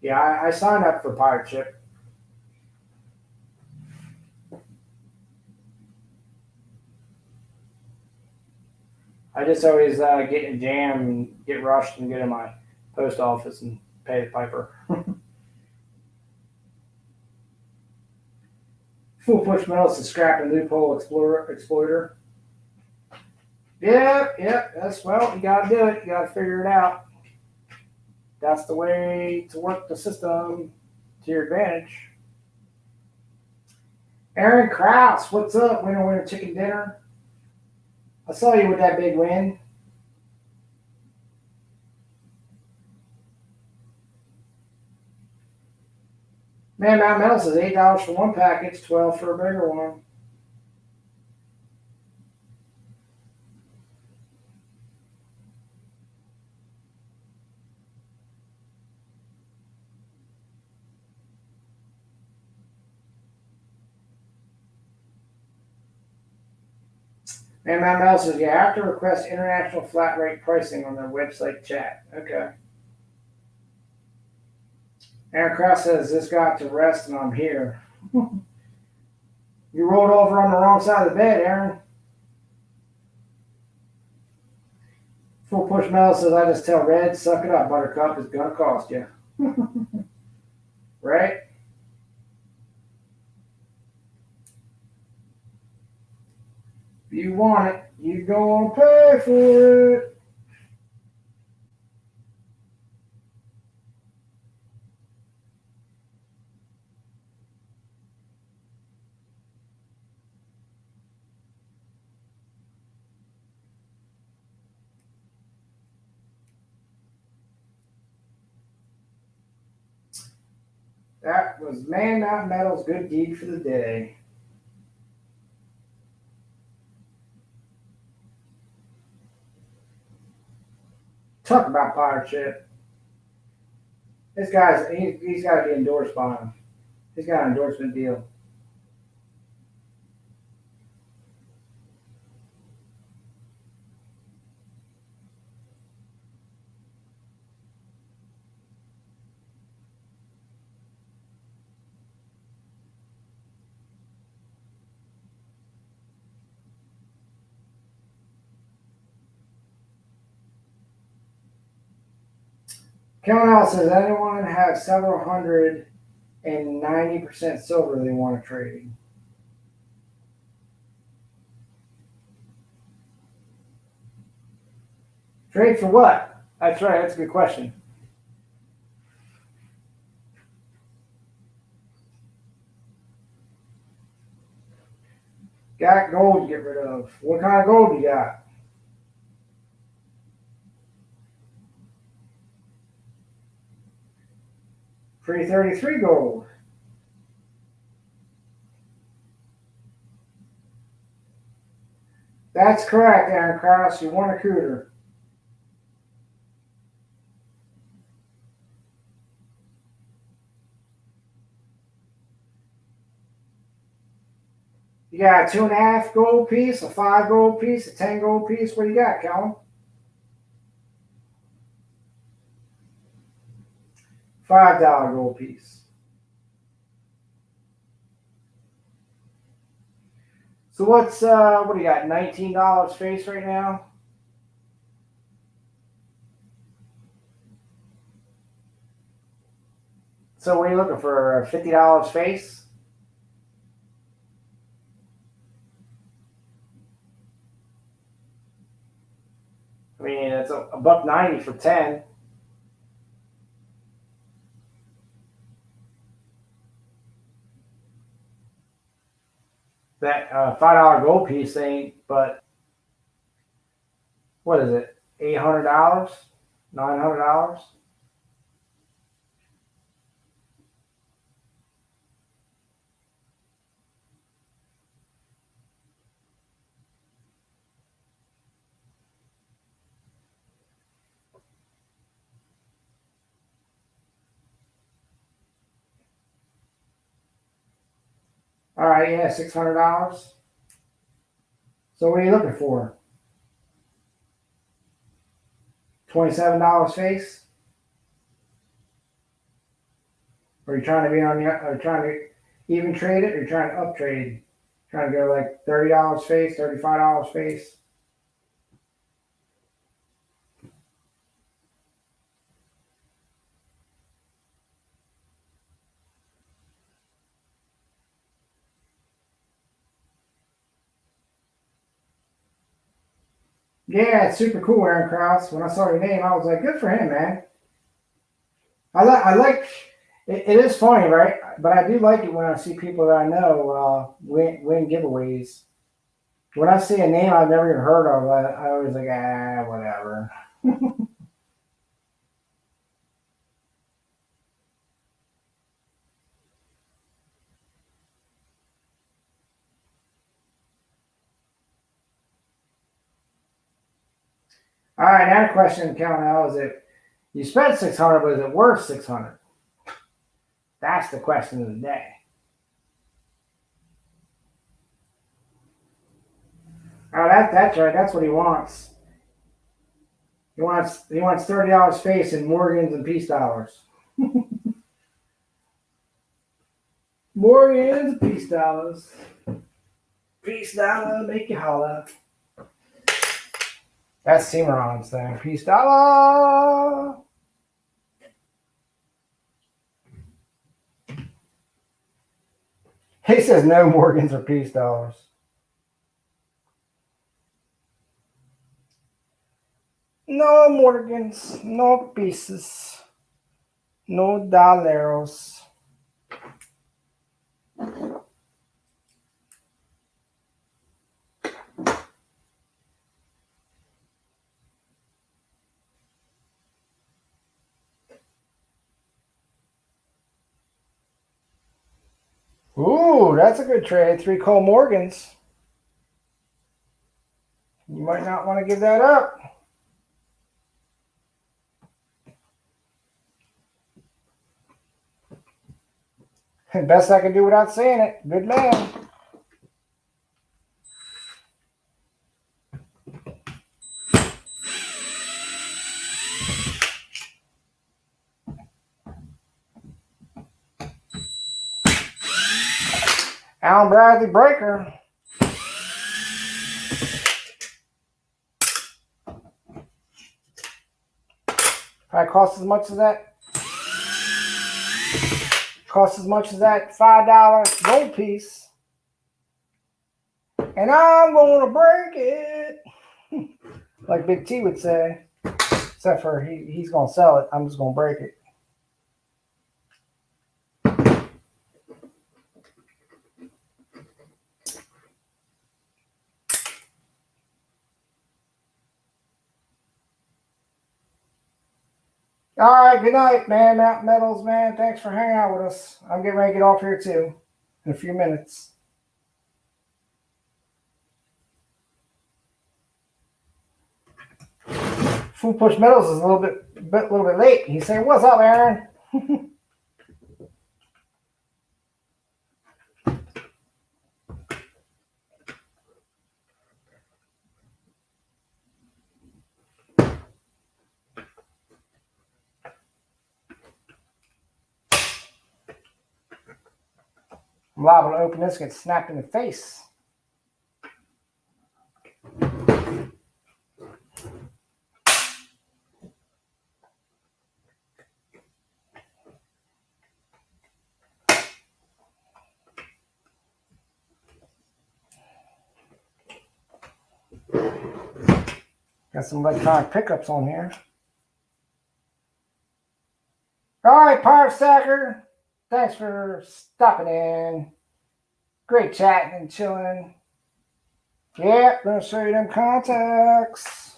[SPEAKER 1] Yeah, I signed up for Pirate Ship. I just always get in a jam and get rushed and get in my post office and pay the piper. Full Push Metals to scrap a loophole exploiter. Yep. That's you gotta do it. You gotta figure it out. That's the way to work the system to your advantage. Aaron Kraus, what's up? Winner chicken dinner. I saw you with that big win. Man, Mount Metal says $8 for one package, 12 for a bigger one. Man, Mount Metal says you have to request international flat rate pricing on their website chat. Okay. Aaron Krause says this got to rest and I'm here. You rolled over on the wrong side of the bed, Aaron. Full Push Metal says I just tell Red, suck it up, Buttercup. It's gonna cost you. Right? If you want it, you gonna pay for it. That was Man Mountain Metal's good deed for the day. Talk about pirate ship. This he's got to be endorsed by him. He's got an endorsement deal. Kevin Al says, anyone have several hundred and 90% silver they want to trade? Trade for what? That's right. That's a good question. Got gold to get rid of. What kind of gold you got? Free 33 gold. That's correct, Aaron Krause. You want a cooter. You got a 2.5 gold piece, a 5 gold piece, a 10 gold piece. What do you got, Calvin? $5 gold piece. So what do you got? $19 face right now? So what are you looking for? $50 face? I mean, it's a $1.90 for 10. That $5 gold piece ain't, but what is it? $800? $900? All right, yeah, $600. So what are you looking for? $27 face? Or are you trying to be on the? Are you trying to even trade it? Or are you trying to up trade? Trying to go like $30 face, $35 face? Yeah, it's super cool, Aaron Krause. When I saw your name, I was like, good for him, man. I like it is funny, right? But I do like it when I see people that I know win giveaways. When I see a name I've never even heard of, I always like, whatever. All right, now the question, Count out, is it you spent 600, but is it worth 600? That's the question of the day. Oh, that's right. That's what he wants. He wants $30 face in Morgans and peace dollars. Morgans and peace dollars. Peace dollar, make you holla. That's Cimarron's thing. Peace dollar. He says no Morgans or peace dollars. No Morgans, no pieces, no dollars. Ooh, that's a good trade. 3 Cole Morgans. You might not want to give that up. Best I can do without saying it. Good man. Alan Bradley Breaker. Probably costs as much as that. Costs as much as that $5 gold piece. And I'm gonna break it. Like Big T would say. Except for he's gonna sell it. I'm just gonna break it. All right, good night, man. Mountain Metals, man. Thanks for hanging out with us. I'm getting ready to get off here too in a few minutes. Food Push Metals is a little bit late. He's saying, "What's up, Aaron?" I'm liable to open this and get snapped in the face. Got some electronic pickups on here. All right, Pirate Stacker. Thanks for stopping in. Great chatting and chilling. Yeah, gonna show you them contacts.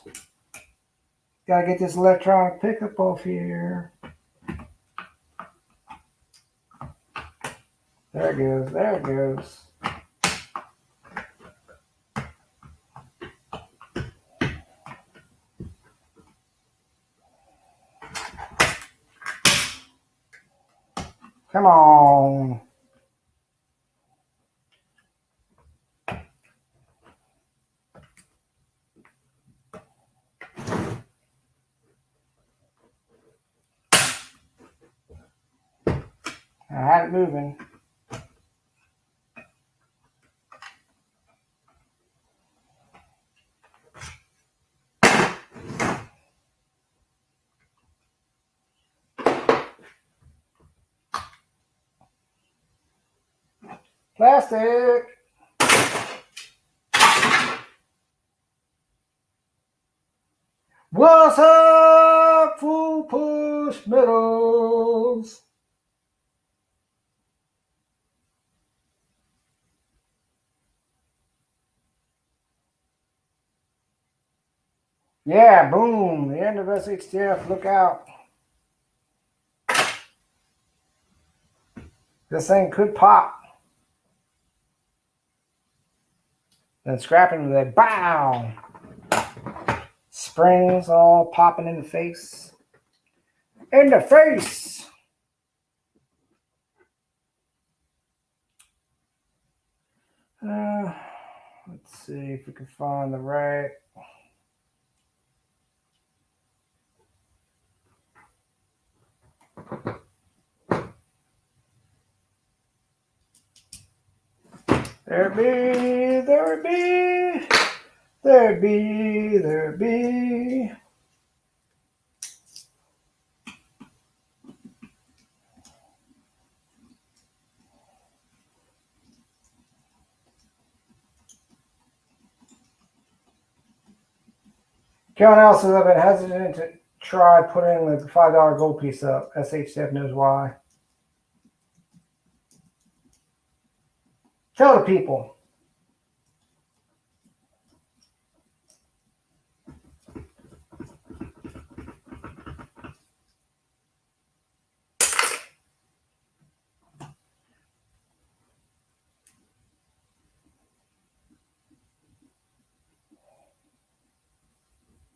[SPEAKER 1] Gotta get this electronic pickup off here. There it goes. There it goes. Come on. I had it moving. Plastic. What's up, Full Push Metals? Yeah, boom. The end of SHTF. Look out. This thing could pop. Then scrapping with a bow. Springs all popping in the face. In the face. Let's see if we can find the right. There be, there be, there be, there be. Kevin Allison has been hesitant to try putting the $5 gold piece up. SHTF knows why. Tell the people.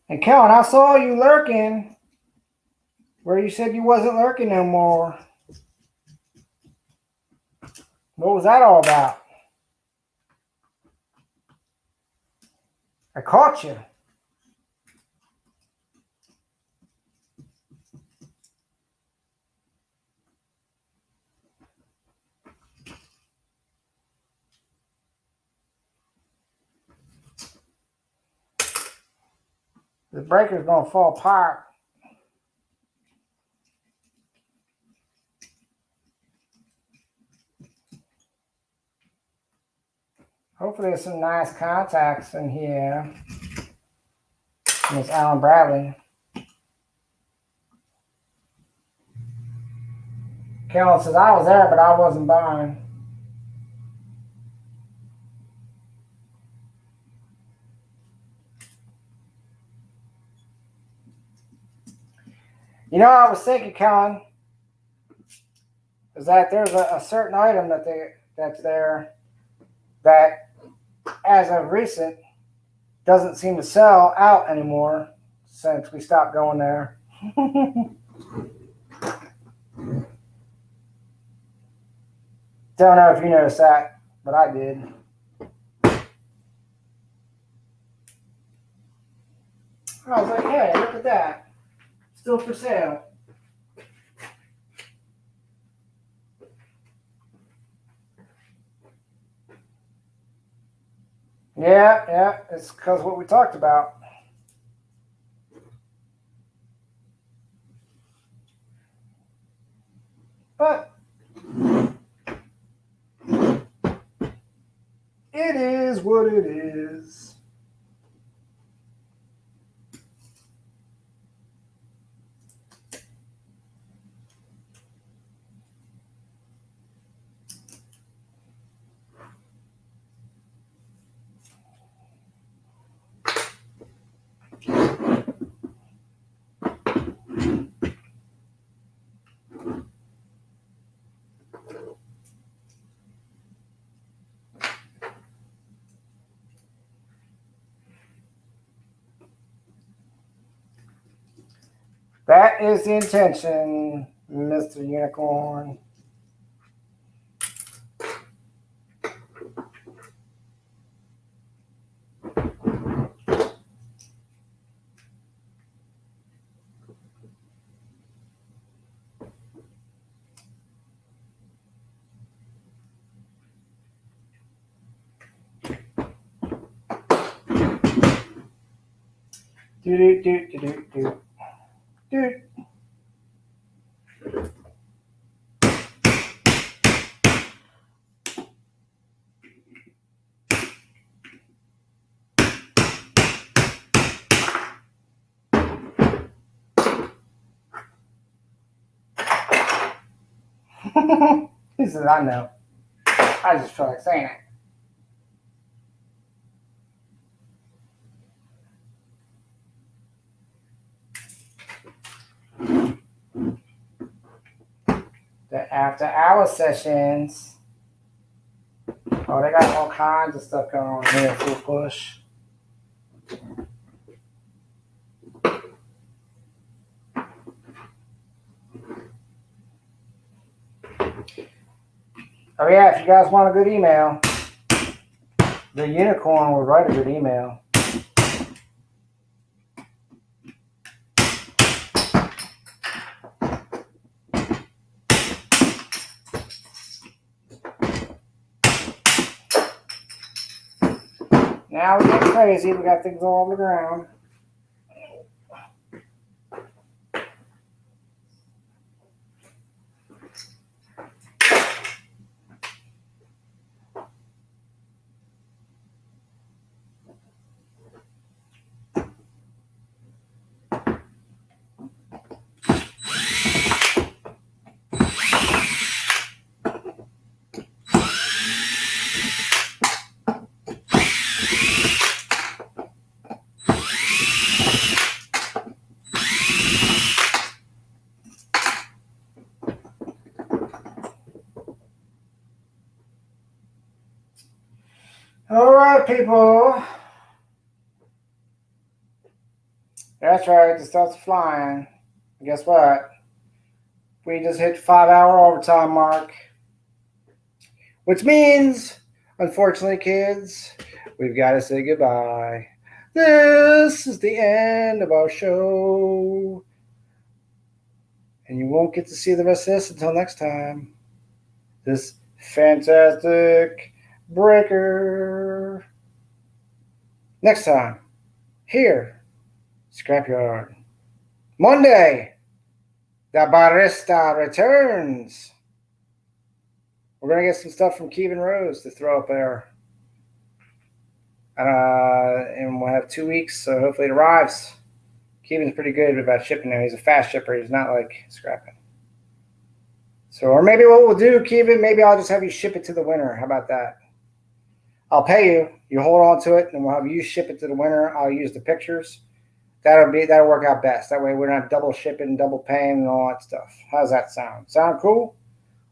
[SPEAKER 1] And Kellen, I saw you lurking where you said you wasn't lurking no more. What was that all about? I caught you. The breaker's gonna fall apart. Hopefully there's some nice contacts in here. Miss Alan Bradley. Kellen says, I was there, but I wasn't buying. You know, I was thinking, Kellen, is that there's a certain item that's there that, as of recent, doesn't seem to sell out anymore since we stopped going there. Don't know if you noticed that, but I did. I was like, hey, look at that. Still for sale. Yeah, it's because what we talked about. But it is what it is. That is the intention, Mr. Unicorn. Do. He says, I know. I just feel like saying it. The after hour sessions. Oh, they got all kinds of stuff going on here, full push. Oh yeah, if you guys want a good email, the Unicorn will write a good email. Now we're getting crazy. We got things all over the ground. All right, people. That's right. The stuff's flying. And guess what? We just hit the 5-hour overtime mark. Which means, unfortunately, kids, we've got to say goodbye. This is the end of our show. And you won't get to see the rest of this until next time. This fantastic breaker. Next time, here, Scrapyard. Monday, the barista returns. We're going to get some stuff from Kevin Rose to throw up there. And we'll have 2 weeks, so hopefully it arrives. Kevin's pretty good about shipping now. He's a fast shipper. He's not like scrapping. So, or maybe what we'll do, Kevin, maybe I'll just have you ship it to the winner. How about that? I'll pay you. You hold on to it, and we'll have you ship it to the winner. I'll use the pictures. That'll work out best. That way we're not double shipping, double paying, and all that stuff. How's that sound? Sound cool?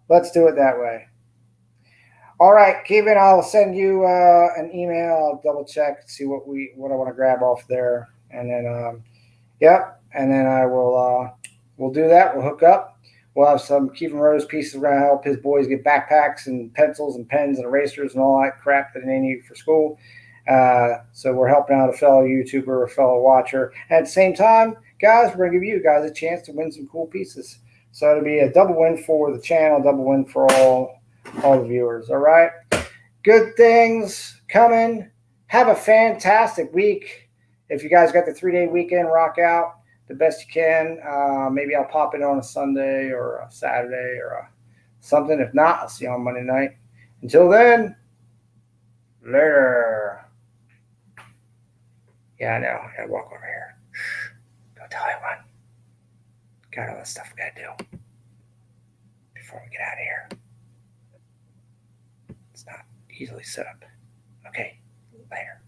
[SPEAKER 1] Let's do it that way. All right, Kevin, I'll send you an email. I'll double check, see what I want to grab off there, and then yep, and then I will we'll do that. We'll hook up. We'll have some Kevin Rose pieces around to help his boys get backpacks and pencils and pens and erasers and all that crap that they need for school. So we're helping out a fellow YouTuber, a fellow watcher. And at the same time, guys, we're going to give you guys a chance to win some cool pieces. So it'll be a double win for the channel, double win for all the viewers. All right. Good things coming. Have a fantastic week. If you guys got the 3-day weekend, rock out the best you can. Maybe I'll pop in on a Sunday or a Saturday or something. If not, I'll see you on Monday night. Until then, later. Yeah, I know. I gotta walk over here. Shh. Don't tell anyone. Got all this stuff we gotta do before we get out of here. It's not easily set up. Okay, later.